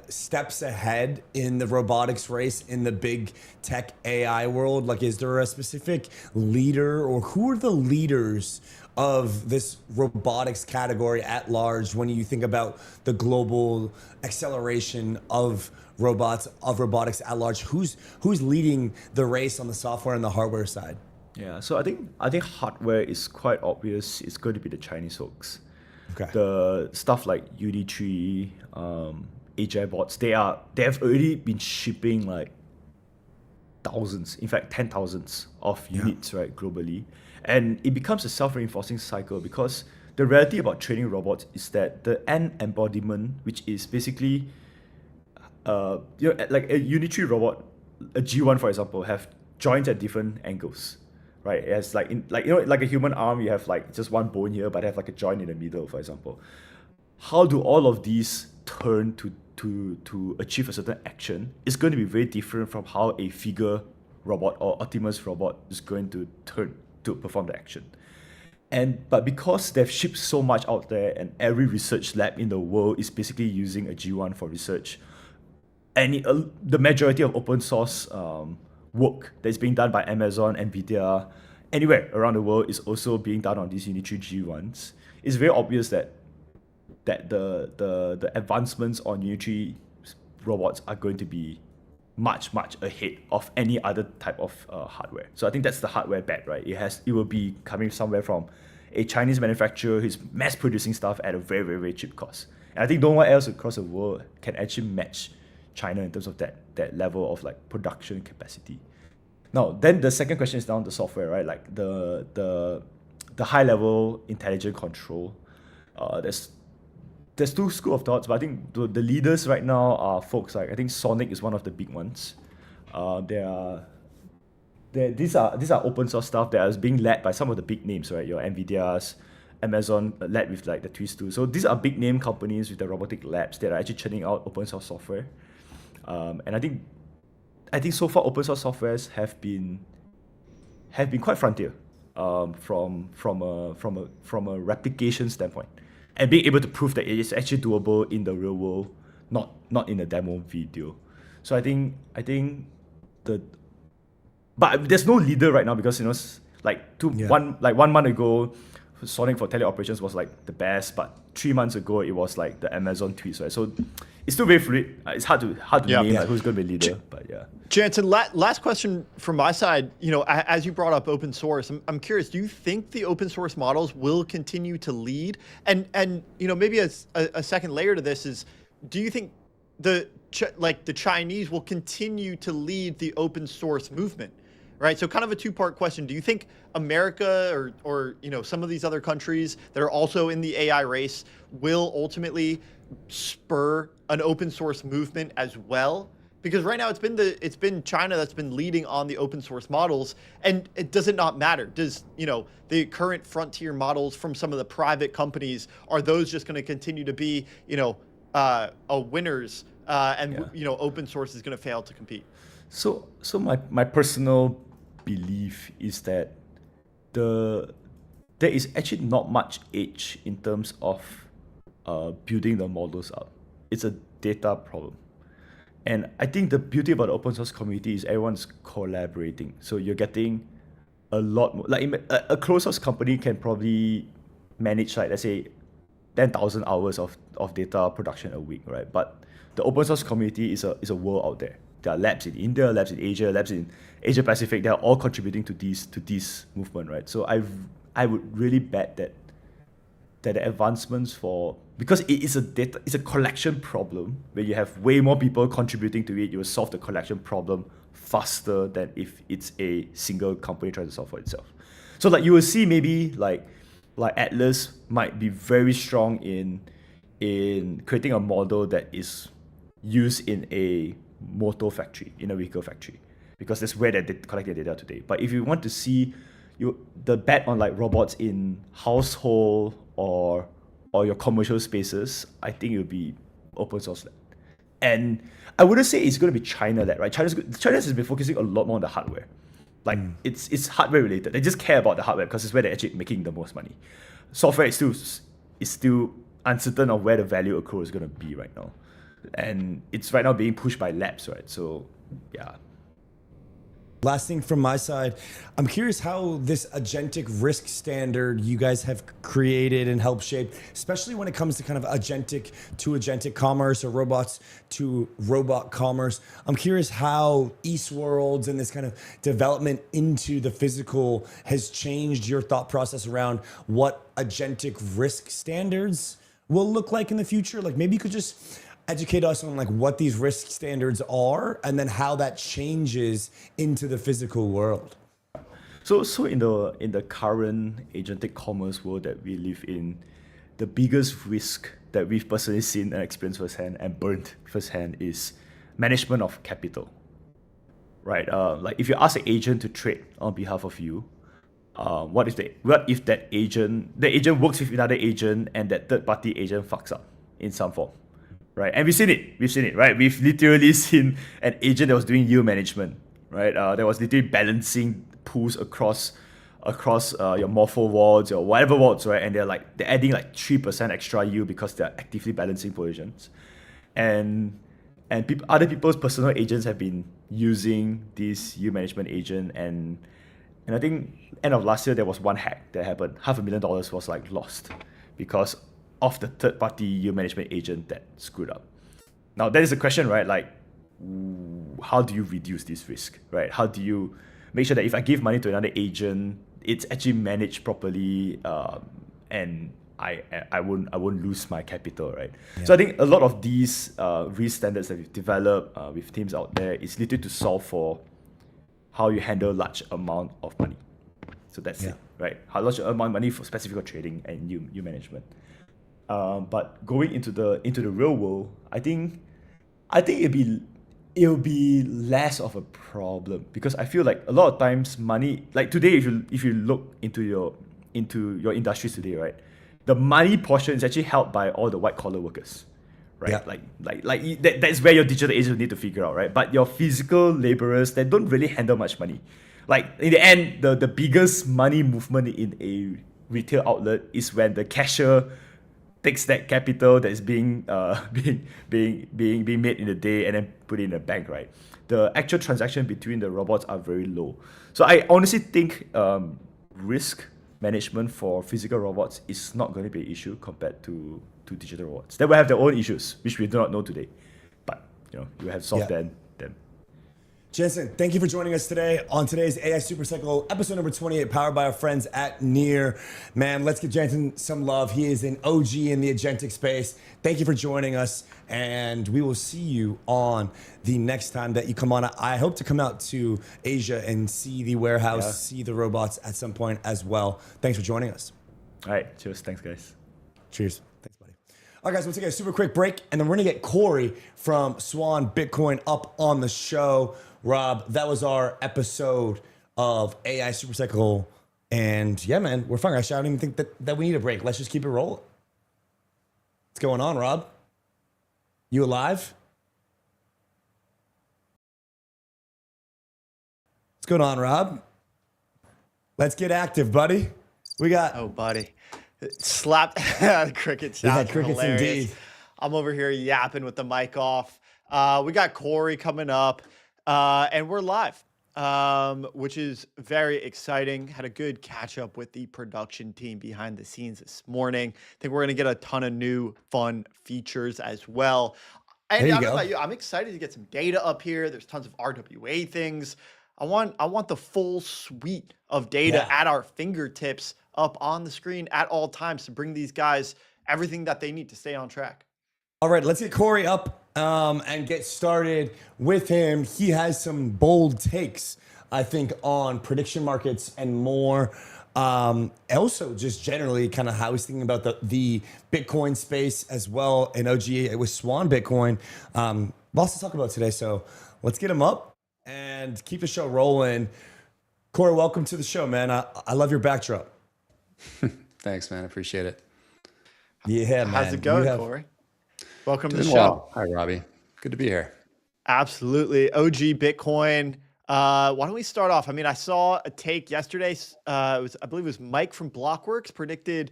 steps ahead in the robotics race in the big tech AI world? Like, is there a specific leader, or who are the leaders of this robotics category at large when you think about the global acceleration of robotics at large? Who's leading the race on the software and the hardware side? Yeah, so I think hardware is quite obvious. It's going to be the Chinese folks. Okay. The stuff like UD3, AGI bots, they have already been shipping like thousands, in fact 10,000s of units, right, globally. And it becomes a self-reinforcing cycle because the reality about training robots is that the end embodiment, which is basically like a UD3 robot, a G1 for example, have joints at different angles. Right, it has like like a human arm, you have like just one bone here, but have like a joint in the middle, for example. How do all of these turn to achieve a certain action? It's going to be very different from how a figure robot or Optimus robot is going to turn to perform the action. But because they've shipped so much out there, and every research lab in the world is basically using a G1 for research, and the majority of open source work that's being done by Amazon, Nvidia, anywhere around the world is also being done on these UD3 G1s. It's very obvious that the advancements on UD3 robots are going to be much ahead of any other type of hardware. So I think that's the hardware bet, right? It will be coming somewhere from a Chinese manufacturer who's mass producing stuff at a very, very, very cheap cost. And I think no one else across the world can actually match China in terms of that level of like production capacity. Now, then the second question is down the software, right? Like the high level intelligent control. There's two school of thoughts, but I think the leaders right now are folks like, I think Sonic is one of the big ones. These are open source stuff that is being led by some of the big names, right? Your Nvidia's, Amazon led with like the Twist 2. So these are big name companies with the robotic labs that are actually churning out open source software. And I think so far open source softwares have been quite frontier from a replication standpoint, and being able to prove that it is actually doable in the real world, not in a demo video. So I think but there's no leader right now because one month ago, Sonic for teleoperations was like the best, but 3 months ago it was like the Amazon tweets, right? So it's still very fluid. It's hard to Yeah. name Yeah. like who's going to be leader, but yeah. Jansen, last question from my side. You know, as you brought up open source, I'm curious. Do you think the open source models will continue to lead? And you know, maybe a second layer to this is, do you think the Chinese will continue to lead the open source movement? Right. So kind of a two-part question. Do you think America or you know, some of these other countries that are also in the AI race will ultimately spur an open source movement as well? Because right now it's been China that's been leading on the open source models, and does it not matter? Does, you know, the current frontier models from some of the private companies, are those just going to continue to be, you know, winners, and you know, open source is going to fail to compete? So my personal belief is that there is actually not much edge in terms of building the models up. It's a data problem. And I think the beauty about the open source community is everyone's collaborating. So you're getting a lot more, like a closed source company can probably manage, like, let's say 10,000 hours of data production a week, right? But the open source community is a world out there. There are labs in India, labs in Asia, labs in Asia Pacific. They are all contributing to this movement, right? So I would really bet that the advancements because it's a collection problem where you have way more people contributing to it, you will solve the collection problem faster than if it's a single company trying to solve for itself. So like you will see maybe like Atlas might be very strong in creating a model that is used in a motor factory, in a vehicle factory, because that's where they collect their data today. But if you want to see the bet on like robots in household or your commercial spaces, I think it would be open source led. And I wouldn't say it's going to be China led, right? China has been focusing a lot more on the hardware. Like it's hardware related. They just care about the hardware because it's where they're actually making the most money. Software is still uncertain of where the value accrue is going to be right now. And it's right now being pushed by labs, right? So yeah. Last thing from my side, I'm curious how this agentic risk standard you guys have created and helped shape, especially when it comes to kind of agentic to agentic commerce or robots to robot commerce. I'm curious how Eastworlds and this kind of development into the physical has changed your thought process around what agentic risk standards will look like in the future. Like maybe you could just educate us on like what these risk standards are and then how that changes into the physical world. So in the current agentic commerce world that we live in, the biggest risk that we've personally seen and experienced firsthand and burnt firsthand is management of capital. Right? Like if you ask an agent to trade on behalf of you, what if the agent works with another agent and that third party agent fucks up in some form? Right, and we've seen it, right? We've literally seen an agent that was doing yield management, right? That was literally balancing pools across your morpho wards or whatever wards, right? And they're adding like 3% extra yield because they're actively balancing positions, and other people's personal agents have been using this yield management agent, and I think end of last year there was one hack that happened. $500,000 was like lost because of the third-party yield management agent that screwed up. Now, that is a question, right? Like, how do you reduce this risk, right? How do you make sure that if I give money to another agent, it's actually managed properly, and I won't lose my capital, right? Yeah. So I think a lot of these risk standards that we've developed with teams out there is literally to solve for how you handle large amount of money. So that's it, right? How large amount of money for specific trading and yield management. But going into the real world, I think it'll be less of a problem because I feel like a lot of times money, like today, if you look into your industries today, right, the money portion is actually held by all the white collar workers, right? Yeah. That's where your digital agents need to figure out, right? But your physical laborers, they don't really handle much money. Like in the end, the biggest money movement in a retail outlet is when the cashier takes that capital that is being made in the day and then put it in a bank, right? The actual transaction between the robots are very low. So I honestly think risk management for physical robots is not going to be an issue compared to to digital wallets. They will have their own issues, which we do not know today. But you have solved them. Jansen, thank you for joining us today on today's AI Super Cycle, episode number 28, powered by our friends at Near. Man, let's give Jansen some love. He is an OG in the agentic space. Thank you for joining us, and we will see you on the next time that you come on. I hope to come out to Asia and see the warehouse, see the robots at some point as well. Thanks for joining us. All right, cheers. Thanks, guys. Cheers. Thanks, buddy. All right, guys, we'll take a super quick break, and then we're going to get Cory from Swan Bitcoin up on the show. Rob, that was our episode of AI Super Cycle. And yeah, man, we're fine. I don't even think that we need a break. Let's just keep it rolling. What's going on, Rob? You alive? What's going on, Rob? Let's get active, buddy. We got... Oh, buddy. Slap the cricket sound. Yeah, crickets hilarious. indeed. I'm over here yapping with the mic off. We got Cory coming up. And we're live, which is very exciting. Had a good catch up with the production team behind the scenes this morning. I think we're going to get a ton of new fun features as well. And I don't know about you, I'm excited to get some data up here. There's tons of RWA things. I want the full suite of data at our fingertips up on the screen at all times to bring these guys everything that they need to stay on track. All right, let's get Cory up and get started with him. He has some bold takes, I think, on prediction markets and more. Also, just generally kind of how he's thinking about the Bitcoin space as well. And OG with Swan Bitcoin. Lots to talk about today, so let's get him up and keep the show rolling. Cory, welcome to the show, man. I love your backdrop. Thanks, man. I appreciate it. Yeah, man. How's it going, Cory? Welcome to the show. Well. Hi, Robbie. Good to be here. Absolutely. OG Bitcoin. Why don't we start off? I mean, I saw a take yesterday. I believe it was Mike from Blockworks predicted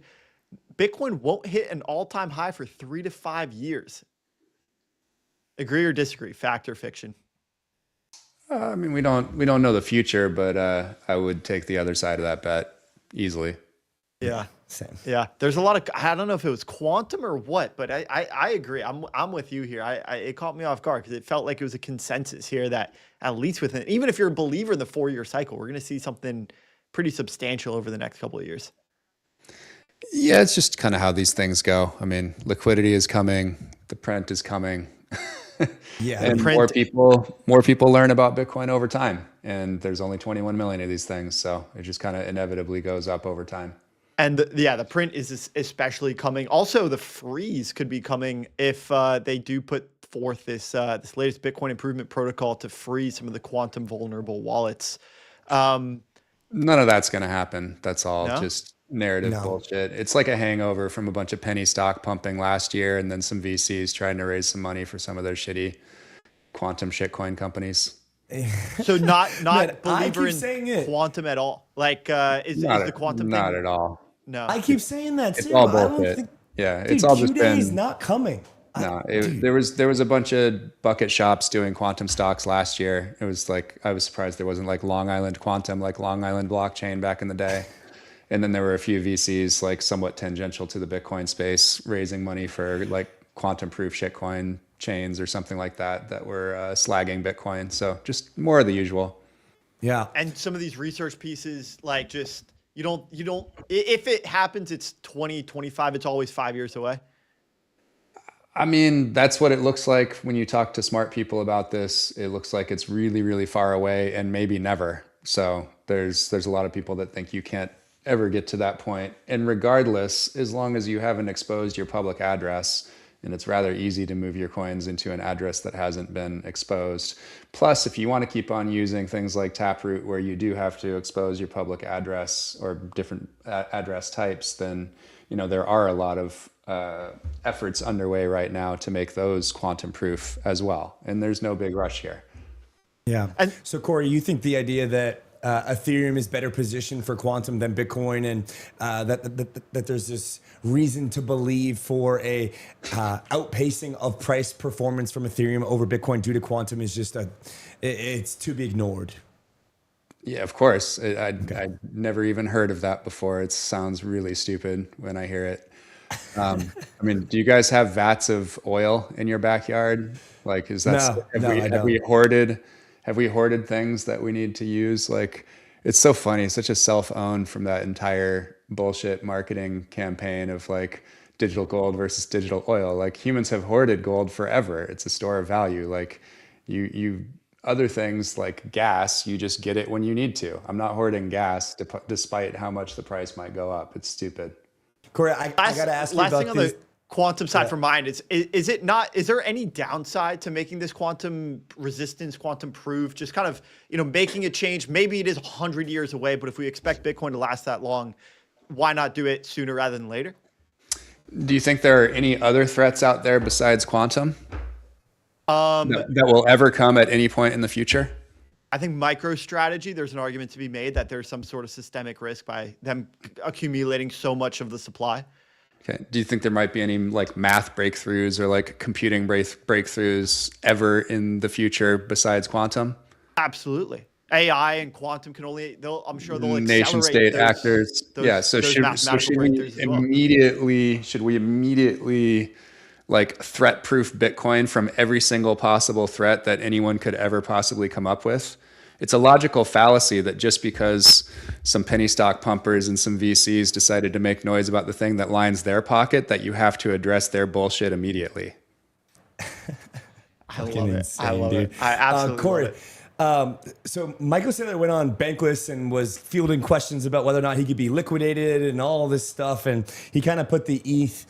Bitcoin won't hit an all-time high for 3 to 5 years. Agree or disagree? Fact or fiction? I mean, we don't know the future, but I would take the other side of that bet easily. Yeah. Same. Yeah. There's a lot of, I don't know if it was quantum or what, but I agree. I'm with you here. It caught me off guard because it felt like it was a consensus here that at least within, even if you're a believer in the 4-year cycle, we're going to see something pretty substantial over the next couple of years. Yeah, it's just kind of how these things go. I mean, liquidity is coming, the print is coming. Yeah, and more people learn about Bitcoin over time. And there's only 21 million of these things, so it just kind of inevitably goes up over time. And the print is especially coming. Also, the freeze could be coming if they do put forth this latest Bitcoin improvement protocol to freeze some of the quantum vulnerable wallets. None of that's going to happen. That's all just narrative No. bullshit. It's like a hangover from a bunch of penny stock pumping last year and then some VCs trying to raise some money for some of their shitty quantum shitcoin companies. So not Man, believer I keep saying it. in quantum at all. Like is the quantum not thing? at all. No. I keep saying that It's too. all I don't bullshit. think, Yeah, dude, it's all just Q-Day is been not coming. no. There was a bunch of bucket shops doing quantum stocks last year. It was like I was surprised there wasn't like Long Island Quantum, like Long Island Blockchain back in the day. And then there were a few VCs like somewhat tangential to the Bitcoin space raising money for like quantum proof shitcoin chains or something like that were slagging Bitcoin. So just more of the usual. Yeah. And some of these research pieces, like just you don't if it happens, it's 2025. It's always 5 years away. I mean, that's what it looks like when you talk to smart people about this. It looks like it's really, really far away and maybe never. So there's a lot of people that think you can't ever get to that point. And regardless, as long as you haven't exposed your public address, and it's rather easy to move your coins into an address that hasn't been exposed. Plus, if you want to keep on using things like Taproot, where you do have to expose your public address or different address types, then there are a lot of efforts underway right now to make those quantum proof as well. And there's no big rush here. Yeah. And so, Cory, you think the idea that Ethereum is better positioned for quantum than Bitcoin, and that there's this reason to believe for a outpacing of price performance from Ethereum over Bitcoin due to quantum is just it's to be ignored. Yeah, of course. I'd never even heard of that before. It sounds really stupid when I hear it. I mean, do you guys have vats of oil in your backyard? Like, is that have we hoarded things that we need to use? Like, it's so funny. It's such a self-own from that entire bullshit marketing campaign of like digital gold versus digital oil. Like, humans have hoarded gold forever. It's a store of value. Like, you other things like gas, you just get it when you need to. I'm not hoarding gas despite how much the price might go up. It's stupid. Cory, I got to ask you last about thing on the quantum side for mine is there any downside to making this quantum resistance, quantum proof, just kind of, making a change? Maybe it is 100 years away, but if we expect Bitcoin to last that long, why not do it sooner rather than later? Do you think there are any other threats out there besides quantum that will ever come at any point in the future? I think MicroStrategy, there's an argument to be made that there's some sort of systemic risk by them accumulating so much of the supply. Okay. Do you think there might be any like math breakthroughs or like computing breakthroughs ever in the future besides quantum? Absolutely. AI and quantum can I'm sure they'll accelerate nation state actors. So should we immediately like threat proof Bitcoin from every single possible threat that anyone could ever possibly come up with? It's a logical fallacy that just because some penny stock pumpers and some VCs decided to make noise about the thing that lines their pocket, that you have to address their bullshit immediately. I love it. I love it. I absolutely Cory, love it. So Michael Saylor went on Bankless and was fielding questions about whether or not he could be liquidated and all this stuff, and he kind of put the ETH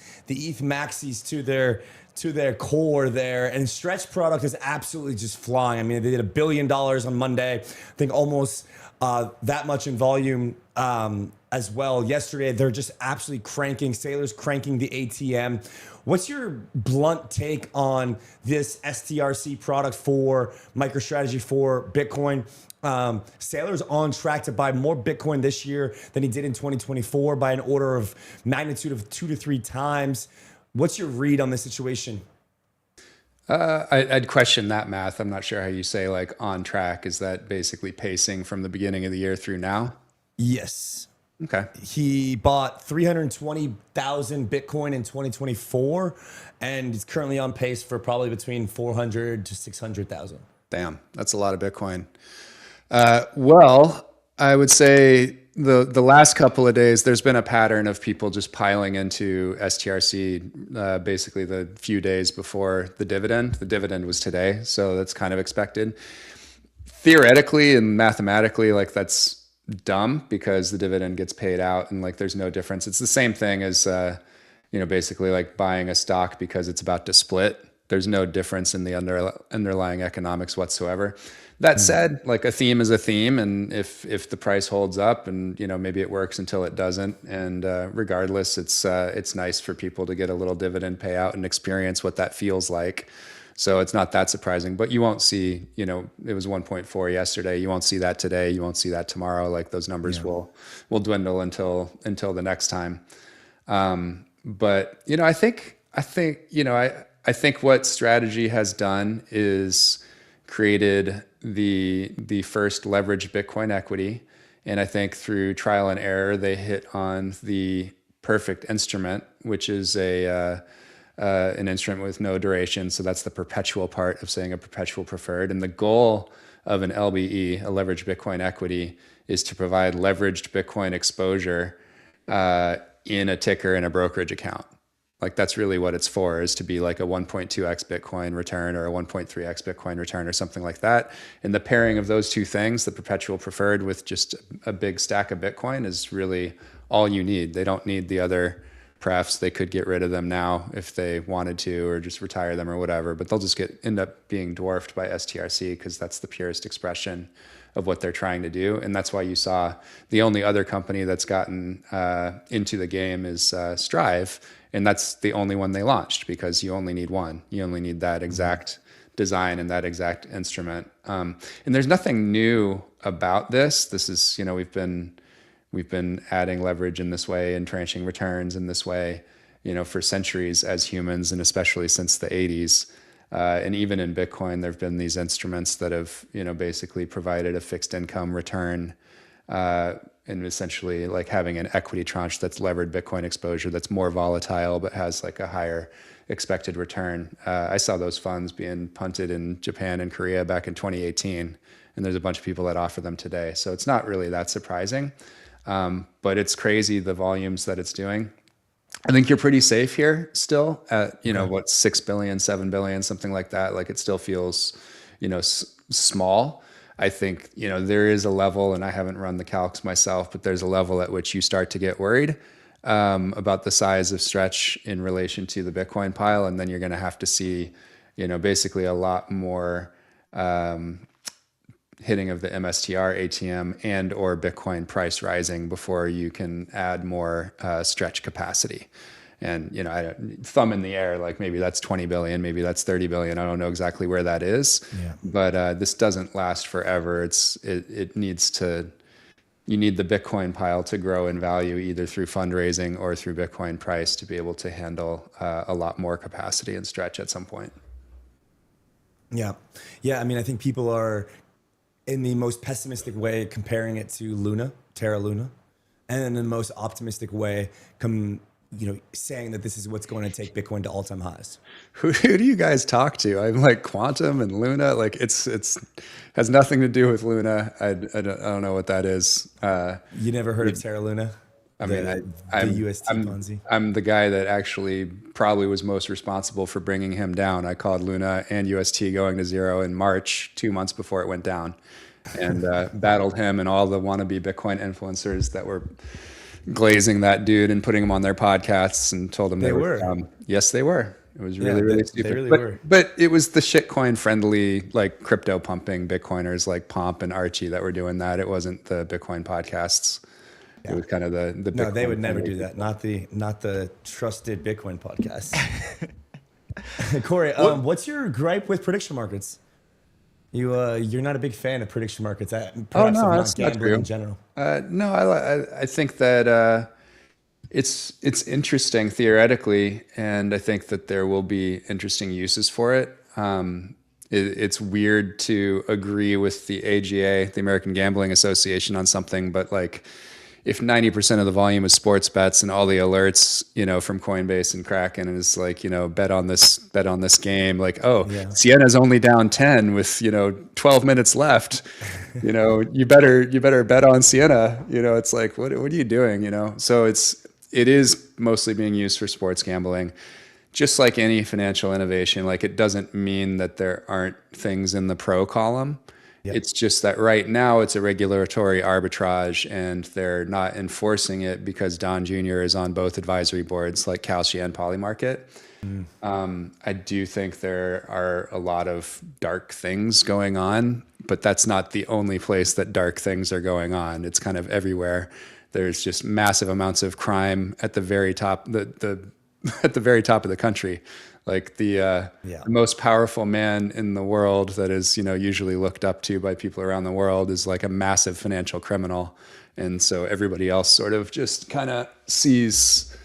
maxis to their core there, and Stretch product is absolutely just flying. I mean, they did $1 billion on Monday. I think almost that much in volume as well. Yesterday, they're just absolutely cranking. Saylor's cranking the ATM. What's your blunt take on this STRC product for MicroStrategy for Bitcoin? Saylor's on track to buy more Bitcoin this year than he did in 2024 by an order of magnitude of 2 to 3 times. What's your read on this situation? I'd question that math. I'm not sure how you say like on track. Is that basically pacing from the beginning of the year through now? Yes. Okay. He bought 320,000 Bitcoin in 2024, and is currently on pace for probably between 400 to 600,000. Damn, that's a lot of Bitcoin. Well, I would say the last couple of days, there's been a pattern of people just piling into STRC basically the few days before the dividend. The dividend was today, so that's kind of expected. Theoretically and mathematically, like that's dumb because the dividend gets paid out and like there's no difference. It's the same thing as basically like buying a stock because it's about to split. There's no difference in the underlying economics whatsoever. That said, like a theme is a theme, and if the price holds up and maybe it works until it doesn't, and regardless, it's nice for people to get a little dividend payout and experience what that feels like. So it's not that surprising, but you won't see, it was 1.4 yesterday. You won't see that today. You won't see that tomorrow. Like those numbers will dwindle until the next time. But I think what strategy has done is created the first leveraged Bitcoin equity. And I think through trial and error, they hit on the perfect instrument, which is an instrument with no duration. So that's the perpetual part of saying a perpetual preferred. And the goal of an LBE, a leveraged Bitcoin equity, is to provide leveraged Bitcoin exposure in a ticker in a brokerage account. Like that's really what it's for, is to be like a 1.2x Bitcoin return or a 1.3x Bitcoin return or something like that. And the pairing of those two things, the perpetual preferred with just a big stack of Bitcoin, is really all you need. They don't need the other prefs. They could get rid of them now if they wanted to, or just retire them or whatever, but they'll just end up being dwarfed by STRC because that's the purest expression of what they're trying to do. And that's why you saw the only other company that's gotten into the game is Strive. And that's the only one they launched because you only need one. You only need that exact design and that exact instrument. And there's nothing new about this. This is, we've been adding leverage in this way and tranching returns in this way, for centuries as humans, and especially since the 80s. And even in Bitcoin, there have been these instruments that have, basically provided a fixed income return and essentially like having an equity tranche that's levered Bitcoin exposure that's more volatile but has like a higher expected return. I saw those funds being punted in Japan and Korea back in 2018, and there's a bunch of people that offer them today. So it's not really that surprising, but it's crazy the volumes that it's doing. I think you're pretty safe here still at, you know, what, 6 billion, 7 billion, something like that. Like it still feels, you know, small. I think, you know, there is a level, and I haven't run the calcs myself, but there's a level at which you start to get worried about the size of stretch in relation to the Bitcoin pile. And then you're going to have to see, you know, basically a lot more hitting of the MSTR ATM and or Bitcoin price rising before you can add more stretch capacity. And, you know, thumb in the air, like maybe that's 20 billion, maybe that's 30 billion. I don't know exactly where that is, but this doesn't last forever. It needs to, you need the Bitcoin pile to grow in value either through fundraising or through Bitcoin price to be able to handle a lot more capacity and stretch at some point. Yeah. I mean, I think people are in the most pessimistic way comparing it to Luna, Terra Luna, and in the most optimistic way saying that this is what's going to take Bitcoin to all-time highs. Who do you guys talk to? I'm like Quantum and Luna. Like it's has nothing to do with Luna. I don't know what that is. You never heard of Terra Luna? I mean, the UST Ponzi. I'm the guy that actually probably was most responsible for bringing him down. I called Luna and UST going to zero in March, 2 months before it went down, and battled him and all the wannabe Bitcoin influencers that were glazing that dude and putting him on their podcasts and told him they were. Yes, they were. It was really stupid. They really were. But it was the shitcoin friendly, like crypto pumping Bitcoiners like Pomp and Archie that were doing that. It wasn't the Bitcoin podcasts. Yeah. It was kind of the Bitcoin. No, they would never do that. Not the trusted Bitcoin podcast. Cory, what's your gripe with prediction markets? You're not a big fan of prediction markets. Perhaps that's not true. In general. No, I think that it's interesting theoretically, and I think that there will be interesting uses for it. It's weird to agree with the AGA, the American Gambling Association, on something, but like, if 90% of the volume is sports bets and all the alerts, you know, from Coinbase and Kraken is like, you know, bet on this game, like, Siena's only down 10 with, 12 minutes left, you better bet on Siena. It's like, what are you doing? So it is mostly being used for sports gambling, just like any financial innovation. Like, it doesn't mean that there aren't things in the pro column. Yep. It's just that right now it's a regulatory arbitrage and they're not enforcing it because Don Jr. is on both advisory boards like Kalshi and Polymarket. I do think there are a lot of dark things going on, but that's not the only place that dark things are going on. It's kind of everywhere. There's just massive amounts of crime at the very top, at the very top of the country. Like the most powerful man in the world that is, usually looked up to by people around the world is like a massive financial criminal. And so everybody else sort of just kind of sees,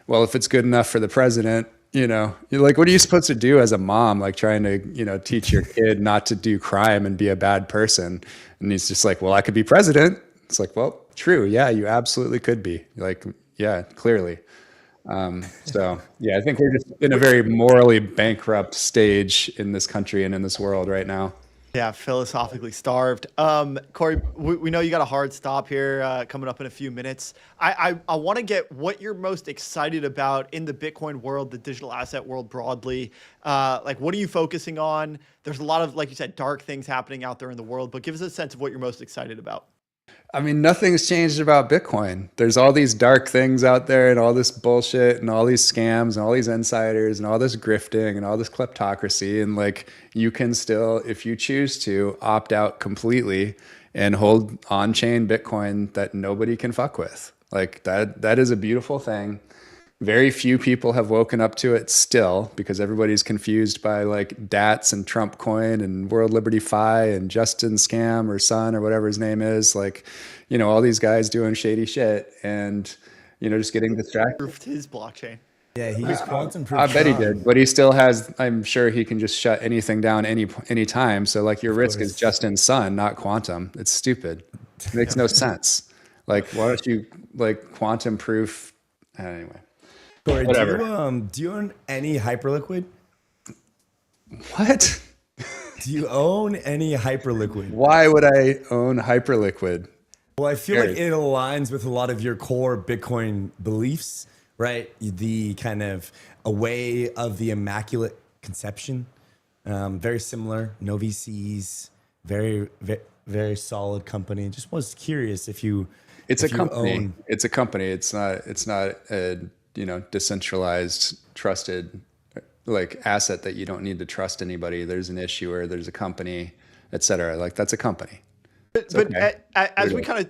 well, if it's good enough for the president, you're like, what are you supposed to do as a mom? Like trying to, teach your kid not to do crime and be a bad person. And he's just like, well, I could be president. It's like, well, true. Yeah, you absolutely could be. Like, yeah, clearly. So yeah, I think we're just in a very morally bankrupt stage in this country and in this world right now. Yeah, philosophically starved. Cory, we know you got a hard stop here coming up in a few minutes. I want to get what you're most excited about in the Bitcoin world, the digital asset world broadly. Like, what are you focusing on? There's a lot of, like you said, dark things happening out there in the world, but give us a sense of what you're most excited about. I mean, nothing's changed about Bitcoin. There's all these dark things out there and all this bullshit and all these scams and all these insiders and all this grifting and all this kleptocracy. And like, you can still, if you choose to, opt out completely and hold on-chain Bitcoin that nobody can fuck with. Like that is a beautiful thing. Very few people have woken up to it still because everybody's confused by like DATS and Trump coin and World Liberty Fi and Justin Scam or Sun or whatever his name is. Like, all these guys doing shady shit and, just getting distracted. Proofed his blockchain. Yeah, he just quantum proofed. I bet he did, but he still has, I'm sure he can just shut anything down any time. So like your risk is Justin's Sun, not quantum. It's stupid. It makes no sense. Like, why don't you like quantum proof? Anyway, Cory, whatever. do you own any Hyperliquid? What? Do you own any Hyperliquid? Why would I own Hyperliquid? Well, I feel like it aligns with a lot of your core Bitcoin beliefs, right? The kind of a way of the immaculate conception, very similar. No VCs, very solid company. Just was curious if you. It's if a company. own... It's a company. It's not a decentralized, trusted like asset that you don't need to trust anybody. There's an issuer. There's a company, etc. Like that's a company. But okay. As we kind of,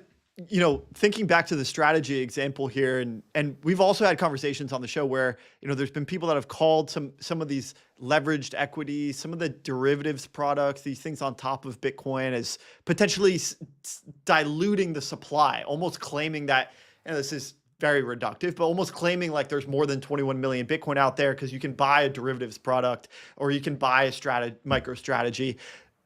thinking back to the strategy example here, and we've also had conversations on the show where, there's been people that have called some of these leveraged equities, some of the derivatives products, these things on top of Bitcoin as potentially diluting the supply, almost claiming that, this is very reductive, but almost claiming like there's more than 21 million Bitcoin out there because you can buy a derivatives product or you can buy a micro strategy.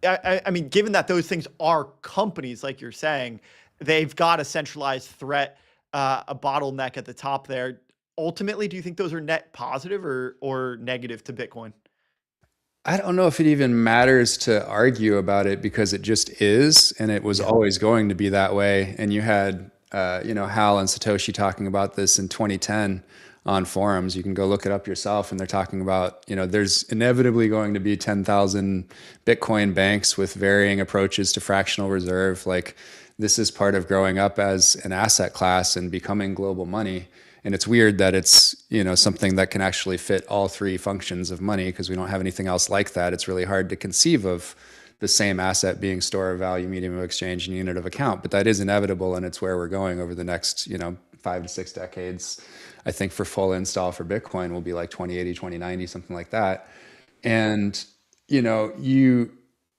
I mean, given that those things are companies, like you're saying, they've got a centralized threat, a bottleneck at the top there. Ultimately, do you think those are net positive or negative to Bitcoin? I don't know if it even matters to argue about it because it just is, and it was always going to be that way. And you had, Hal and Satoshi talking about this in 2010 on forums. You can go look it up yourself, and they're talking about, there's inevitably going to be 10,000 Bitcoin banks with varying approaches to fractional reserve. Like, this is part of growing up as an asset class and becoming global money. And it's weird that it's, something that can actually fit all three functions of money because we don't have anything else like that. It's really hard to conceive of the same asset being store of value, medium of exchange, and unit of account. But that is inevitable, and it's where we're going over the next, 5 to 6 decades. I think for full install for Bitcoin will be like 2080, 2090, something like that. And, you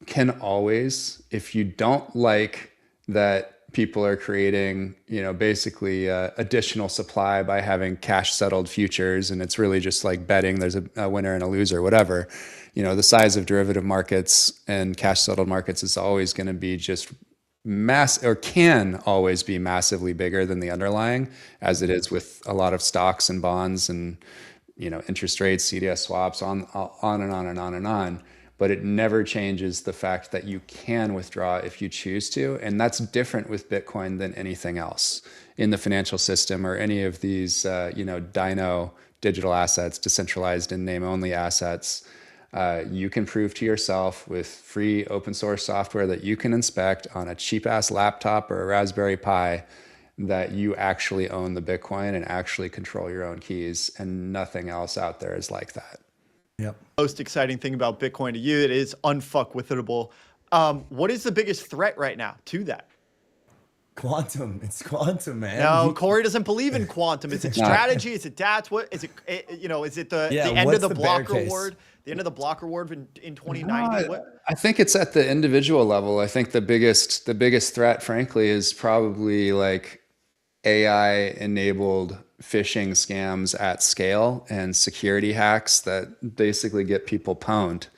can always, if you don't like that people are creating, basically additional supply by having cash settled futures, and it's really just like betting there's a winner and a loser, whatever. The size of derivative markets and cash settled markets is always going to be just can always be massively bigger than the underlying, as it is with a lot of stocks and bonds and interest rates, CDS swaps, on and on and on and on. But it never changes the fact that you can withdraw if you choose to. And that's different with Bitcoin than anything else in the financial system or any of these, Dino digital assets, decentralized and name-only assets. You can prove to yourself with free open source software that you can inspect on a cheap-ass laptop or a Raspberry Pi that you actually own the Bitcoin and actually control your own keys. And nothing else out there is like that. Yep. Most exciting thing about Bitcoin to you, it is unfuckwithable. What is the biggest threat right now to that? Quantum. It's quantum, man. No, Cory doesn't believe in quantum. Is it strategy? Is it DATS? What is it? Is it the end of the block reward? The end of the block reward in 2090? I think it's at the individual level. I think the biggest threat, frankly, is probably like AI enabled phishing scams at scale and security hacks that basically get people pwned.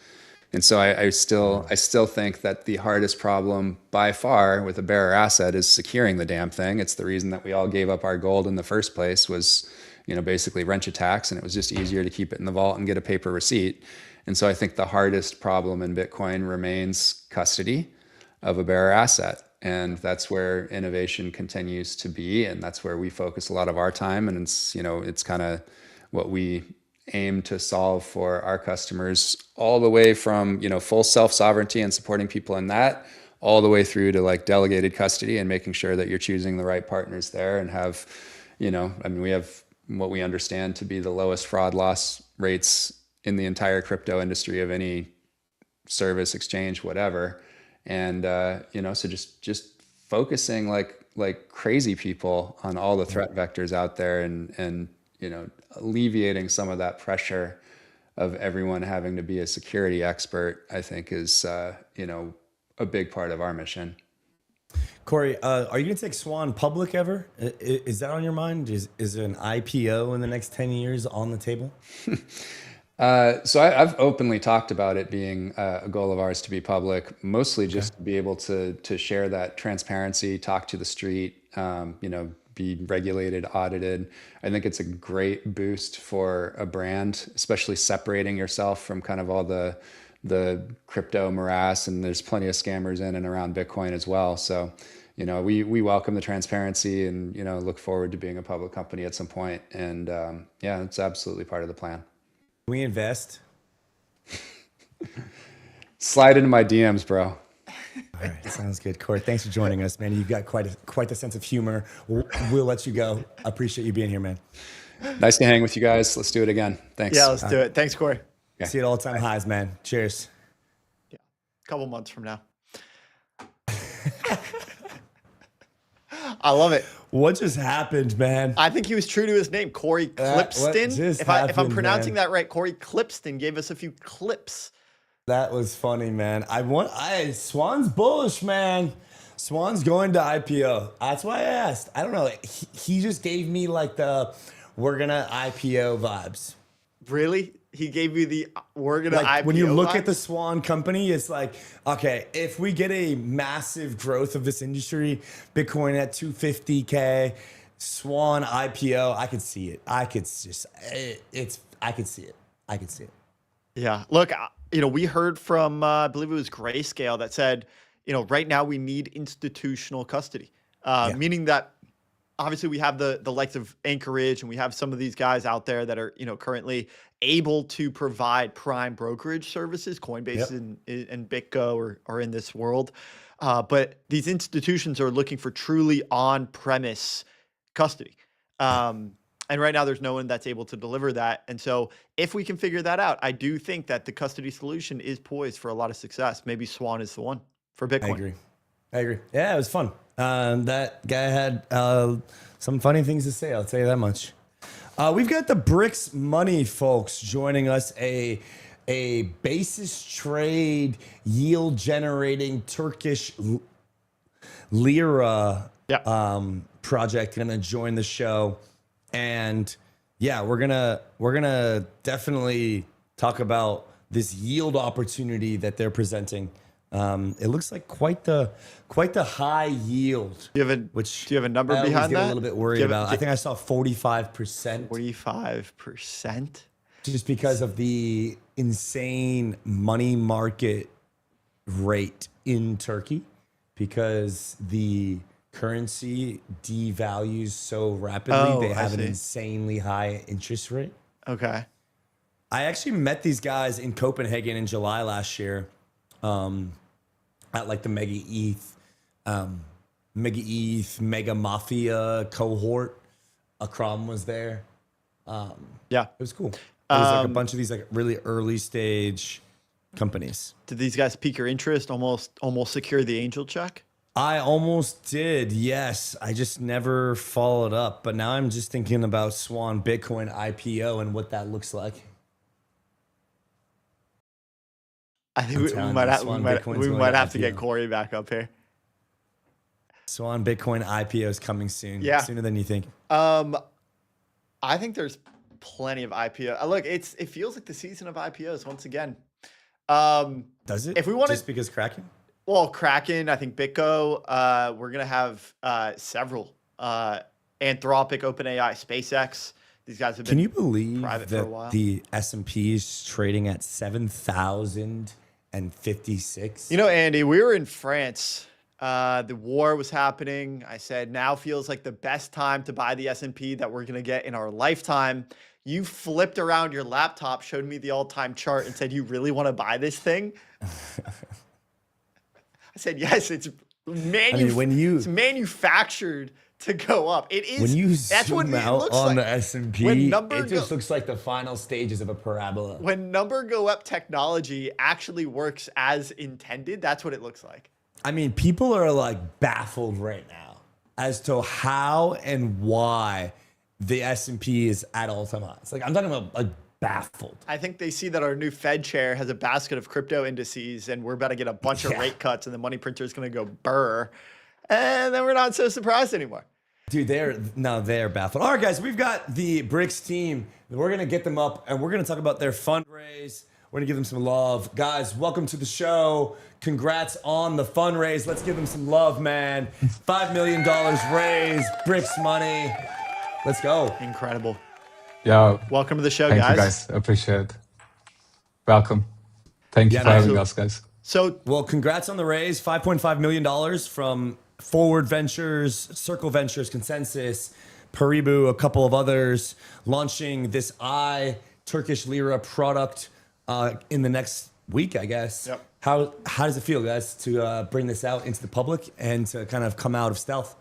And so I still think that the hardest problem by far with a bearer asset is securing the damn thing. It's the reason that we all gave up our gold in the first place was, basically wrench attacks, and it was just easier to keep it in the vault and get a paper receipt. And so I think the hardest problem in Bitcoin remains custody of a bearer asset. And that's where innovation continues to be. And that's where we focus a lot of our time. And it's kind of what we aim to solve for our customers, all the way from, full self-sovereignty and supporting people in that, all the way through to like delegated custody and making sure that you're choosing the right partners there and have, we have what we understand to be the lowest fraud loss rates in the entire crypto industry of any service, exchange, whatever. And, so just focusing like crazy people on all the threat vectors out there and alleviating some of that pressure of everyone having to be a security expert, I think is, a big part of our mission. Cory, are you going to take Swan public ever? Is that on your mind? Is an IPO in the next 10 years on the table? So I've openly talked about it being a goal of ours to be public, mostly just to be able to share that transparency, talk to the street, be regulated, audited. I think it's a great boost for a brand, especially separating yourself from kind of all the crypto morass, and there's plenty of scammers in and around Bitcoin as well. So, we welcome the transparency and, look forward to being a public company at some point. And yeah, it's absolutely part of the plan. Can we invest? Slide into my DMs, bro. All right, sounds good. Cory, thanks for joining us, man. You've got quite the sense of humor. We'll let you go. I appreciate you being here, man. Nice to hang with you guys. Let's do it again. Thanks. Yeah, let's do it. Thanks, Cory. Okay. See you at all-time highs, man. Cheers. Yeah, a couple months from now. I love it. What just happened, man? I think he was true to his name, Cory Klippsten. If I'm pronouncing that right, Cory Klippsten gave us a few clips. That was funny, man. Swan's bullish, man. Swan's going to IPO. That's why I asked. I don't know. He just gave me like the we're gonna IPO vibes. Really? He gave you the we're gonna IPO when you look vibes? at the Swan company, it's like, okay, if we get a massive growth of this industry, Bitcoin at 250K, Swan IPO, I could see it. I could see it. Yeah. Look, we heard from I believe it was Grayscale that said, right now we need institutional custody, meaning that obviously we have the likes of Anchorage and we have some of these guys out there that are, currently able to provide prime brokerage services. Coinbase and BitGo are in this world. But these institutions are looking for truly on-premise custody. And right now there's no one that's able to deliver that. And so if we can figure that out, I do think that the custody solution is poised for a lot of success. Maybe Swan is the one for Bitcoin. I agree. Yeah, it was fun. That guy had some funny things to say. I'll tell you that much. We've got the Brix money folks joining us. A basis trade yield generating Turkish lira project going to join the show, and yeah, we're gonna definitely talk about this yield opportunity that they're presenting. It looks like quite the high yield. Do you have a number behind that? A little bit worried about. I think I saw 45%. 45%. Just because of the insane money market rate in Turkey, because the currency devalues so rapidly. They have an insanely high interest rate. Okay. I actually met these guys in Copenhagen in July last year. At like the Mega ETH, Mega Mafia cohort. Akram was there. Yeah, it was cool. It was like a bunch of these like really early stage companies. Did these guys pique your interest? Almost secure the angel check? I almost did, yes. I just never followed up. But now I'm just thinking about Swan Bitcoin IPO and what that looks like. I think we might have to get Cory back up here. Swan Bitcoin IPO is coming soon. Yeah. Sooner than you think. I think there's plenty of IPO. Look, it feels like the season of IPOs once again. Does it? If we want just because Kraken? Well, Kraken, I think BitGo. We're gonna have several. Anthropic, OpenAI, SpaceX. These guys have been. Can you believe that the S&P is trading at 7,056? Andy, we were in France. The war was happening. I said, now feels like the best time to buy the S&P that we're gonna get in our lifetime. You flipped around your laptop, showed me the all-time chart, and said, "You really want to buy this thing?" I said, "Yes, it's manufactured to go up. It is." When you that's zoom what it out looks on like. the S&P, it just looks like the final stages of a parabola. When number go up technology actually works as intended, that's what it looks like. I mean, people are like baffled right now as to how and why the S&P is at all-time highs. Like, I'm talking about like baffled. I think they see that our new Fed chair has a basket of crypto indices, and we're about to get a bunch of rate cuts, and the money printer is going to go burr, and then we're not so surprised anymore. Dude, they're baffled. All right, guys, we've got the Brix team. We're going to get them up, and we're going to talk about their fundraise. We're going to give them some love. Guys, welcome to the show. Congrats on the fundraise. Let's give them some love, man. $5 million raised, Brix money. Let's go. Incredible. Yeah. Welcome to the show, Thank guys. you, guys. Appreciate it. Welcome. Thank you for having us, guys. Well, congrats on the raise. $5.5 million from Forward Ventures, Circle Ventures, Consensus, Paribu, a couple of others, launching this Turkish lira product in the next week, I guess. Yep. How does it feel, guys, to bring this out into the public and to kind of come out of stealth?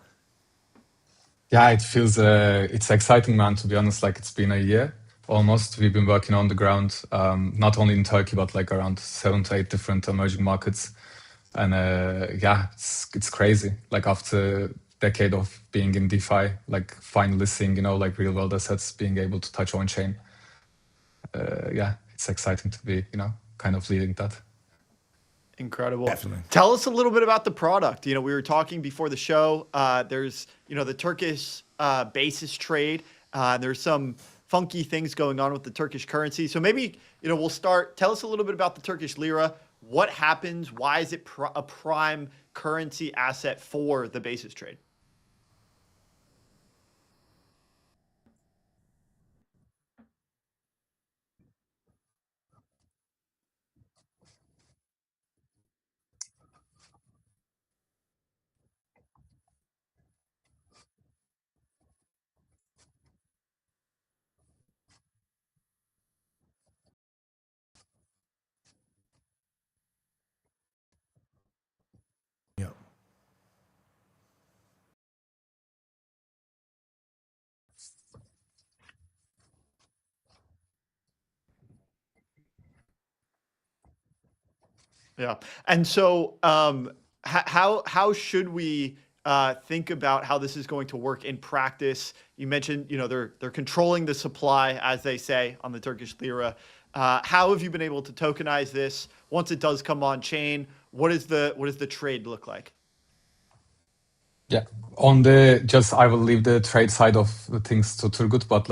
Yeah, it feels, it's exciting, man, to be honest. Like, it's been a year almost. We've been working on the ground, not only in Turkey, but like around 7 to 8 different emerging markets. And yeah, it's crazy. Like after a decade of being in DeFi, like finally seeing, like real world assets being able to touch on chain. Yeah, it's exciting to be, kind of leading that. Incredible. Definitely. Tell us a little bit about the product. We were talking before the show. There's, the Turkish basis trade. There's some funky things going on with the Turkish currency. So maybe, we'll start. Tell us a little bit about the Turkish lira. What happens? Why is it a prime currency asset for the basis trade? Yep. Yeah. And so how should we think about how this is going to work in practice? You mentioned, they're controlling the supply, as they say, on the Turkish lira. How have you been able to tokenize this? Once it does come on chain, what does the trade look like? Yeah, I will leave the trade side of the things to Turgut, but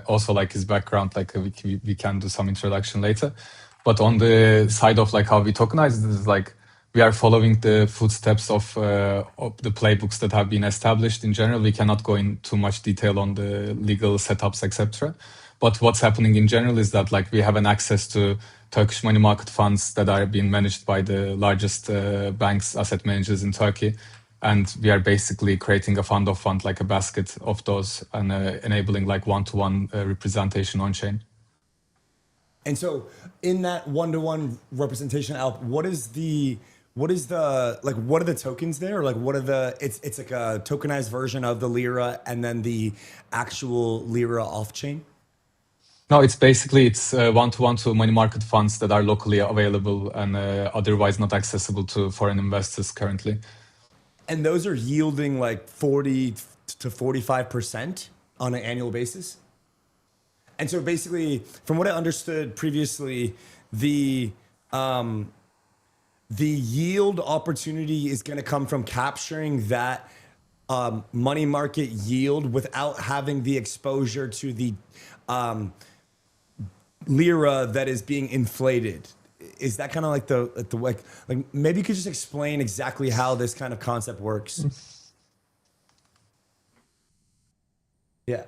also his background, we can do some introduction later. But on the side of how we tokenize, this is we are following the footsteps of the playbooks that have been established. In general, we cannot go in too much detail on the legal setups, etc. But what's happening in general is that we have an access to Turkish money market funds that are being managed by the largest banks, asset managers in Turkey. And we are basically creating a fund of fund, like a basket of those, and enabling one-to-one representation on chain. And so in that one-to-one representation, Alp, what are the tokens there? It's like a tokenized version of the lira and then the actual lira off chain? No, it's one-to-one to money market funds that are locally available and otherwise not accessible to foreign investors currently. And those are yielding 40 to 45% on an annual basis? And so basically, from what I understood previously, the yield opportunity is going to come from capturing that money market yield without having the exposure to the lira that is being inflated. Is that kind of the maybe you could just explain exactly how this kind of concept works? Yeah.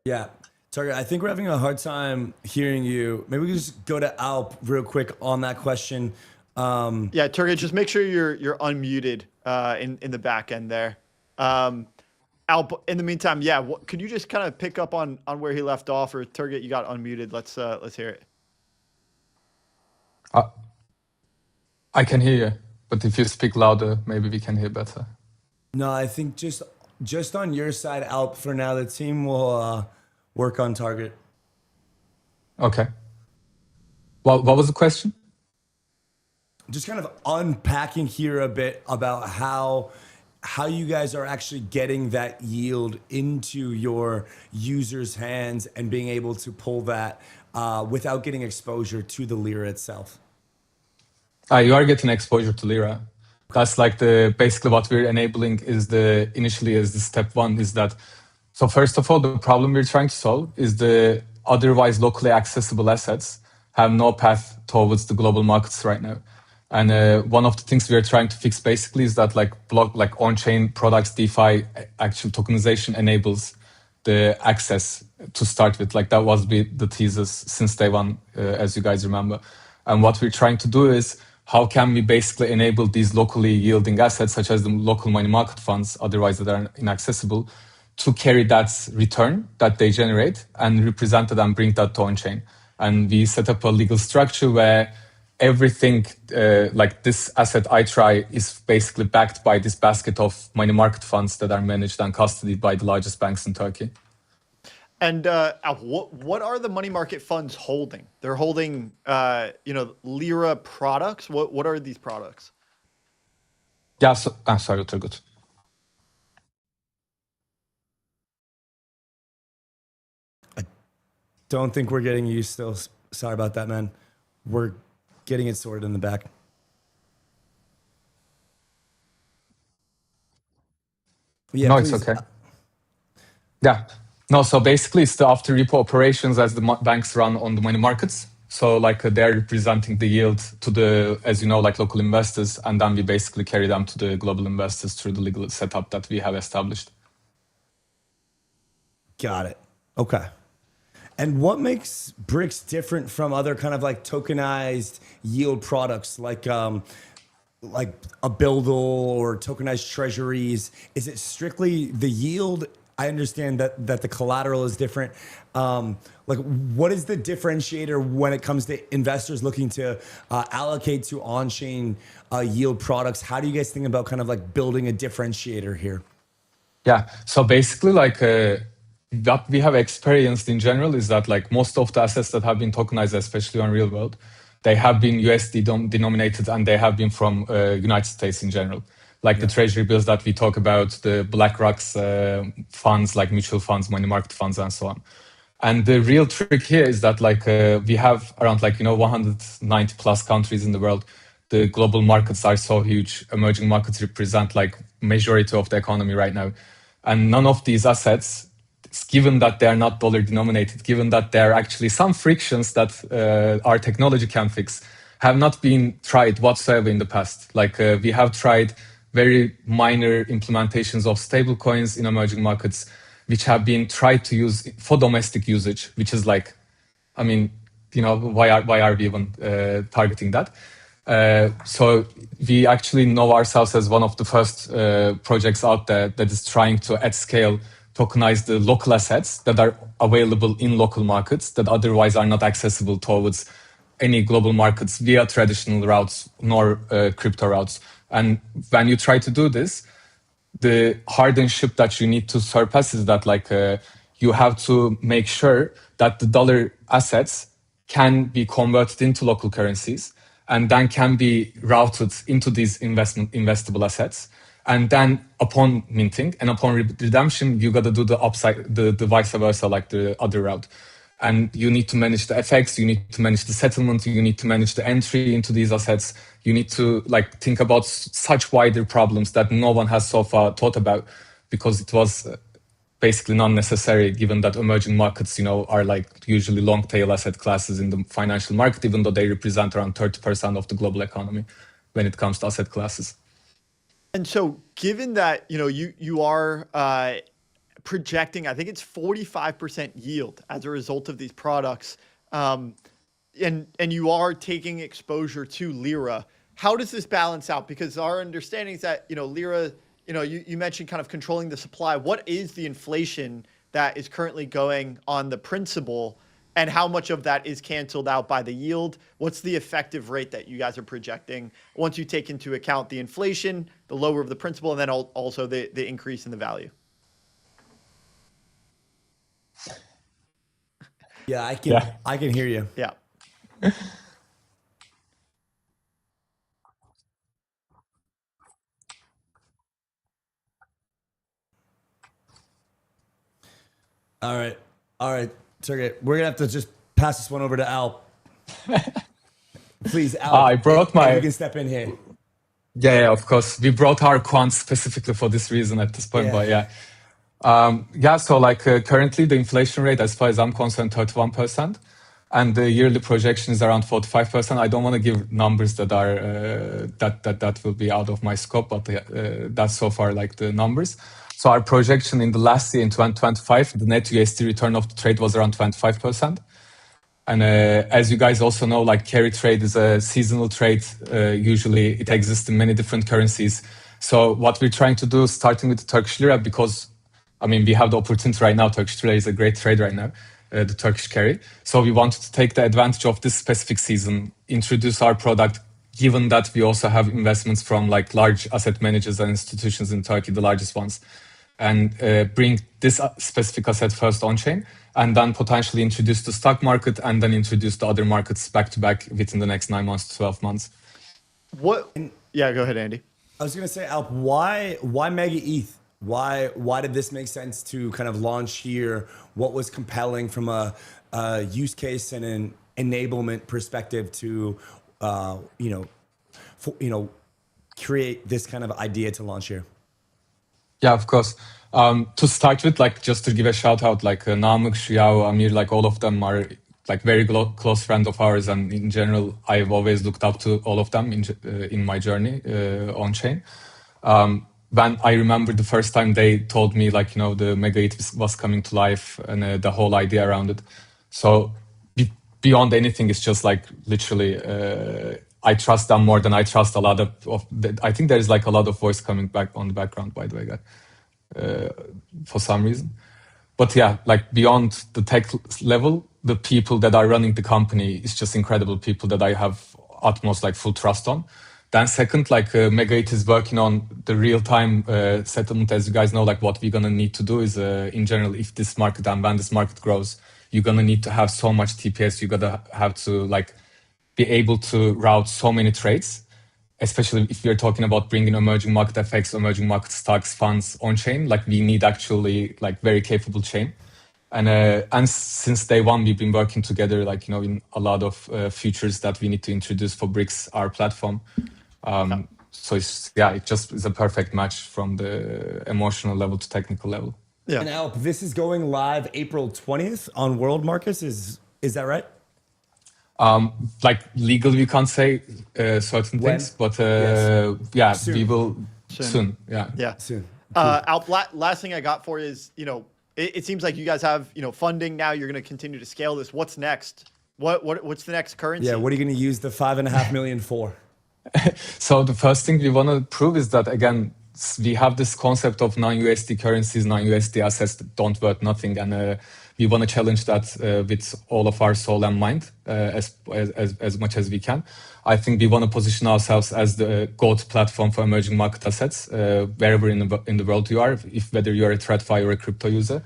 Yeah. Target, I think we're having a hard time hearing you. Maybe we can just go to Alp real quick on that question. Yeah, Turgut, just make sure you're unmuted in the back end there. Alp, in the meantime, yeah, could you just kind of pick up on where he left off, or Turgut, you got unmuted. Let's hear it. I can hear you, but if you speak louder, maybe we can hear better. No, I think just on your side, Alp, for now, the team will work on Target. Okay. Well, what was the question? Just kind of unpacking here a bit about how how you guys are actually getting that yield into your users' hands and being able to pull that without getting exposure to the lira itself. You are getting exposure to lira. That's like the basically what we're enabling is initially as the step one is that. So first of all, the problem we're trying to solve is the otherwise locally accessible assets have no path towards the global markets right now. And one of the things we are trying to fix basically is that like on-chain products, DeFi, actual tokenization enables the access to start with. Like that was the thesis since day one, as you guys remember. And what we're trying to do is how can we basically enable these locally yielding assets, such as the local money market funds, otherwise that are inaccessible, to carry that return that they generate and represent it and bring that to on-chain. And we set up a legal structure where everything like this asset I try is basically backed by this basket of money market funds that are managed and custodied by the largest banks in Turkey. And what are the money market funds holding? They're holding, lira products. What are these products? Yeah, sorry, Turgut. Don't think we're getting you still. Sorry about that, man. We're getting it sorted in the back. Yeah, no, please. It's okay. Yeah. No, so basically it's the after repo operations as the banks run on the money markets. So like they're representing the yield to the, as you know, like local investors, and then we basically carry them to the global investors through the legal setup that we have established. Got it. Okay. And what makes Brix different from other kind of like tokenized yield products like a Buildle or tokenized treasuries? Is it strictly the yield? I understand that the collateral is different. What is the differentiator when it comes to investors looking to allocate to on-chain yield products? How do you guys think about kind of like building a differentiator here? Yeah. So basically what we have experienced in general is that like most of the assets that have been tokenized, especially on real world, they have been USD denominated and they have been from United States in general. Like the treasury bills that we talk about, the BlackRock's funds, like mutual funds, money market funds, and so on. And the real trick here is that we have around 190 plus countries in the world. The global markets are so huge. Emerging markets represent like majority of the economy right now. And none of these assets, given that they are not dollar denominated, given that there are actually some frictions that our technology can fix, have not been tried whatsoever in the past. We have tried very minor implementations of stable coins in emerging markets, which have been tried to use for domestic usage, which is why are we even targeting that? So we actually know ourselves as one of the first projects out there that is trying to, at scale, tokenize the local assets that are available in local markets that otherwise are not accessible towards any global markets via traditional routes nor crypto routes. And when you try to do this, the hardship that you need to surpass is that you have to make sure that the dollar assets can be converted into local currencies and then can be routed into these investable assets. And then upon minting and upon redemption, you got to do the vice versa, like the other route. And you need to manage the FX, you need to manage the settlement, you need to manage the entry into these assets. You need to think about such wider problems that no one has so far thought about because it was basically not necessary given that emerging markets, are usually long tail asset classes in the financial market, even though they represent around 30% of the global economy when it comes to asset classes. And so given that, you are projecting, I think it's 45% yield as a result of these products, and you are taking exposure to lira. How does this balance out? Because our understanding is that lira, you mentioned kind of controlling the supply. What is the inflation that is currently going on the principal, and how much of that is canceled out by the yield? What's the effective rate that you guys are projecting once you take into account the inflation, the lower of the principal, and then also the increase in the value? Yeah, I can hear you. Yeah. All right. Turgid, we're gonna have to just pass this one over to Alp. Please, Alp. I brought my. You can step in here. Yeah, of course. We brought our quants specifically for this reason at this point, but yeah. So like currently the inflation rate, as far as I'm concerned, 31%, and the yearly projection is around 45%. I don't want to give numbers that are that will be out of my scope, but that's so far like the numbers. So our projection in the last year in 2025, the net USD return of the trade was around 25%. And as you guys also know, like carry trade is a seasonal trade. Usually it exists in many different currencies. So what we're trying to do, starting with the Turkish lira, because I mean, we have the opportunity right now. Turkish lira is a great trade right now, the Turkish carry. So we wanted to take the advantage of this specific season, introduce our product, given that we also have investments from like large asset managers and institutions in Turkey, the largest ones, and bring this specific asset first on chain, and then potentially introduce the stock market, and then introduce the other markets back to back within the next 9 months to 12 months. Yeah, go ahead, Andy. I was gonna say, Alp, why Mega ETH? Why did this make sense to kind of launch here? What was compelling from a use case and an enablement perspective to create this kind of idea to launch here? Yeah, of course. To start with, like just to give a shout out, like Namık, Xiao, Amir, like all of them are like very close friends of ours, and in general, I've always looked up to all of them in my journey on chain. When I remember the first time they told me, like, the Mega ETH was coming to life and the whole idea around it. So beyond anything, it's just like literally, I trust them more than I trust a lot of I think there is like a lot of voice coming back on the background, by the way, guys, for some reason. But yeah, like beyond the tech level, the people that are running the company is just incredible people that I have utmost like full trust on. Then second, like Mega ETH is working on the real-time settlement. As you guys know, like what we're gonna need to do is, in general, if this market and when this market grows, you're gonna need to have so much TPS. You're gonna have to like be able to route so many trades, especially if we're talking about bringing emerging market FX, emerging market stocks, funds on chain. Like we need actually like very capable chain. And since day one, we've been working together, like, in a lot of features that we need to introduce for Brix, our platform. So it's a perfect match from the emotional level to technical level. Yeah. And Alp, this is going live April 20th on World Markets. Is that right? Like legally, we can't say certain things, but yes. We will soon. Yeah. Soon. Alp, last thing I got for you is, it seems like you guys have, funding now. You're going to continue to scale this. What's next? What's the next currency? Yeah. What are you going to use the $5.5 million for? So the first thing we want to prove is that, again, we have this concept of non-USD currencies, non-USD assets that don't worth nothing, and we want to challenge that with all of our soul and mind as much as we can. I think we want to position ourselves as the go-to platform for emerging market assets wherever in the world you are, whether you're a TradFi or a crypto user.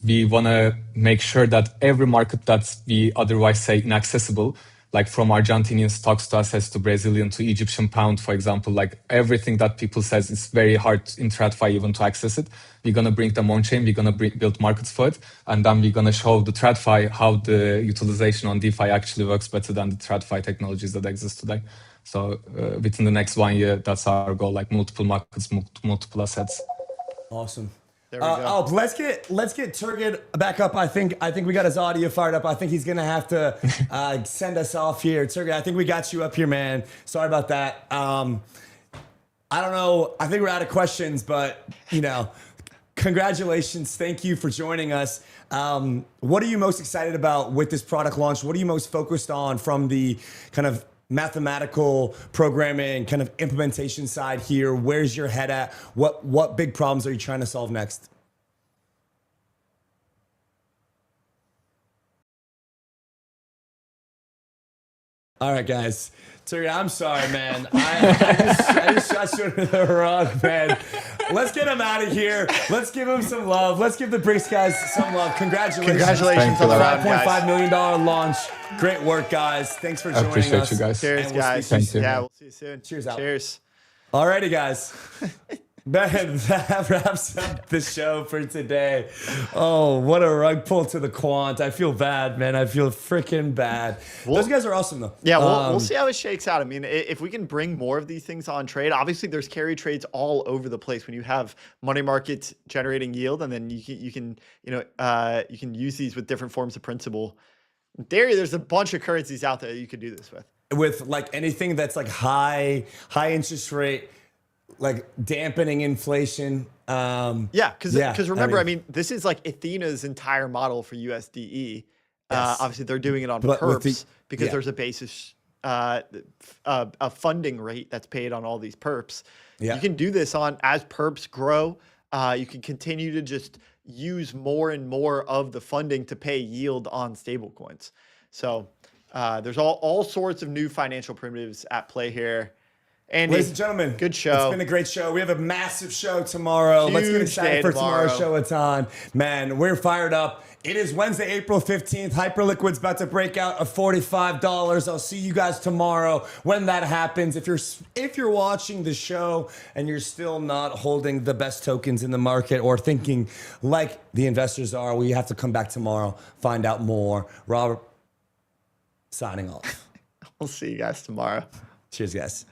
We want to make sure that every market that we otherwise say inaccessible, like from Argentinian stocks to assets to Brazilian to Egyptian pound, for example, like everything that people says is very hard in TradFi even to access it. We're going to bring them on chain. We're going to build markets for it. And then we're going to show the TradFi how the utilization on DeFi actually works better than the TradFi technologies that exist today. So within the next 1 year, that's our goal, like multiple markets, multiple assets. Awesome. There we go. Let's get Turgid back up. I think we got his audio fired up. I think he's gonna have to send us off here. Turgid, I think we got you up here, man. Sorry about that. I don't know. I think we're out of questions, but congratulations. Thank you for joining us. What are you most excited about with this product launch? What are you most focused on from the kind of mathematical programming kind of implementation side here? Where's your head at? What big problems are you trying to solve next? All right, guys. Turgid, I'm sorry, man. I just shot you under the rug, man. Let's get him out of here. Let's give him some love. Let's give the Brix guys some love. Congratulations on the $5.5 million launch. Great work, guys. Thanks for joining us. I appreciate you guys. Cheers, guys. Thank you. Yeah, we'll see you soon. Cheers out. Cheers. Alrighty, guys. Man, that wraps up the show for today. Oh, what a rug pull to the quant. I feel bad, man. I feel freaking bad. Those guys are awesome, though. Yeah, we'll see how it shakes out. I mean, if we can bring more of these things on trade, obviously there's carry trades all over the place when you have money markets generating yield, and then you can use these with different forms of principal. In theory, there's a bunch of currencies out there that you could do this with. With like anything that's like high interest rate, like dampening inflation. Because remember, I mean, this is like Athena's entire model for USDE. Obviously, they're doing it on perps because there's a basis, a funding rate that's paid on all these perps. Yeah. You can do this as perps grow. You can continue to just use more and more of the funding to pay yield on stablecoins. So there's all sorts of new financial primitives at play here. Andy, ladies and gentlemen, good show. It's been a great show. We have a massive show tomorrow. Let's get excited for tomorrow's show. It's on. Man, we're fired up. It is Wednesday, April 15th. Hyperliquid's about to break out of $45. I'll see you guys tomorrow when that happens. If you're watching the show and you're still not holding the best tokens in the market or thinking like the investors are, well, you have to come back tomorrow, find out more. Robert, signing off. We'll see you guys tomorrow. Cheers, guys.